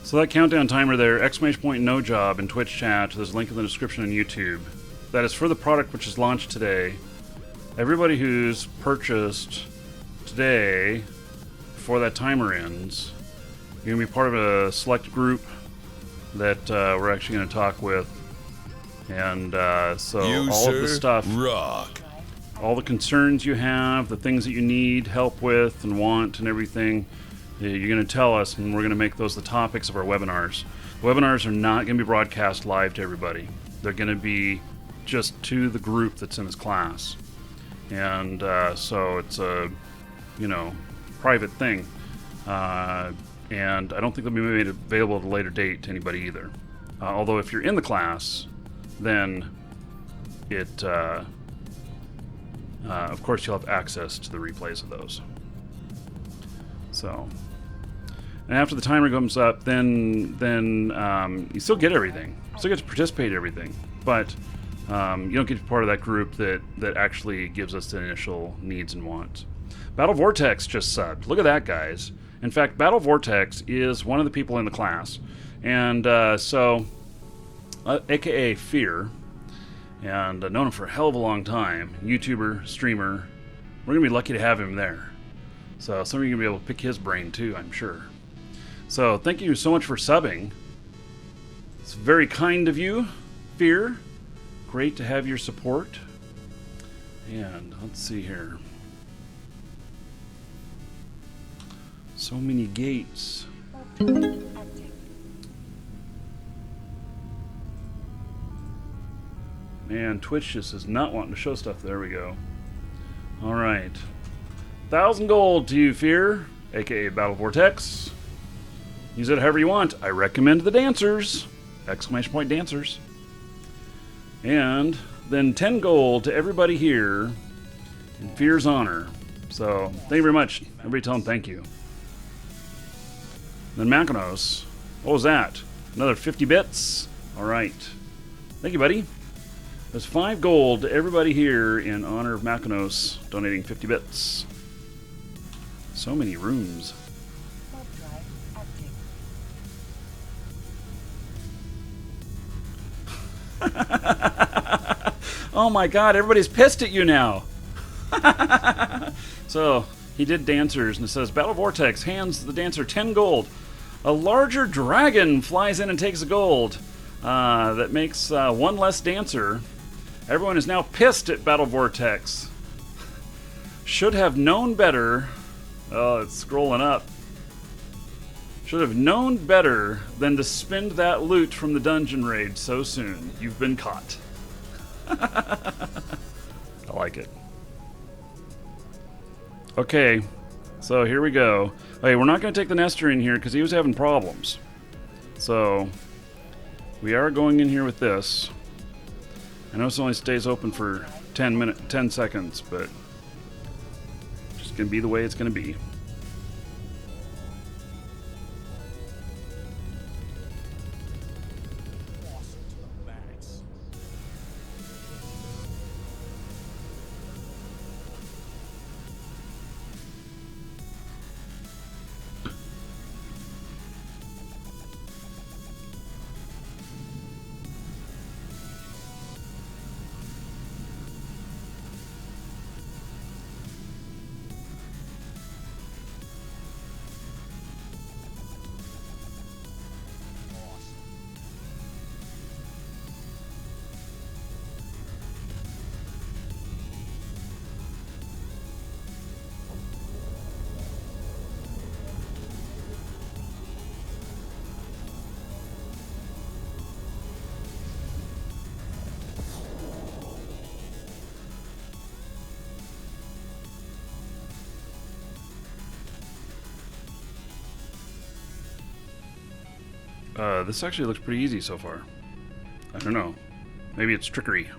So that countdown timer there, exclamation point no job in Twitch chat, there's a link in the description on YouTube. That is for the product which is launched today. Everybody who's purchased today, before that timer ends, you're going to be part of a select group that we're actually going to talk with. And so You, all sir, of the stuff, rock. all the concerns you have, the things that you need help with and want and everything, you're going to tell us, and we're going to make those the topics of our webinars. Webinars are not going to be broadcast live to everybody. They're going to be just to the group that's in this class. And so it's a, private thing. And I don't think they'll be made available at a later date to anybody either. Although if you're in the class, then it, of course, you'll have access to the replays of those. So, and after the timer comes up, then you still get everything. You still get to participate in everything, but you don't get to be part of that group that actually gives us the initial needs and wants. Battle Vortex just subbed. Look at that, guys. In fact, Battle Vortex is one of the people in the class, and aka Fear, and known him for a hell of a long time. YouTuber, streamer. We're gonna be lucky to have him there. So some of you are going to be able to pick his brain too, I'm sure. So thank you so much for subbing. It's very kind of you, Fear. Great to have your support. And let's see here. So many gates. Man, Twitch just is not wanting to show stuff. There we go. All right. 1,000 gold to you, Fear, aka Battle Vortex. Use it however you want. I recommend the dancers! Exclamation point dancers. And then 10 gold to everybody here in Fear's honor. So, thank you very much. Everybody tell him thank you. Then Makinos. What was that? Another 50 bits? Alright. Thank you, buddy. There's 5 gold to everybody here in honor of Makinos donating 50 bits. So many rooms. Oh my god, everybody's pissed at you now. So, he did dancers, and it says, Battle Vortex hands the dancer 10 gold. A larger dragon flies in and takes the gold. That makes one less dancer. Everyone is now pissed at Battle Vortex. Should have known better. Oh, it's scrolling up. Should have known better than to spend that loot from the dungeon raid so soon. You've been caught. I like it. Okay, so here we go. Hey, we're not going to take the Nestor in here because he was having problems. So, we are going in here with this. I know this only stays open for 10 seconds, but just going to be the way it's going to be. This actually looks pretty easy so far. I don't know. Maybe it's trickery.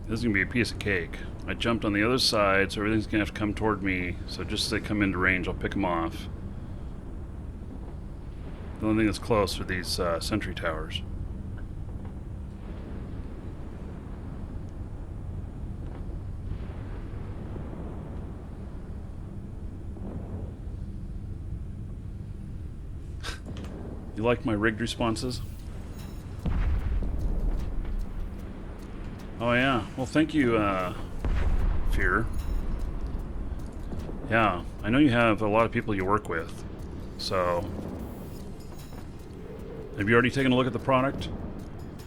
This is going to be a piece of cake. I jumped on the other side, so everything's going to have to come toward me. So just as they come into range, I'll pick them off. The only thing that's close are these sentry towers. You like my rigged responses? Oh yeah. Well, thank you, Fear. Yeah, I know you have a lot of people you work with, so... Have you already taken a look at the product?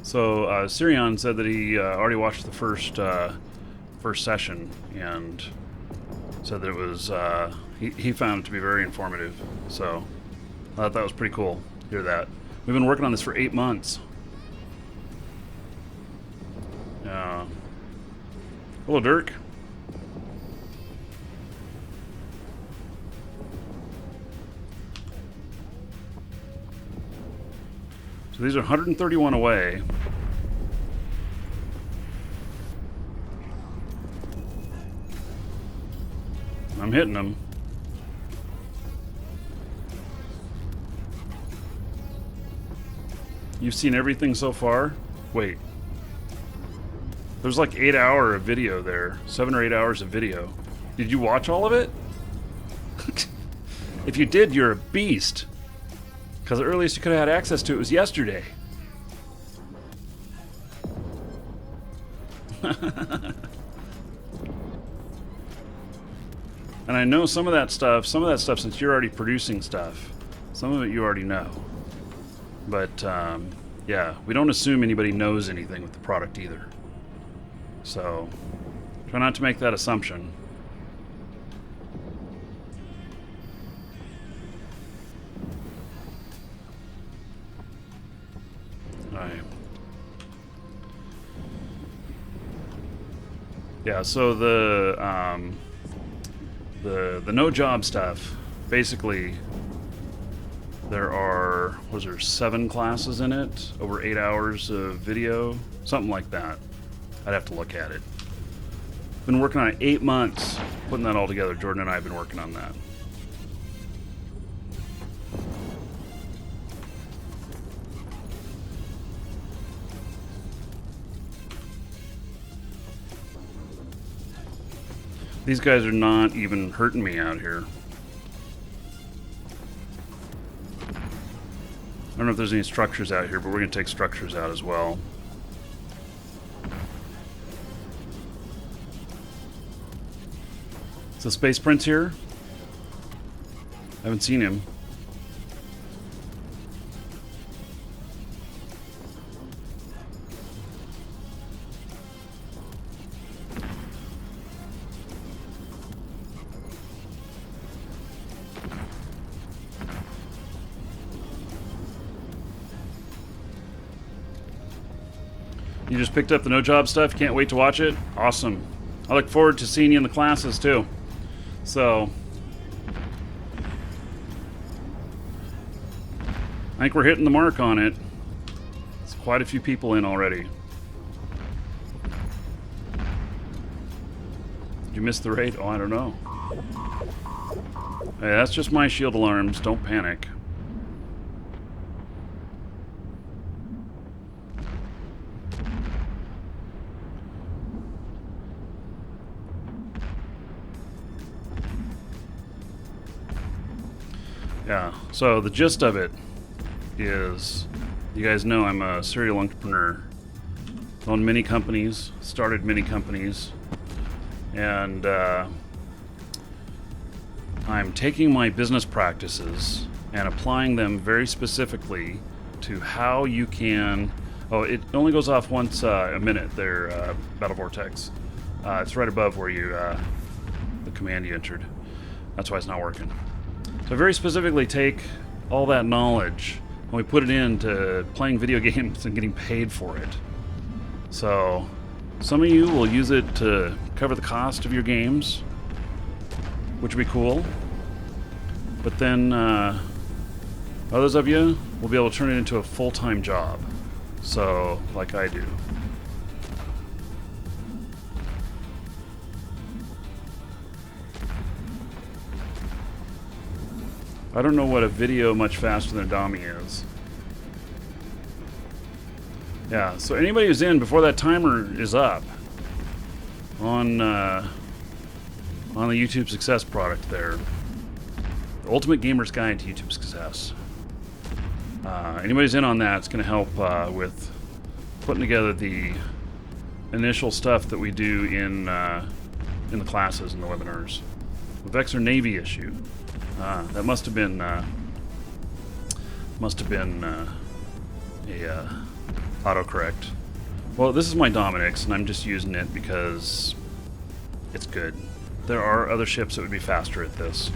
So Sirion said that he already watched the first session and said that it was he found it to be very informative. So I thought that was pretty cool to hear that. We've been working on this for 8 months. Hello, Dirk. So these are 131 away. I'm hitting them. You've seen everything so far? Wait. There's like 8 hours of video there. 7 or 8 hours of video. Did you watch all of it? If you did, you're a beast. Because the earliest you could have had access to it was yesterday. And I know some of that stuff, since you're already producing stuff, some of it you already know. But, yeah, we don't assume anybody knows anything with the product either. So, try not to make that assumption. Yeah, so the no job stuff, basically there are, was there 7 classes in it, over 8 hours of video, something like that. I'd have to look at it. Been working on it 8 months, putting that all together. Jordan and I have been working on that. These guys are not even hurting me out here. I don't know if there's any structures out here, but we're going to take structures out as well. So Space Prince here. I haven't seen him. You just picked up the no job stuff. Can't wait to watch it. Awesome. I look forward to seeing you in the classes too. So I think we're hitting the mark on it. It's quite a few people in already. Did you miss the raid? Oh, I don't know. Hey, that's just my shield alarms. Don't panic. Yeah, so the gist of it is, you guys know I'm a serial entrepreneur. Own many companies, started many companies, and I'm taking my business practices and applying them very specifically to how you can... Oh, it only goes off once a minute there, Battle Vortex. It's right above where you, the command you entered. That's why it's not working. So I very specifically take all that knowledge and we put it into playing video games and getting paid for it. So some of you will use it to cover the cost of your games, which would be cool. But then others of you will be able to turn it into a full-time job. So, like I do. I don't know what a video much faster than a dummy is. Yeah, so anybody who's in before that timer is up on the YouTube Success product there, the Ultimate Gamer's Guide to YouTube Success. Anybody who's in on that, it's going to help with putting together the initial stuff that we do in the classes and the webinars. The Vexor Navy issue. That must have been a autocorrect. Well, this is my Dominic's, and I'm just using it because it's good. There are other ships that would be faster at this.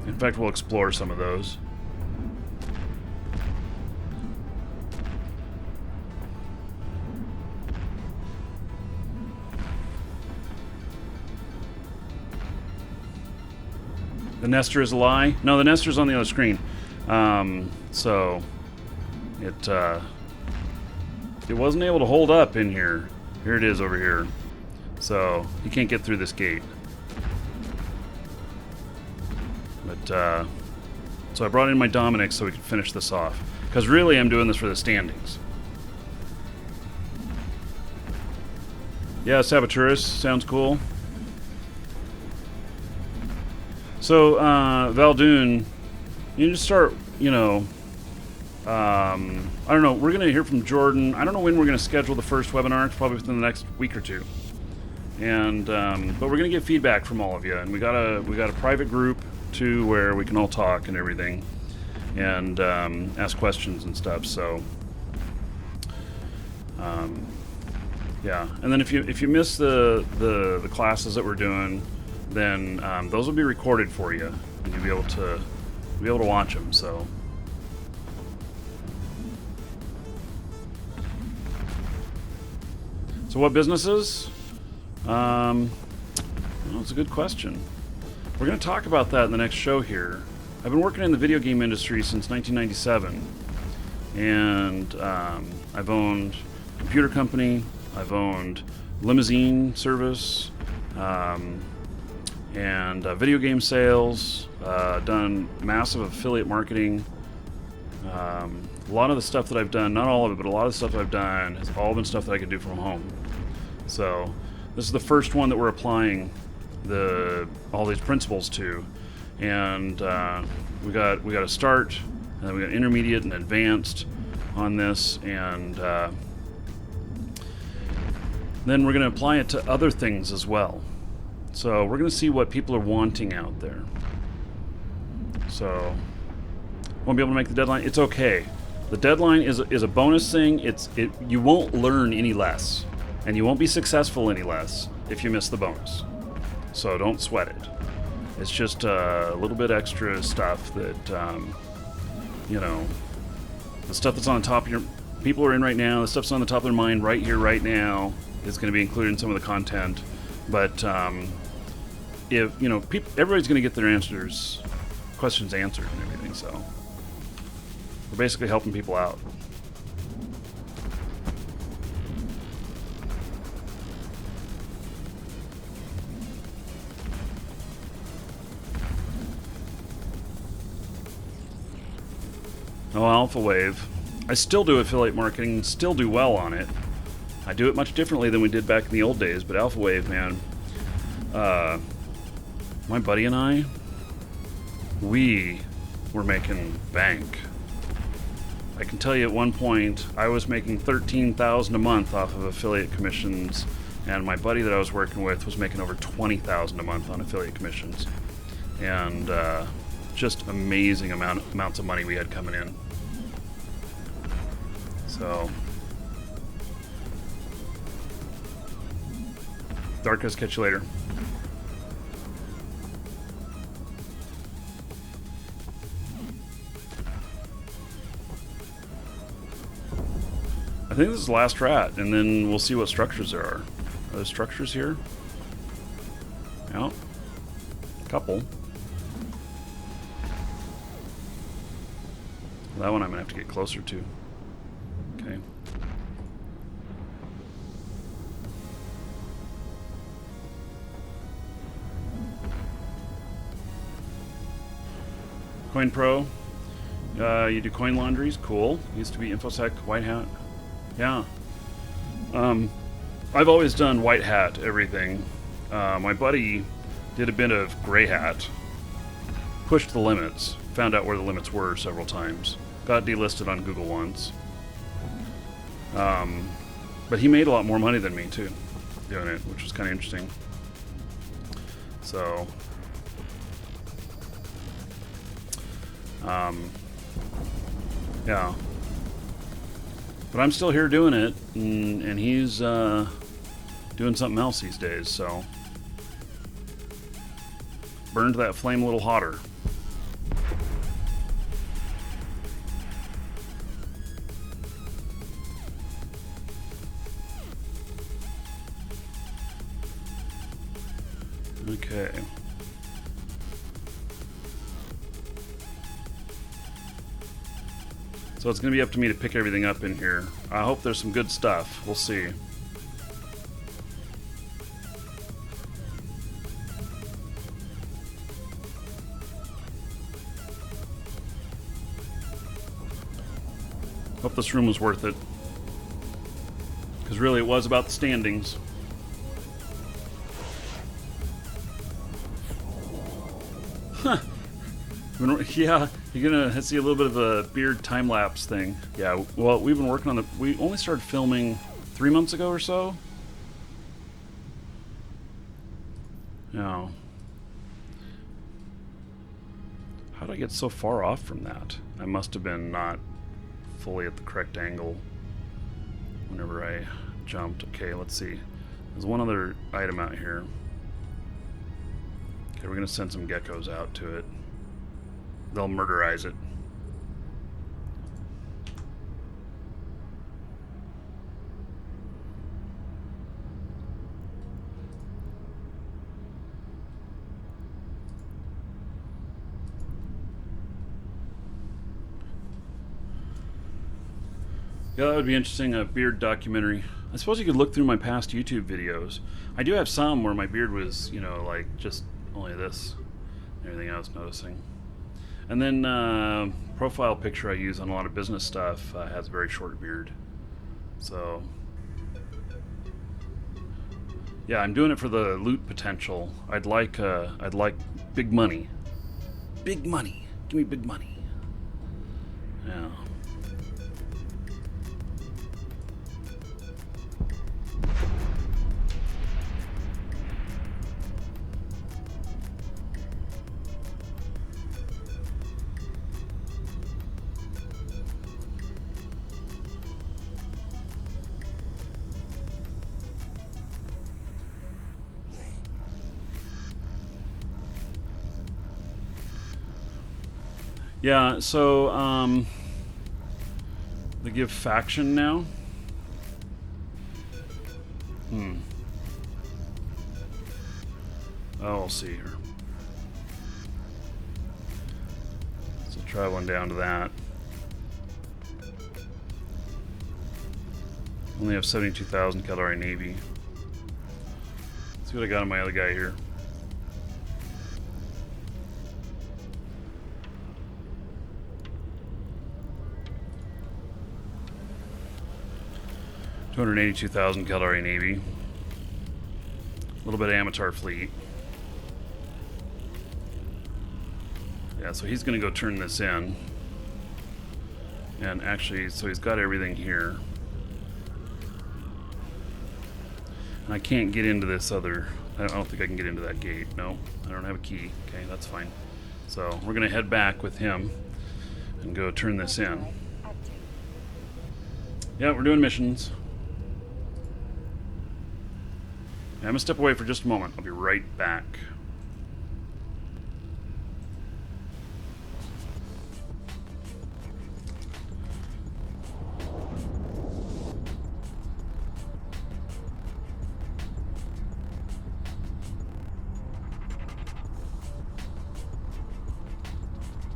In fact, we'll explore some of those. The Nestor is a lie? No, the Nestor's on the other screen. So it wasn't able to hold up in here. Here it is over here. So you can't get through this gate. But so I brought in my Dominic so we could finish this off. Because really I'm doing this for the standings. Yeah, Saboturus sounds cool. So, Valdoon, you just start, you know, I don't know, we're going to hear from Jordan. I don't know when we're going to schedule the first webinar. It's probably within the next week or two. And, but we're going to get feedback from all of you. And we got a private group, too, where we can all talk and everything. And ask questions and stuff, so... yeah, and then if you miss the classes that we're doing, then those will be recorded for you, and you'll be able to watch them. So, what businesses? Well, it's a good question. We're going to talk about that in the next show here. I've been working in the video game industry since 1997, and I've owned a computer company. I've owned limousine service. And video game sales, done massive affiliate marketing. A lot of the stuff that I've done, not all of it, but a lot of the stuff I've done has all been stuff that I could do from home. So this is the first one that we're applying all these principles to, and we got a start, and then we got intermediate and advanced on this, and then we're going to apply it to other things as well. So we're going to see what people are wanting out there. So won't be able to make the deadline. It's okay. The deadline is a bonus thing. You won't learn any less, and you won't be successful any less if you miss the bonus. So don't sweat it. It's just a little bit extra stuff that, you know, the stuff that's on the top of your people are in right now, the stuff's on the top of their mind right here, right now, is going to be included in some of the content. But if you know, everybody's going to get their questions answered and everything. So we're basically helping people out. Oh, Alpha Wave. I still do affiliate marketing, still do well on it. I do it much differently than we did back in the old days, but Alpha Wave, man. My buddy and I, we were making bank. I can tell you at one point, I was making $13,000 a month off of affiliate commissions, and my buddy that I was working with was making over $20,000 a month on affiliate commissions. And just amazing amounts of money we had coming in. So, Darkest, catch you later. I think this is the last rat, and then we'll see what structures there are. Are there structures here? Yeah. A couple. That one I'm going to have to get closer to. Okay. Coin Pro. You do coin laundries? Cool. Used to be InfoSec, White Hat. Yeah. I've always done White Hat everything. My buddy did a bit of Gray Hat. Pushed the limits. Found out where the limits were several times. Got delisted on Google once. But he made a lot more money than me too, doing it, which was kind of interesting. So, yeah. But I'm still here doing it, and he's doing something else these days, so. Burned that flame a little hotter. Okay. So it's going to be up to me to pick everything up in here. I hope there's some good stuff. We'll see. Hope this room was worth it. Because really it was about the standings. Huh. Yeah, you're gonna see a little bit of a beard time-lapse thing. Yeah, well, we've been working on we only started filming 3 months ago or so. Now, how did I get so far off from that? I must have been not fully at the correct angle whenever I jumped. Okay, let's see. There's one other item out here. Okay, we're gonna send some geckos out to it. They'll murderize it. Yeah, that would be interesting, a beard documentary. I suppose you could look through my past YouTube videos. I do have some where my beard was, you know, like just only this. Everything else noticing. And then profile picture I use on a lot of business stuff has a very short beard. So Yeah, I'm doing it for the loot potential. I'd like big money. Big money. Give me big money. Yeah. Yeah, so they give faction now. Oh, we'll see here. So try one down to that. Only have 72,000 Caldari Navy. Let's see what I got on my other guy here. $282,000 Caldari Navy. A little bit of Amatar fleet. Yeah, so he's going to go turn this in. And actually, so he's got everything here. And I can't get into this other... I don't think I can get into that gate. No, I don't have a key. Okay, that's fine. So we're going to head back with him and go turn this in. Yeah, we're doing missions. I'm going to step away for just a moment. I'll be right back.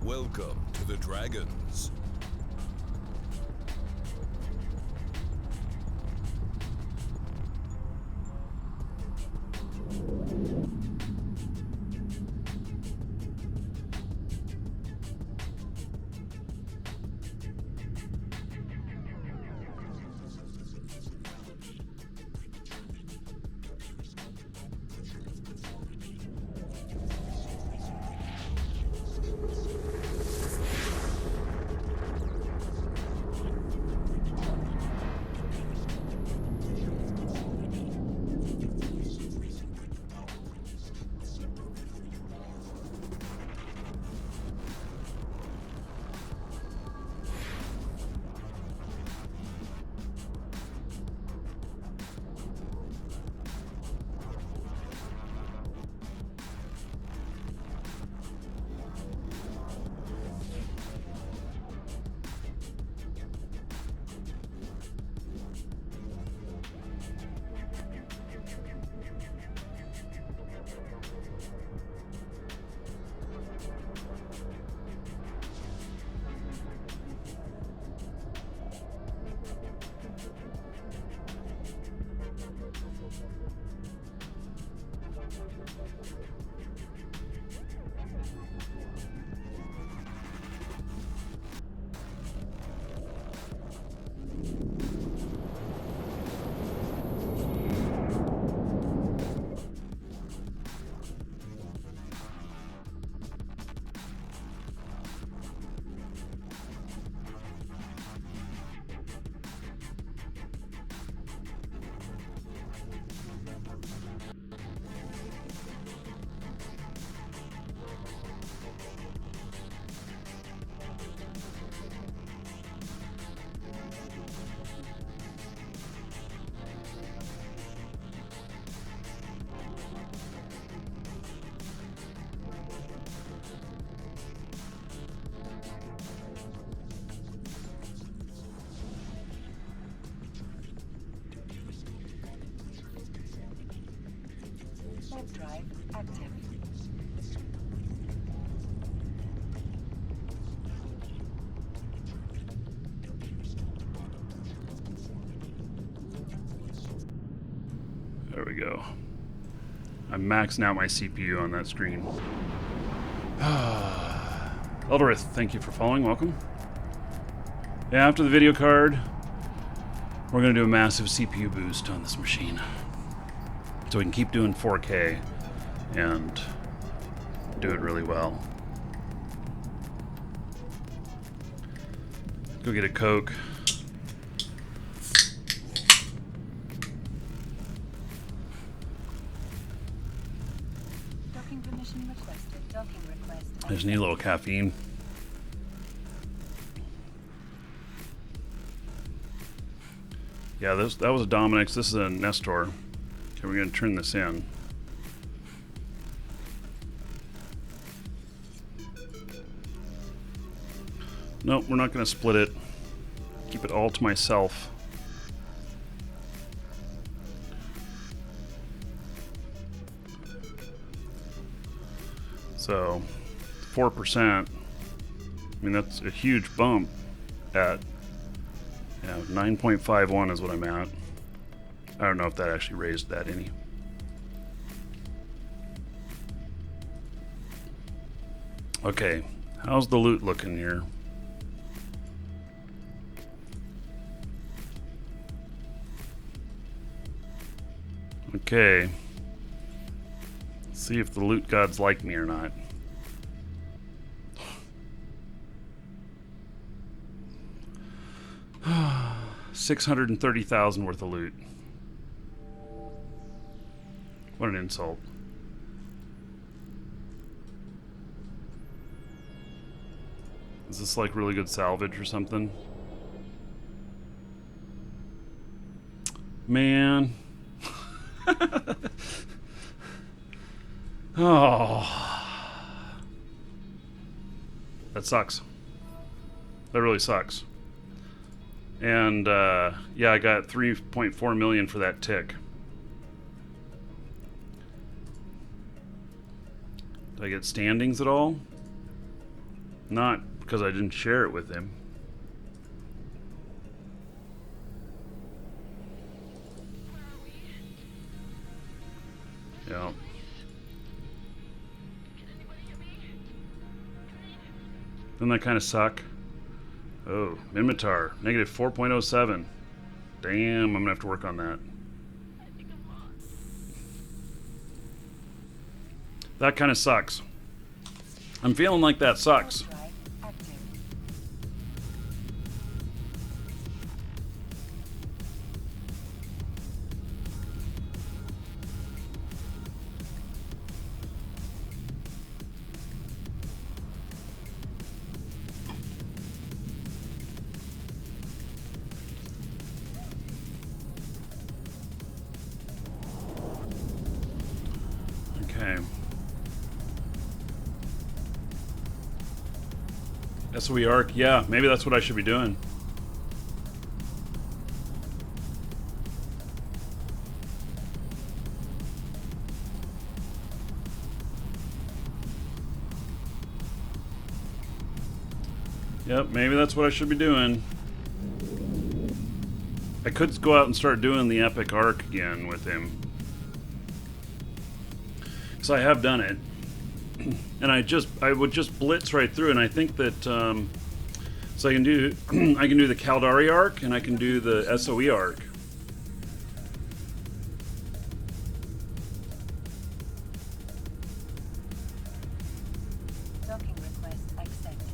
Welcome to the Dragons. Warp drive active. There we go. I'm maxing out my CPU on that screen. Elderith, thank you for following. Welcome. Yeah, after the video card, we're going to do a massive CPU boost on this machine. so we can keep doing 4K and do it really well. Go get a Coke. Docking permission requested. Docking request. I just need a little caffeine. Yeah, that was a Dominic's. This is a Nestor. Okay, we're gonna turn this in. Nope, we're not gonna split it. Keep it all to myself. So, 4%. I mean, that's a huge bump at 9.51 is what I'm at. I don't know if that actually raised that any. Okay, how's the loot looking here? Okay. Let's see if the loot gods like me or not. $630,000 worth of loot. What an insult. Is this like really good salvage or something? Man. Oh. That sucks. That really sucks. And yeah, I got 3.4 million for that tick. Did I get standings at all? Not because I didn't share it with him. Yeah. Doesn't that kind of suck? Oh, Minmatar, negative 4.07. Damn, I'm gonna have to work on that. That kind of sucks. I'm feeling like that sucks. Drive active. Okay. SOE arc, yeah, maybe that's what I should be doing. Yep, maybe that's what I should be doing. I could go out and start doing the epic arc again with him. Because I have done it. And I would just blitz right through, and I think that so I can do I can do the Caldari arc and I can do the SOE arc. Docking request accepted.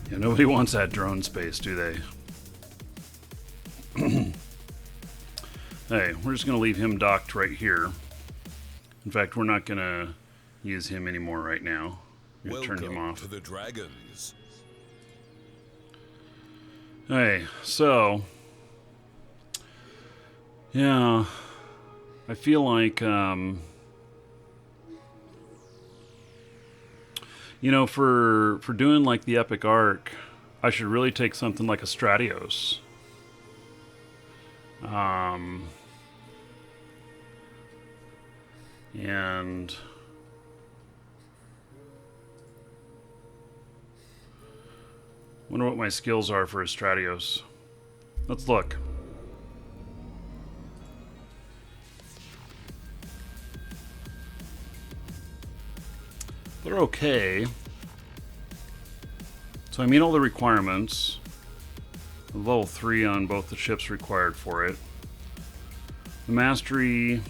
Yeah, nobody wants that drone space, do they? Hey, we're just gonna leave him docked right here. In fact, we're not gonna use him anymore right now. We're gonna turn him Welcome off. to the Dragons. Hey, so yeah, I feel like you know, for doing like the epic arc, I should really take something like a Stratios. And wonder what my skills are for a Stratios. Let's look. They're okay. So I meet all the requirements. Level 3 on both the ships required for it. The mastery.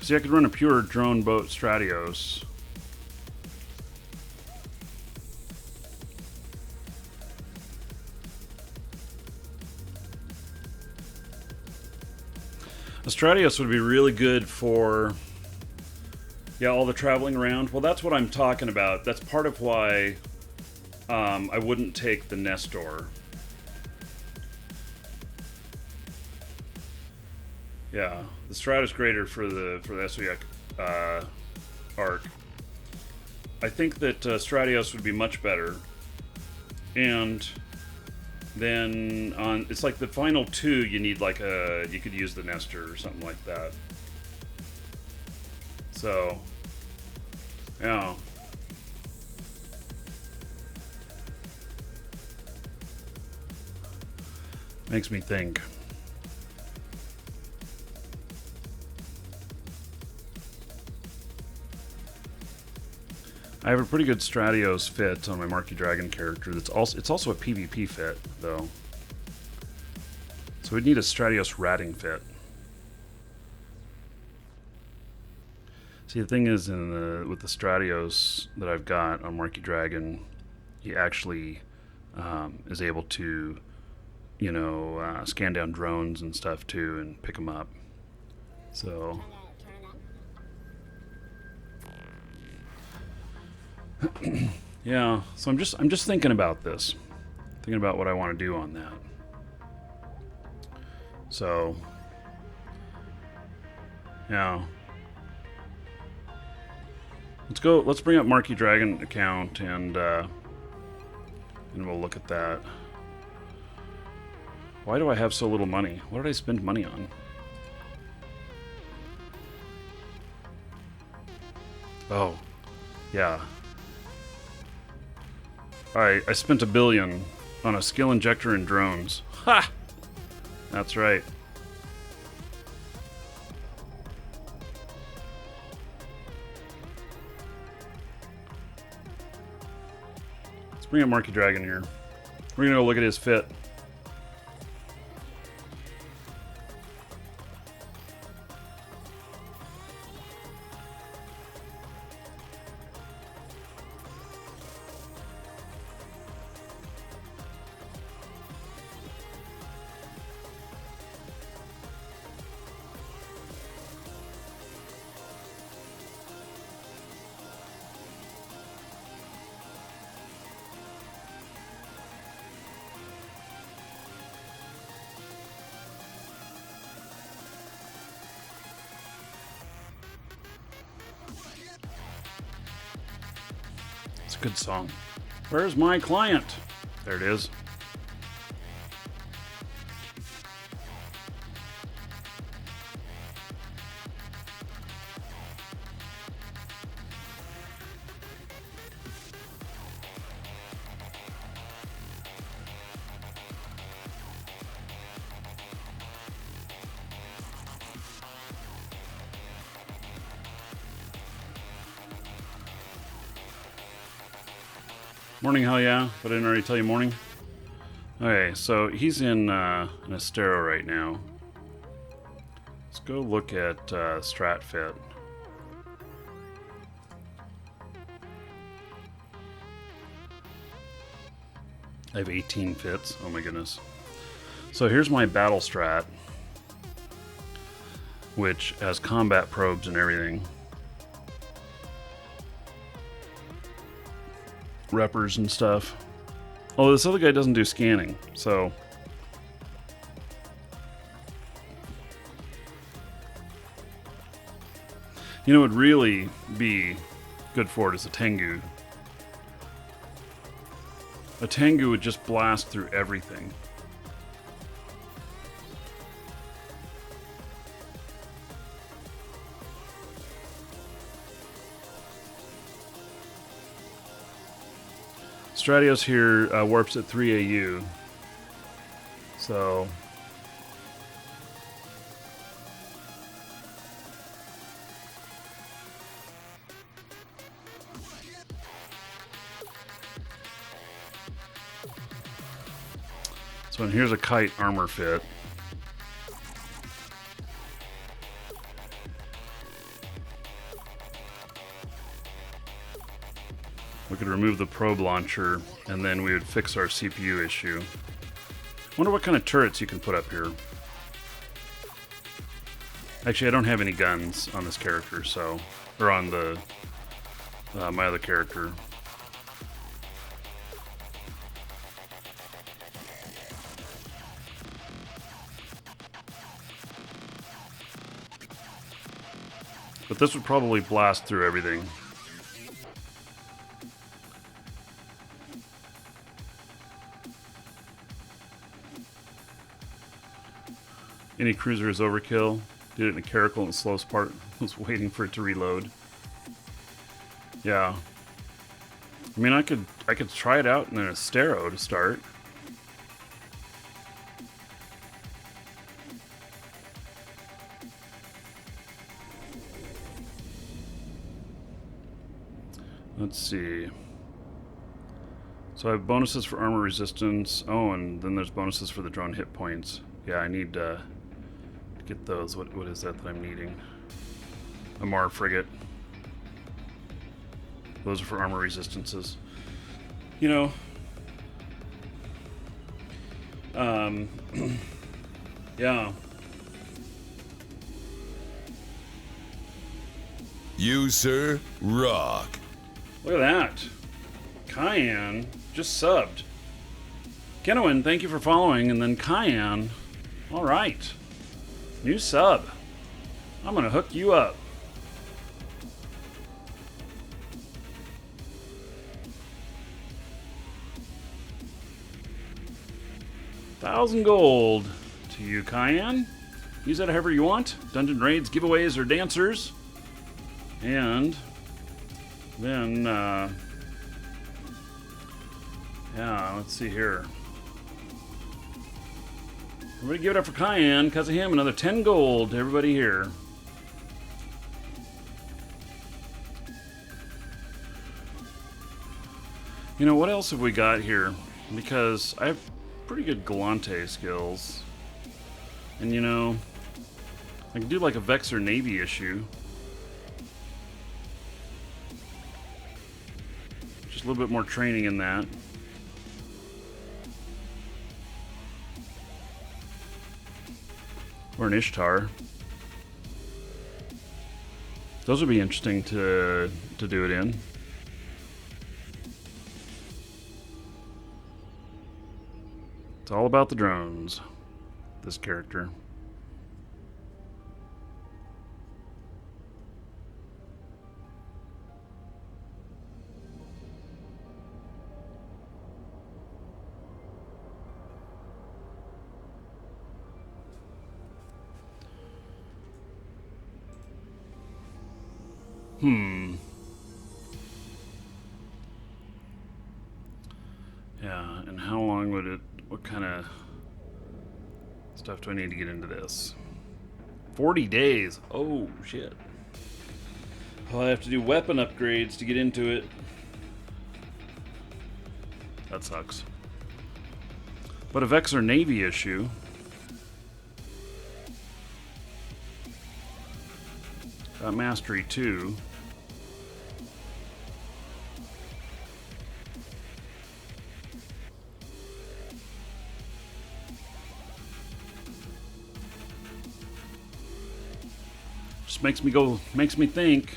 See, I could run a pure drone boat Stratios. A Stratios would be really good for, yeah, all the traveling around. Well, that's what I'm talking about. That's part of why I wouldn't take the Nestor. Yeah, the Strat is greater for the SVX arc. I think that Stratios would be much better. And then on, it's like the final two, you need like you could use the Nestor or something like that. So, yeah. Makes me think. I have a pretty good Stratios fit on my Marquee Dragon character. It's also a PvP fit though, so we'd need a Stratios ratting fit. See, the thing is, with the Stratios that I've got on Marquee Dragon, he actually is able to, you know, scan down drones and stuff too and pick them up. So. Yeah, so I'm just thinking about this, thinking about what I want to do on that. So, yeah, let's bring up Marquee Dragon account and we'll look at that. Why do I have so little money? What did I spend money on? Oh, yeah. I spent $1 billion on a skill injector and drones. Ha! That's right. Let's bring up Marquee Dragon here. We're gonna go look at his fit. It's a good song. Where's my client? There it is. Morning, hell yeah, but I didn't already tell you morning. Okay, so he's in Nestor right now. Let's go look at Strat Fit. I have 18 fits, oh my goodness. So here's my battle strat, which has combat probes and everything. Reppers and stuff. Oh, this other guy doesn't do scanning, so you know what would really be good for it is a Tengu. A Tengu would just blast through everything. Stratios here warps at 3 AU. So and here's a kite armor fit. could remove the probe launcher, and then we would fix our CPU issue. Wonder what kind of turrets you can put up here. Actually, I don't have any guns on this character, so... Or on the... my other character. But this would probably blast through everything. Any cruiser is overkill. Did it in a caracal in the slowest part. Was waiting for it to reload. Yeah. I mean, I could try it out in an Astero to start. Let's see. So I have bonuses for armor resistance. Oh, and then there's bonuses for the drone hit points. Yeah, I need to get those. What is that I'm needing? A Mar frigate. Those are for armor resistances. You know, yeah. You, sir, rock. Look at that. Cayenne just subbed. Kenowin, thank you for following, and then Cayenne. All right. New sub. I'm going to hook you up. $1,000 gold to you, Cayenne. Use that however you want. Dungeon raids, giveaways, or dancers. And then, yeah, let's see here. Everybody give it up for Cayenne. Because of him, another 10 gold to everybody here. You know, what else have we got here? Because I have pretty good Galante skills. And you know, I can do like a Vexor Navy issue. Just a little bit more training in that. Or an Ishtar. Those would be interesting to do it in. It's all about the drones, this character. Yeah, and how long would it... What kind of stuff do I need to get into this? 40 days. Oh, shit. Well, I have to do weapon upgrades to get into it. That sucks. But a Vexor Navy issue. Got Mastery 2. Just makes me think.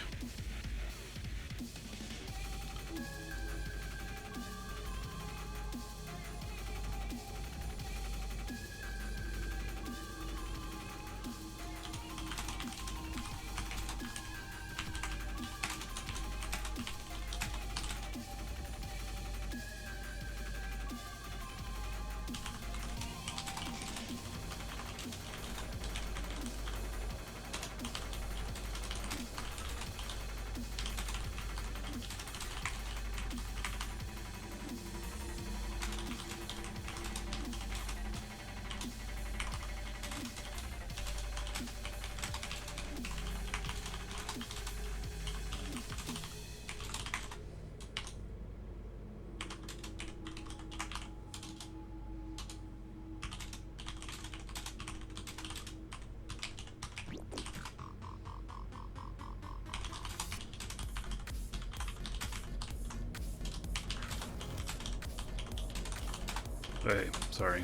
Hey, sorry.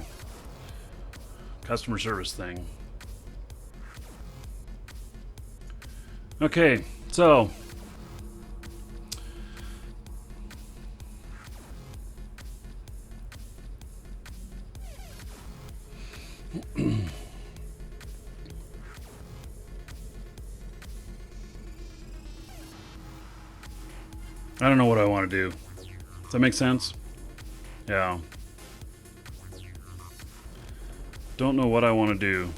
Customer service thing. Okay, so I don't know what I want to do. Does that make sense? Yeah. Don't know what I want to do.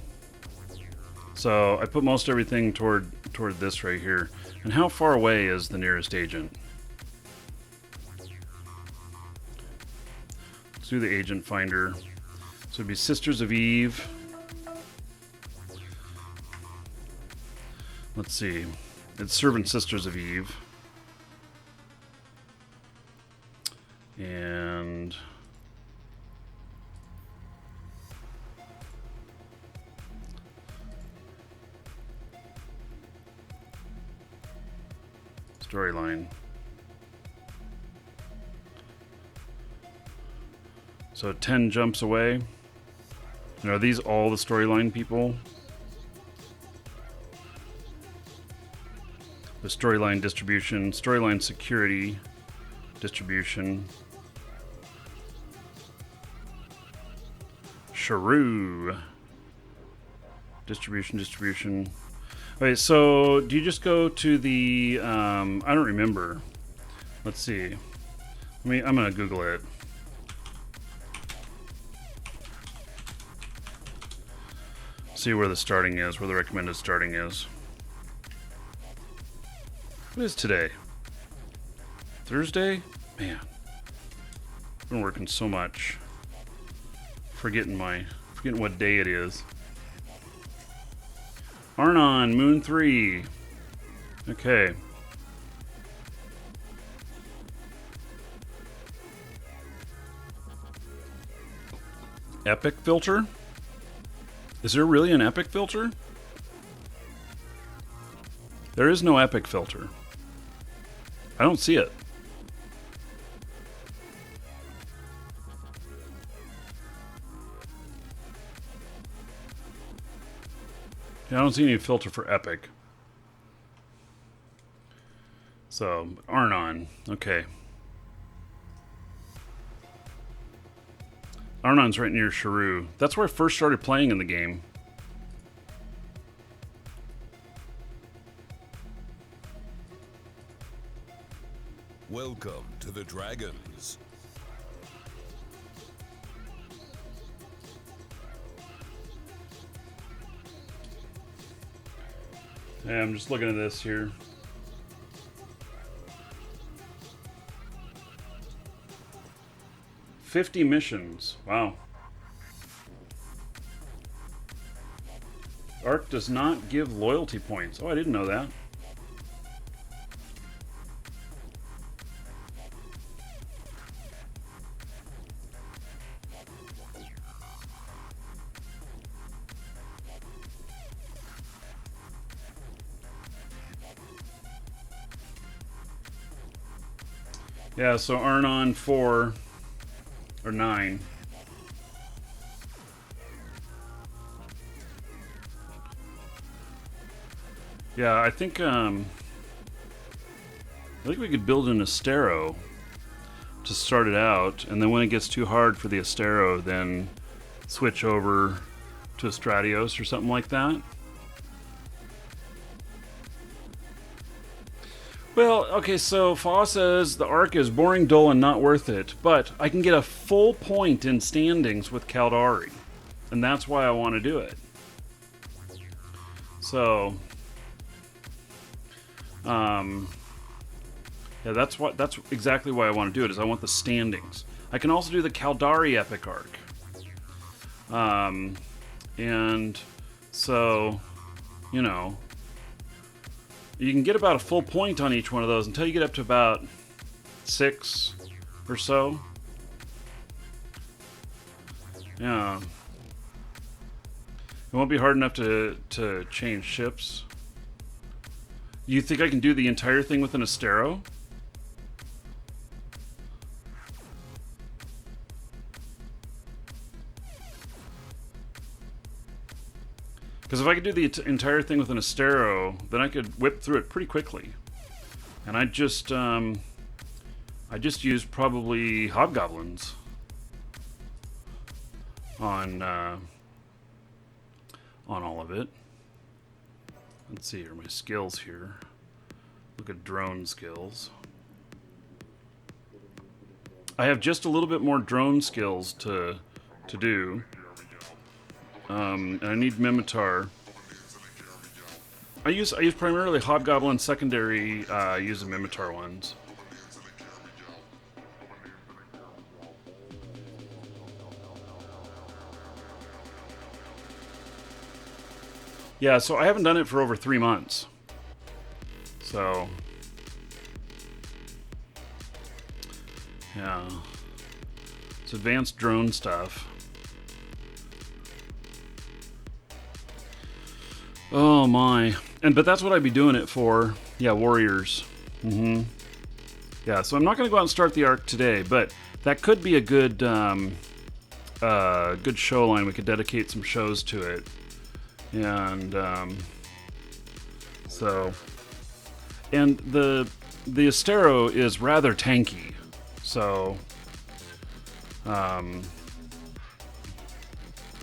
So I put most everything toward this right here. And how far away is the nearest agent? Let's do the agent finder. So it'd be Sisters of Eve. Let's see. It's Servant Sisters of Eve. And storyline. So 10 jumps away. And are these all the storyline people? The storyline distribution, storyline security, distribution. Shrew. Distribution. Okay, so do you just go to the, I don't remember. Let's see. I'm gonna Google it. See where the starting is, where the recommended starting is. What is today? Thursday? Man. I've been working so much. Forgetting what day it is. Arnon, Moon 3. Okay. Epic filter? Is there really an epic filter? There is no epic filter. I don't see it. Yeah, I don't see any filter for epic. So, Arnon. Okay. Arnon's right near Shrew. That's where I first started playing in the game. Welcome to the Dragons. Yeah, I'm just looking at this here. "50 missions. Wow. Arc does not give loyalty points. Oh, I didn't know that. Yeah, so Arnon 4 or 9. Yeah, I think we could build an Astero to start it out, and then when it gets too hard for the Astero, then switch over to a Stratios or something like that. Well, okay, so Fa says the arc is boring, dull, and not worth it, but I can get a full point in standings with Caldari, and that's why I want to do it. So, yeah, that's exactly why I want to do it, is I want the standings. I can also do the Caldari epic arc. And so, you know, you can get about a full point on each one of those until you get up to about 6 or so. Yeah. It won't be hard enough to change ships. You think I can do the entire thing with an Astero? Because if I could do the entire thing with an Astero, then I could whip through it pretty quickly. And I just used probably Hobgoblins on all of it. Let's see here, my skills here. Look at drone skills. I have just a little bit more drone skills to do. And I need Mimitar. I use primarily Hobgoblin secondary, use the Mimitar ones. Yeah, so I haven't done it for over 3 months. So yeah. It's advanced drone stuff. Oh my. But that's what I'd be doing it for. Yeah, warriors. Yeah, so I'm not going to go out and start the arc today, but that could be a good good show line. We could dedicate some shows to it. And and the Astero is rather tanky. So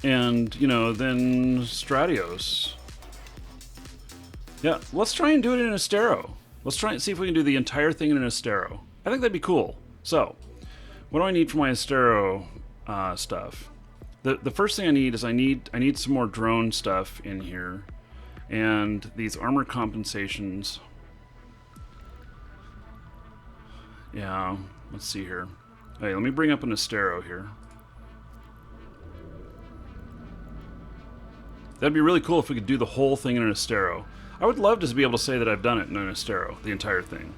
and you know, then Stratios. Yeah, let's try and do it in an Astero. Let's try and see if we can do the entire thing in an Astero. I think that'd be cool. So, what do I need for my Astero stuff? The first thing I need is I need some more drone stuff in here, and these armor compensations. Yeah, let's see here. Hey, let me bring up an Astero here. That'd be really cool if we could do the whole thing in an Astero. I would love to be able to say that I've done it in an Astero, the entire thing.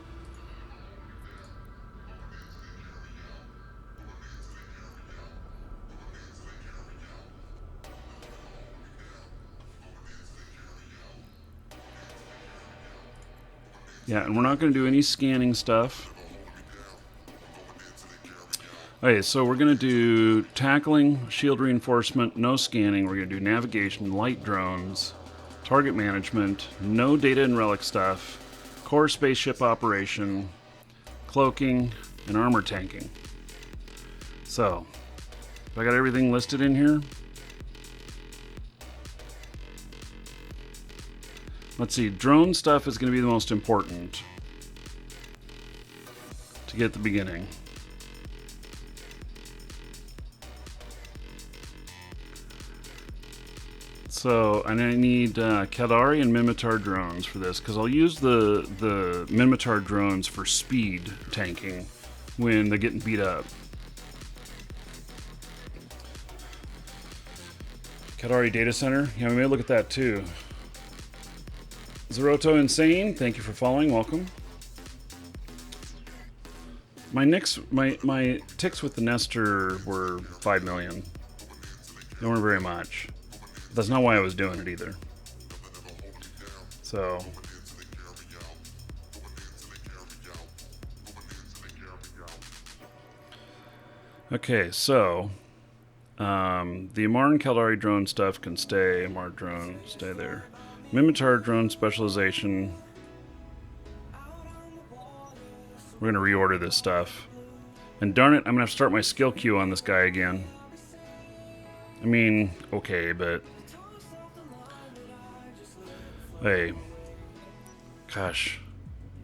Yeah, and we're not going to do any scanning stuff. Okay, so we're going to do tackling, shield reinforcement, no scanning. We're going to do navigation, light drones, target management, no data and relic stuff, core spaceship operation, cloaking, and armor tanking. So, have I got everything listed in here? Let's see, drone stuff is going to be the most important to get at the beginning. So, and I need Caldari and Mimitar drones for this, because I'll use the Mimitar drones for speed tanking when they're getting beat up. Caldari Data Center, yeah, we may look at that too. Zeroto Insane, thank you for following, welcome. My ticks with the Nestor were 5 million. They weren't very much. That's not why I was doing it either. So. Okay, so. The Amar and Caldari drone stuff can stay. Amar drone, stay there. Mimitar drone specialization. We're going to reorder this stuff. And darn it, I'm going to have to start my skill queue on this guy again. I mean, okay, but... Hey, gosh,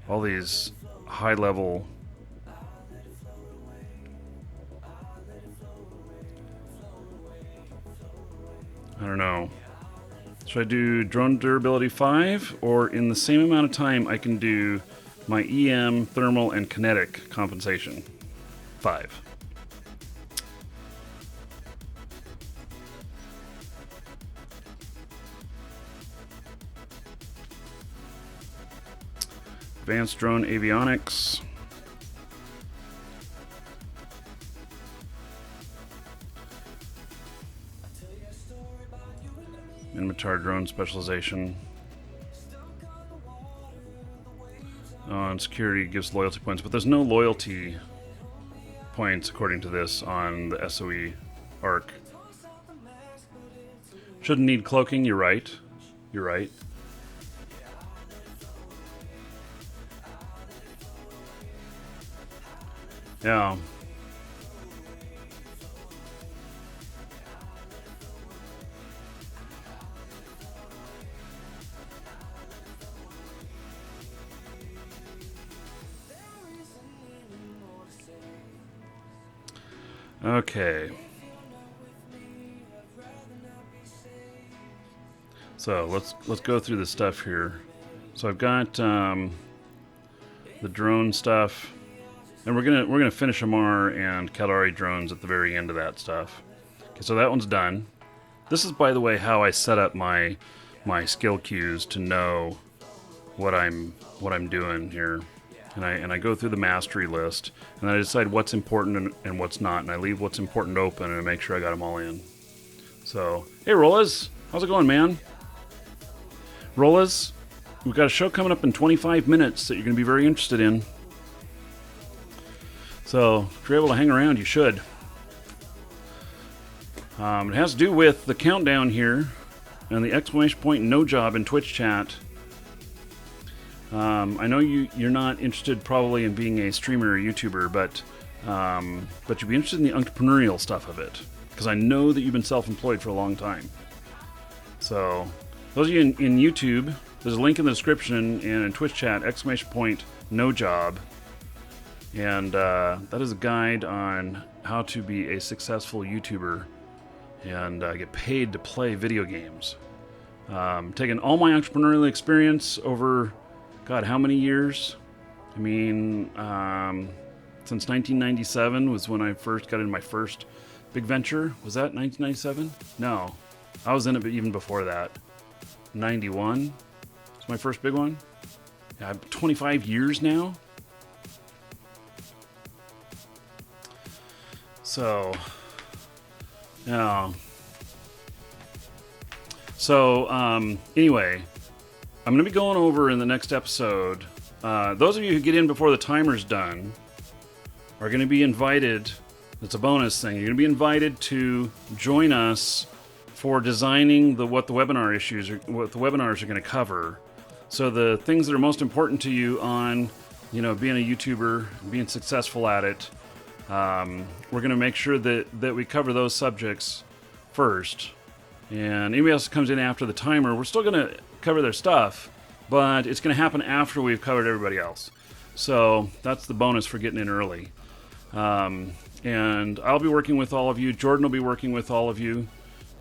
all these high-level... I don't know. Should I do drone durability 5, or in the same amount of time I can do my EM, thermal, and kinetic compensation? 5. Advanced drone avionics. Mimitar drone specialization. And security gives loyalty points, but there's no loyalty points according to this on the SOE arc. Shouldn't need cloaking, you're right. You're right. Yeah. Okay. So let's go through the stuff here. So I've got the drone stuff, and we're gonna finish Amar and Caldari drones at the very end of that stuff. Okay, so that one's done. This is, by the way, how I set up my skill queues to know what I'm doing here. And I go through the mastery list, and then I decide what's important and what's not, and I leave what's important open and I make sure I got them all in. So, hey Rollas, how's it going, man? Rollas, we've got a show coming up in 25 minutes that you're going to be very interested in. So, if you're able to hang around, you should. It has to do with the countdown here and the exclamation point no job in Twitch chat. I know you're not interested probably in being a streamer or YouTuber, but you'd be interested in the entrepreneurial stuff of it, because I know that you've been self-employed for a long time. So those of you in YouTube, there's a link in the description, and in Twitch chat, exclamation point no job, and that is a guide on how to be a successful YouTuber and get paid to play video games. Taking all my entrepreneurial experience over, God, how many years? I mean, since 1997 was when I first got into my first big venture. Was that 1997? No, I was in it even before that. 91 was my first big one. Yeah, 25 years now. So, yeah. So, anyway, I'm going to be going over in the next episode. Those of you who get in before the timer's done are going to be invited. It's a bonus thing. You're going to be invited to join us for designing what the webinars are going to cover. So the things that are most important to you on, being a YouTuber, being successful at it. We're going to make sure that we cover those subjects first. And anybody else that comes in after the timer, we're still going to cover their stuff, but it's going to happen after we've covered everybody else. So that's the bonus for getting in early. And I'll be working with all of you. Jordan will be working with all of you.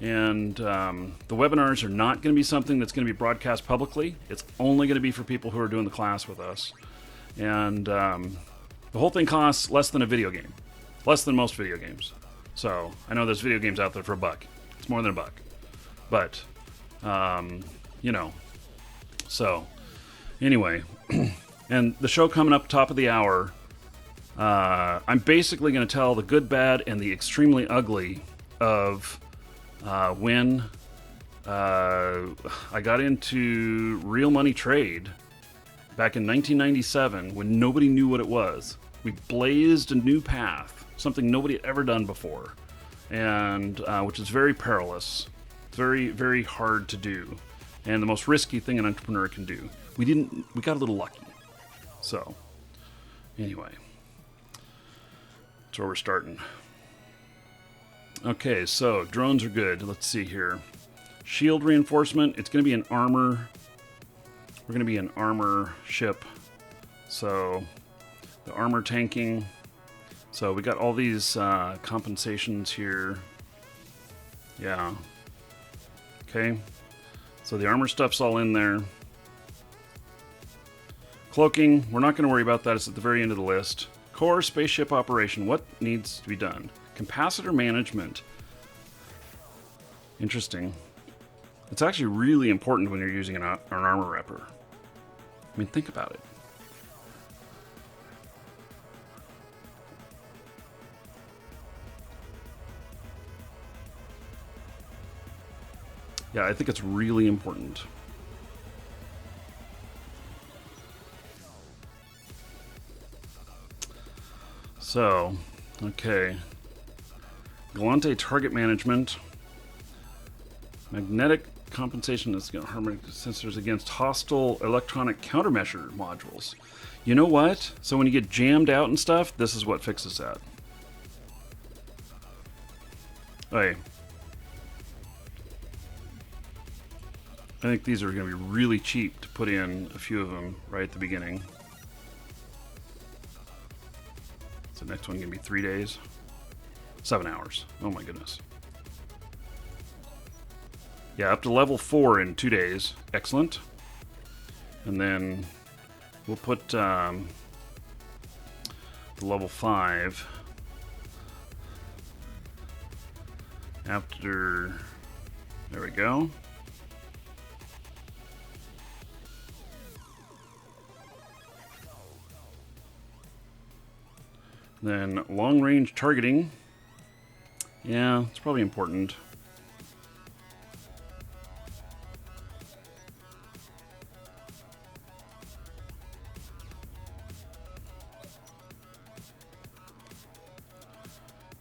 And the webinars are not going to be something that's going to be broadcast publicly. It's only going to be for people who are doing the class with us. And the whole thing costs less than a video game. Less than most video games. So I know there's video games out there for $1. It's more than $1. But, so anyway, and the show coming up top of the hour, I'm basically going to tell the good, bad, and the extremely ugly of when I got into real money trade back in 1997 when nobody knew what it was. We blazed a new path, something nobody had ever done before, and which is very perilous. Very, very hard to do, and the most risky thing an entrepreneur can do. We got a little lucky. So, anyway, that's where we're starting. Okay, so drones are good. Let's see here. Shield reinforcement. It's going to be an armor. We're going to be an armor ship. So, the armor tanking. So we got all these compensations here. Yeah. Okay, so the armor stuff's all in there. Cloaking, we're not going to worry about that. It's at the very end of the list. Core spaceship operation, what needs to be done? Capacitor management. Interesting. It's actually really important when you're using an armor wrapper. I mean, think about it. Yeah, I think it's really important. So, okay. Galante target management. Magnetic compensation is harmonic sensors against hostile electronic countermeasure modules. You know what? So when you get jammed out and stuff, this is what fixes that. Okay. I think these are going to be really cheap to put in a few of them right at the beginning. So the next one going to be 3 days. 7 hours. Oh my goodness. Yeah, up to level 4 in 2 days. Excellent. And then we'll put the level 5 after. There we go. Then long-range targeting. Yeah, it's probably important.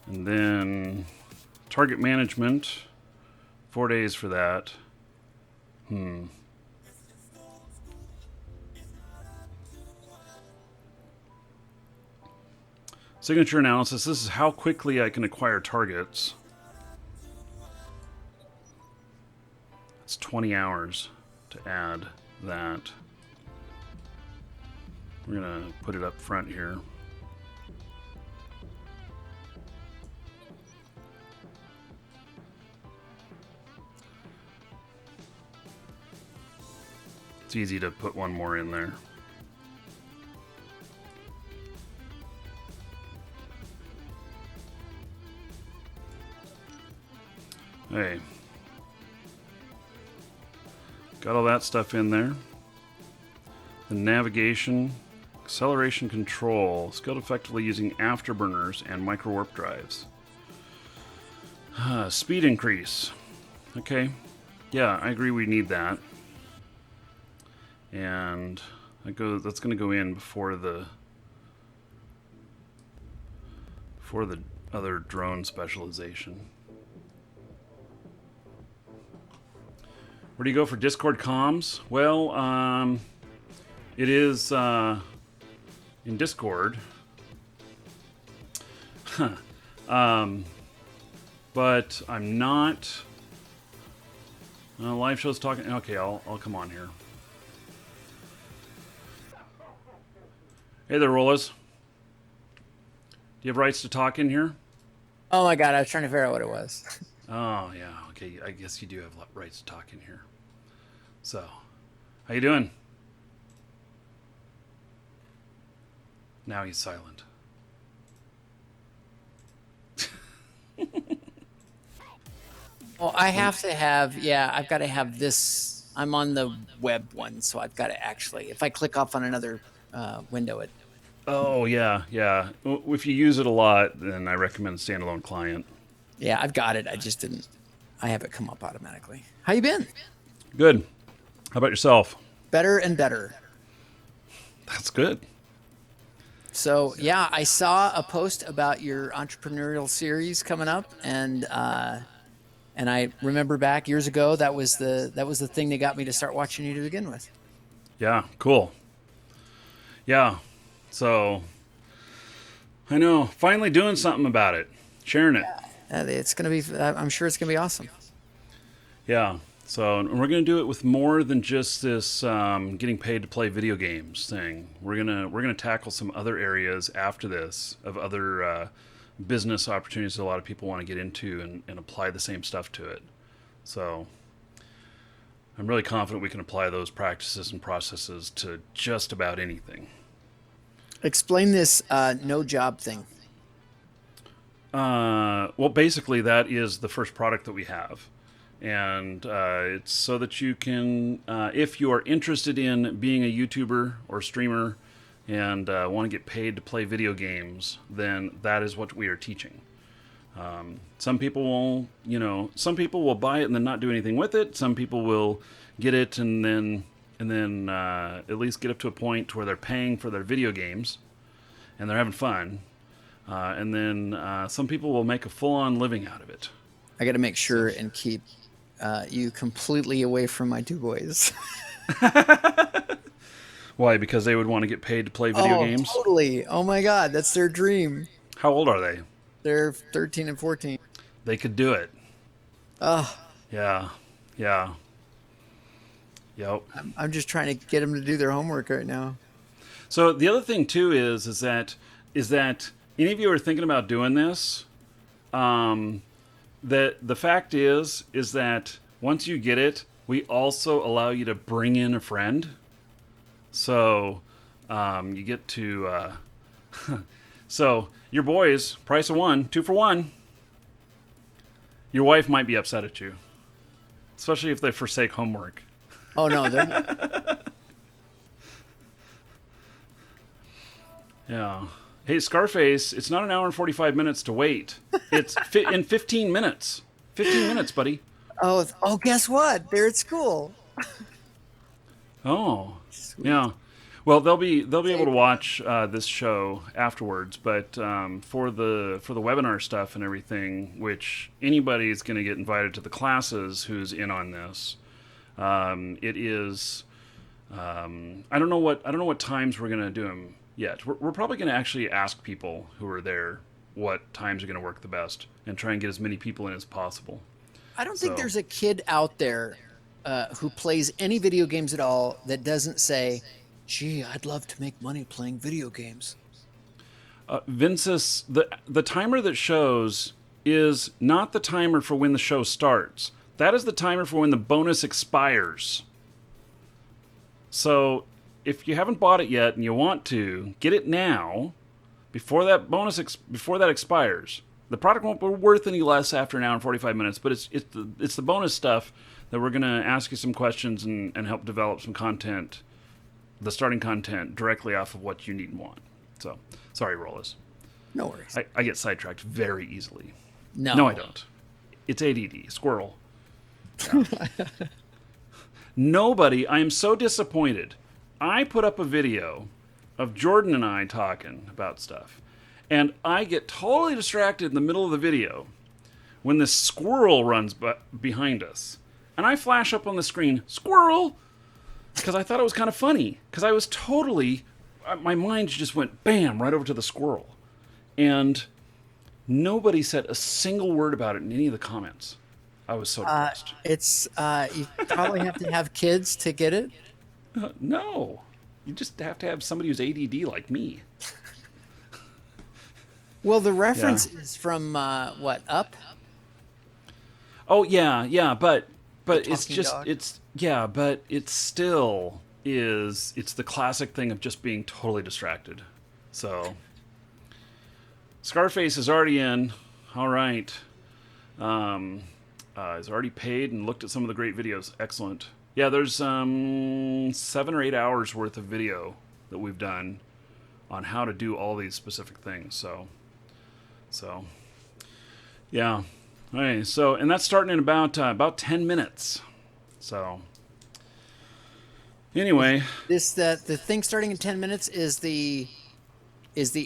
And then target management, 4 days for that. Signature analysis, this is how quickly I can acquire targets. It's 20 hours to add that. We're going to put it up front here. It's easy to put one more in there. Hey. Got all that stuff in there. The navigation, acceleration control, scaled effectively using afterburners and micro warp drives. Speed increase. Okay. Yeah, I agree we need that. And that's going to go in before the other drone specialization. Where do you go for Discord comms? Well, it is in Discord. But I'm not. Live shows talking. Okay, I'll come on here. Hey there, Rollers. Do you have rights to talk in here? Oh my god, I was trying to figure out what it was. Oh, yeah. Okay, I guess you do have rights to talk in here. So, how you doing? Now he's silent. Well, I have to have, I've got to have this. I'm on the web one, so I've got to actually, if I click off on another window, it. Oh, yeah. If you use it a lot, then I recommend a standalone client. Yeah, I've got it. I just didn't. I have it come up automatically. How you been? Good. How about yourself? Better and better. That's good. So yeah, I saw a post about your entrepreneurial series coming up, and I remember back years ago that was the thing that got me to start watching you to begin with. Yeah, cool. Yeah, so I know, finally doing something about it, sharing it. It's gonna be. I'm sure it's gonna be awesome. Yeah. So we're going to do it with more than just this getting paid to play video games thing. We're gonna tackle some other areas after this of other business opportunities that a lot of people want to get into and apply the same stuff to it. So I'm really confident we can apply those practices and processes to just about anything. Explain this no job thing. Well, basically that is the first product that we have. And it's so that you can, if you are interested in being a YouTuber or streamer and want to get paid to play video games, then that is what we are teaching. Some people will buy it and then not do anything with it. Some people will get it and then at least get up to a point where they're paying for their video games and they're having fun. And then some people will make a full-on living out of it. I got to make sure and keep you completely away from my two boys. Why? Because they would want to get paid to play video games? Totally. Oh my God, that's their dream. How old are they? They're 13 and 14. They could do it. Oh, Yeah. Yeah. Yep. I'm just trying to get them to do their homework right now. So the other thing too is that any of you are thinking about doing this, that the fact is that once you get it, we also allow you to bring in a friend. So you get to so your boys, price of one, 2 for 1. Your wife might be upset at you, especially if they forsake homework. Oh no, they're not. Yeah. Hey, Scarface, it's not an hour and 45 minutes to wait. It's in 15 minutes. 15 minutes, buddy. Oh, guess what? They're at school. Oh, yeah. Well, they'll be able to watch this show afterwards, but for the webinar stuff and everything, which anybody is going to get invited to the classes who's in on this. It is. I don't know what times we're going to do them yet. We're probably going to actually ask people who are there what times are going to work the best and try and get as many people in as possible. I don't think there's a kid out there who plays any video games at all that doesn't say, "Gee, I'd love to make money playing video games." Vince's the timer that shows is not the timer for when the show starts. That is the timer for when the bonus expires. So if you haven't bought it yet and you want to, get it now before that before that expires. The product won't be worth any less after an hour and 45 minutes, but it's the bonus stuff that we're going to ask you some questions and help develop some content, the starting content directly off of what you need and want. So, sorry, Rollis. No worries. I get sidetracked very easily. No, I don't. It's ADD, squirrel. Yeah. I am so disappointed. I put up a video of Jordan and I talking about stuff, and I get totally distracted in the middle of the video when this squirrel runs behind us. And I flash up on the screen, squirrel, because I thought it was kind of funny. Because I was totally, my mind just went bam, right over to the squirrel. And nobody said a single word about it in any of the comments. I was so depressed. You probably have to have kids to get it. No. You just have to have somebody who's ADD like me. Well, the reference is from what, Up? Oh yeah, but it's talking just dog? but it still is. It's the classic thing of just being totally distracted. So Scarface is already in. All right, he's already paid and looked at some of the great videos. Excellent. Yeah, there's 7 or 8 hours worth of video that we've done on how to do all these specific things. So yeah. All right, so and that's starting in about 10 minutes. So anyway, The thing starting in 10 minutes is the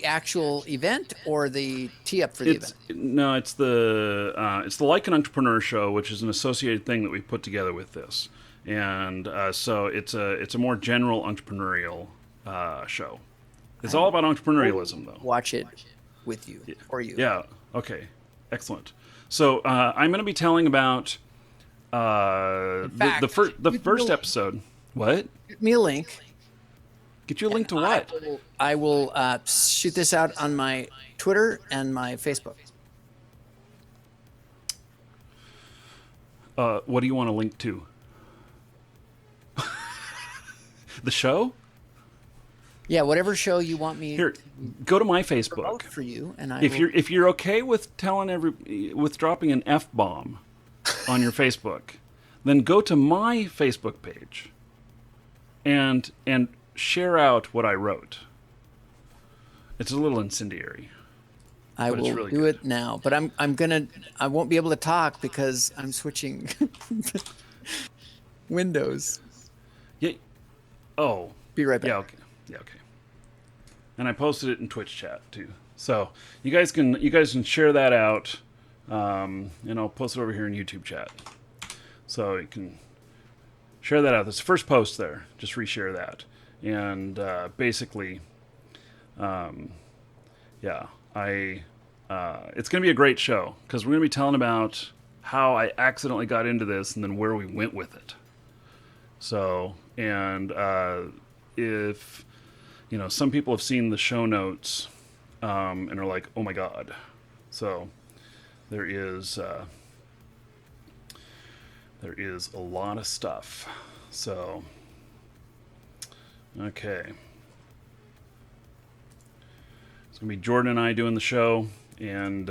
actual event or the tee up for the event? No, it's the Like an Entrepreneur show, which is an associated thing that we put together with this, and so it's a more general entrepreneurial show. It's all about entrepreneurialism, though. Watch it with you or you. Yeah. Okay. Excellent. So I'm going to be telling about the first episode. What? Get me a link. Get you a link to what? I will shoot this out on my Twitter and my Facebook. What do you want to link to? The show? Yeah, whatever show you want me Here, go to my to Facebook. promote for you, and If you're okay with with dropping an F-bomb on your Facebook, then go to my Facebook page and share out what I wrote. It's a little incendiary. I but it's will really do good. it now. But I won't be able to talk because I'm switching Windows. Yeah. Oh. Be right back. Yeah. Okay. Yeah. Okay. And I posted it in Twitch chat too. So you guys can share that out, and I'll post it over here in YouTube chat. So you can share that out. This first post there. Just reshare that. And basically, yeah, it's going to be a great show because we're going to be telling about how I accidentally got into this and then where we went with it. So, and if, some people have seen the show notes and are like, oh my God. So there is a lot of stuff. So, okay. It's going to be Jordan and I doing the show. And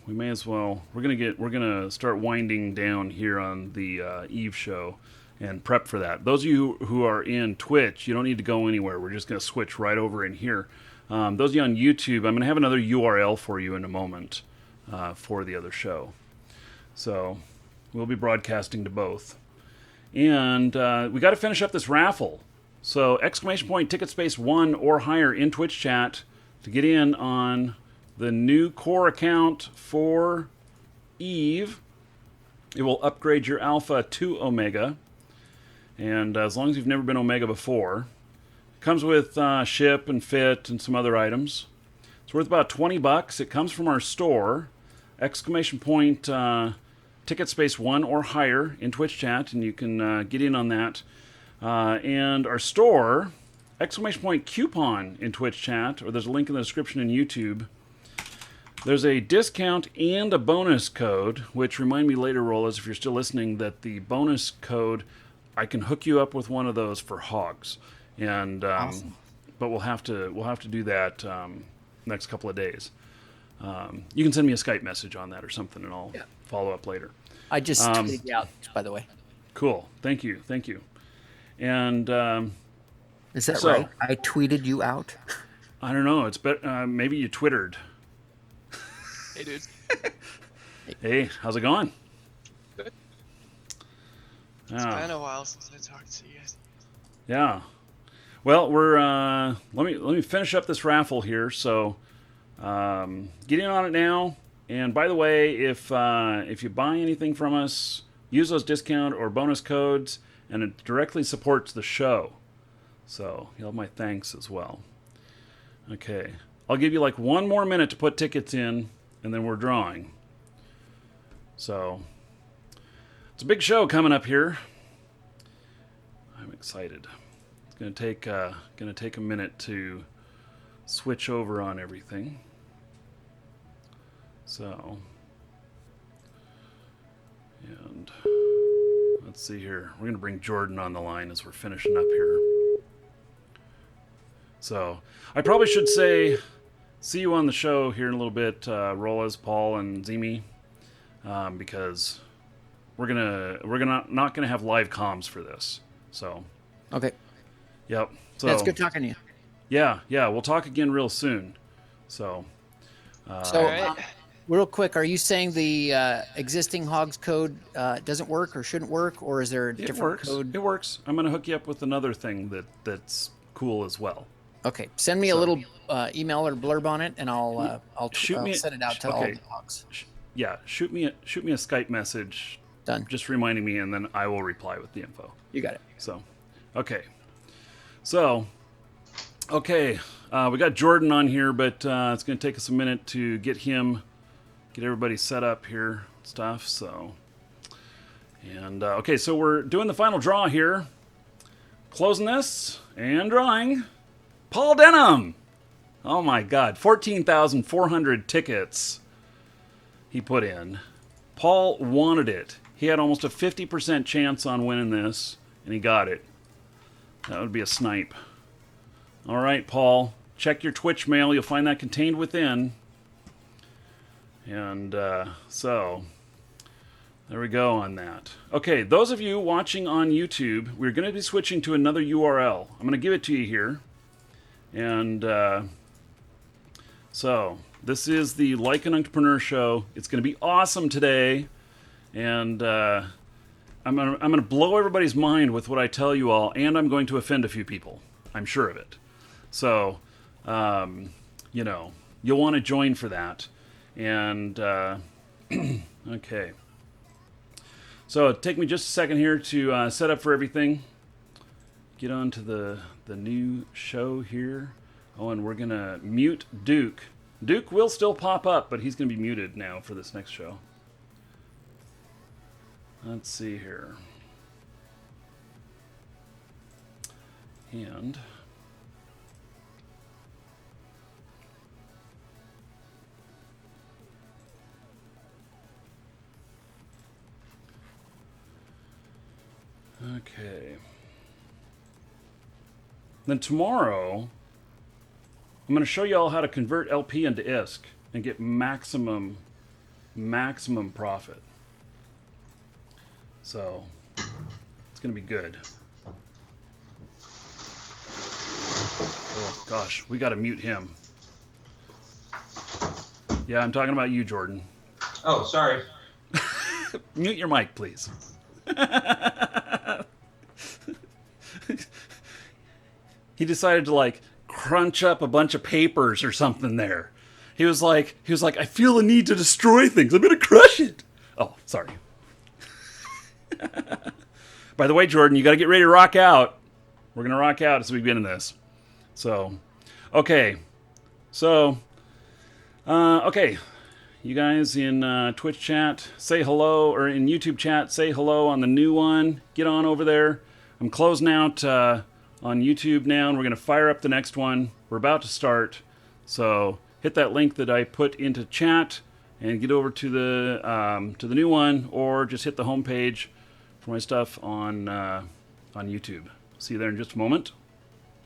we may as well. We're gonna start winding down here on the Eve show, and prep for that. Those of you who are in Twitch, you don't need to go anywhere. We're just gonna switch right over in here. Those of you on YouTube, I'm gonna have another URL for you in a moment for the other show. So we'll be broadcasting to both, and we got to finish up this raffle. So ! Ticket space 1 or higher in Twitch chat to get in on the new core account for Eve. It will upgrade your Alpha to Omega. And as long as you've never been Omega before, it comes with ship and fit and some other items. It's worth about $20. It comes from our store, ! Ticket space 1 or higher in Twitch chat, and you can get in on that. And our store, ! Coupon in Twitch chat, or there's a link in the description in YouTube. There's a discount and a bonus code, which remind me later, Rollers, if you're still listening, that the bonus code, I can hook you up with one of those for hogs, and Awesome. But we'll have to do that next couple of days. You can send me a Skype message on that or something, and I'll follow up later. I just tweeted you out, by the way. Cool. Thank you. And Is that so, right? I tweeted you out. I don't know. It's maybe you twittered. Hey, dude. Hey, how's it going? Good. It's been a while since I talked to you guys. Yeah. Well, we're let me finish up this raffle here. So, get in on it now. And by the way, if you buy anything from us, use those discount or bonus codes, and it directly supports the show. So you'll have my thanks as well. Okay, I'll give you like 1 more minute to put tickets in, and then we're drawing. So it's a big show coming up here. I'm excited. It's gonna take a minute to switch over on everything. So, and let's see here. We're gonna bring Jordan on the line as we're finishing up here. So I probably should say, see you on the show here in a little bit, Rolas, Paul, and Zimi, because we're not gonna have live comms for this. So, Okay. yep. So That's good talking to you. Yeah. We'll talk again real soon. So, So, Alright. real quick, are you saying the existing hogs code doesn't work or shouldn't work, or is there a it different works. code? It works. I'm gonna hook you up with another thing that's cool as well. Okay, send me a little email or blurb on it, and I'll Shoot me- send it out to all okay. the hogs. Yeah, shoot me a Skype message, Done. just reminding me, and then I will reply with the info. You got it. So, okay. We got Jordan on here, but it's going to take us a minute to get everybody set up here, stuff. So, and okay, so we're doing the final draw here, closing this and drawing. Paul Denham. Oh my God, 14,400 tickets he put in. Paul wanted it. He had almost a 50% chance on winning this, and he got it. That would be a snipe. All right, Paul, check your Twitch mail. You'll find that contained within. And so there we go on that. Okay, those of you watching on YouTube, we're going to be switching to another URL. I'm going to give it to you here. And so this is the Like an Entrepreneur show. It's going to be awesome today. And I'm gonna blow everybody's mind with what I tell you all, and I'm going to offend a few people. I'm sure of it. So, you'll want to join for that. And okay. So take me just a second here to set up for everything. Get on to the new show here. Oh, and we're going to mute Duke. Duke will still pop up, but he's going to be muted now for this next show. Let's see here. And okay. Then tomorrow, I'm going to show you all how to convert LP into ISK and get maximum profit. So it's going to be good. Oh gosh, we got to mute him. Yeah, I'm talking about you, Jordan. Oh, sorry. Mute your mic, please. He decided to like crunch up a bunch of papers or something there. He was like, I feel the need to destroy things. I'm gonna crush it. Oh, sorry. By the way, Jordan, you got to get ready to rock out. We're gonna rock out as we begin this. So, okay. So, okay. You guys in Twitch chat, say hello, or in YouTube chat, say hello on the new one. Get on over there. I'm closing out on YouTube now, and we're going to fire up the next one. We're about to start. So hit that link that I put into chat and get over to the new one, or just hit the home page for my stuff on YouTube. See you there in just a moment.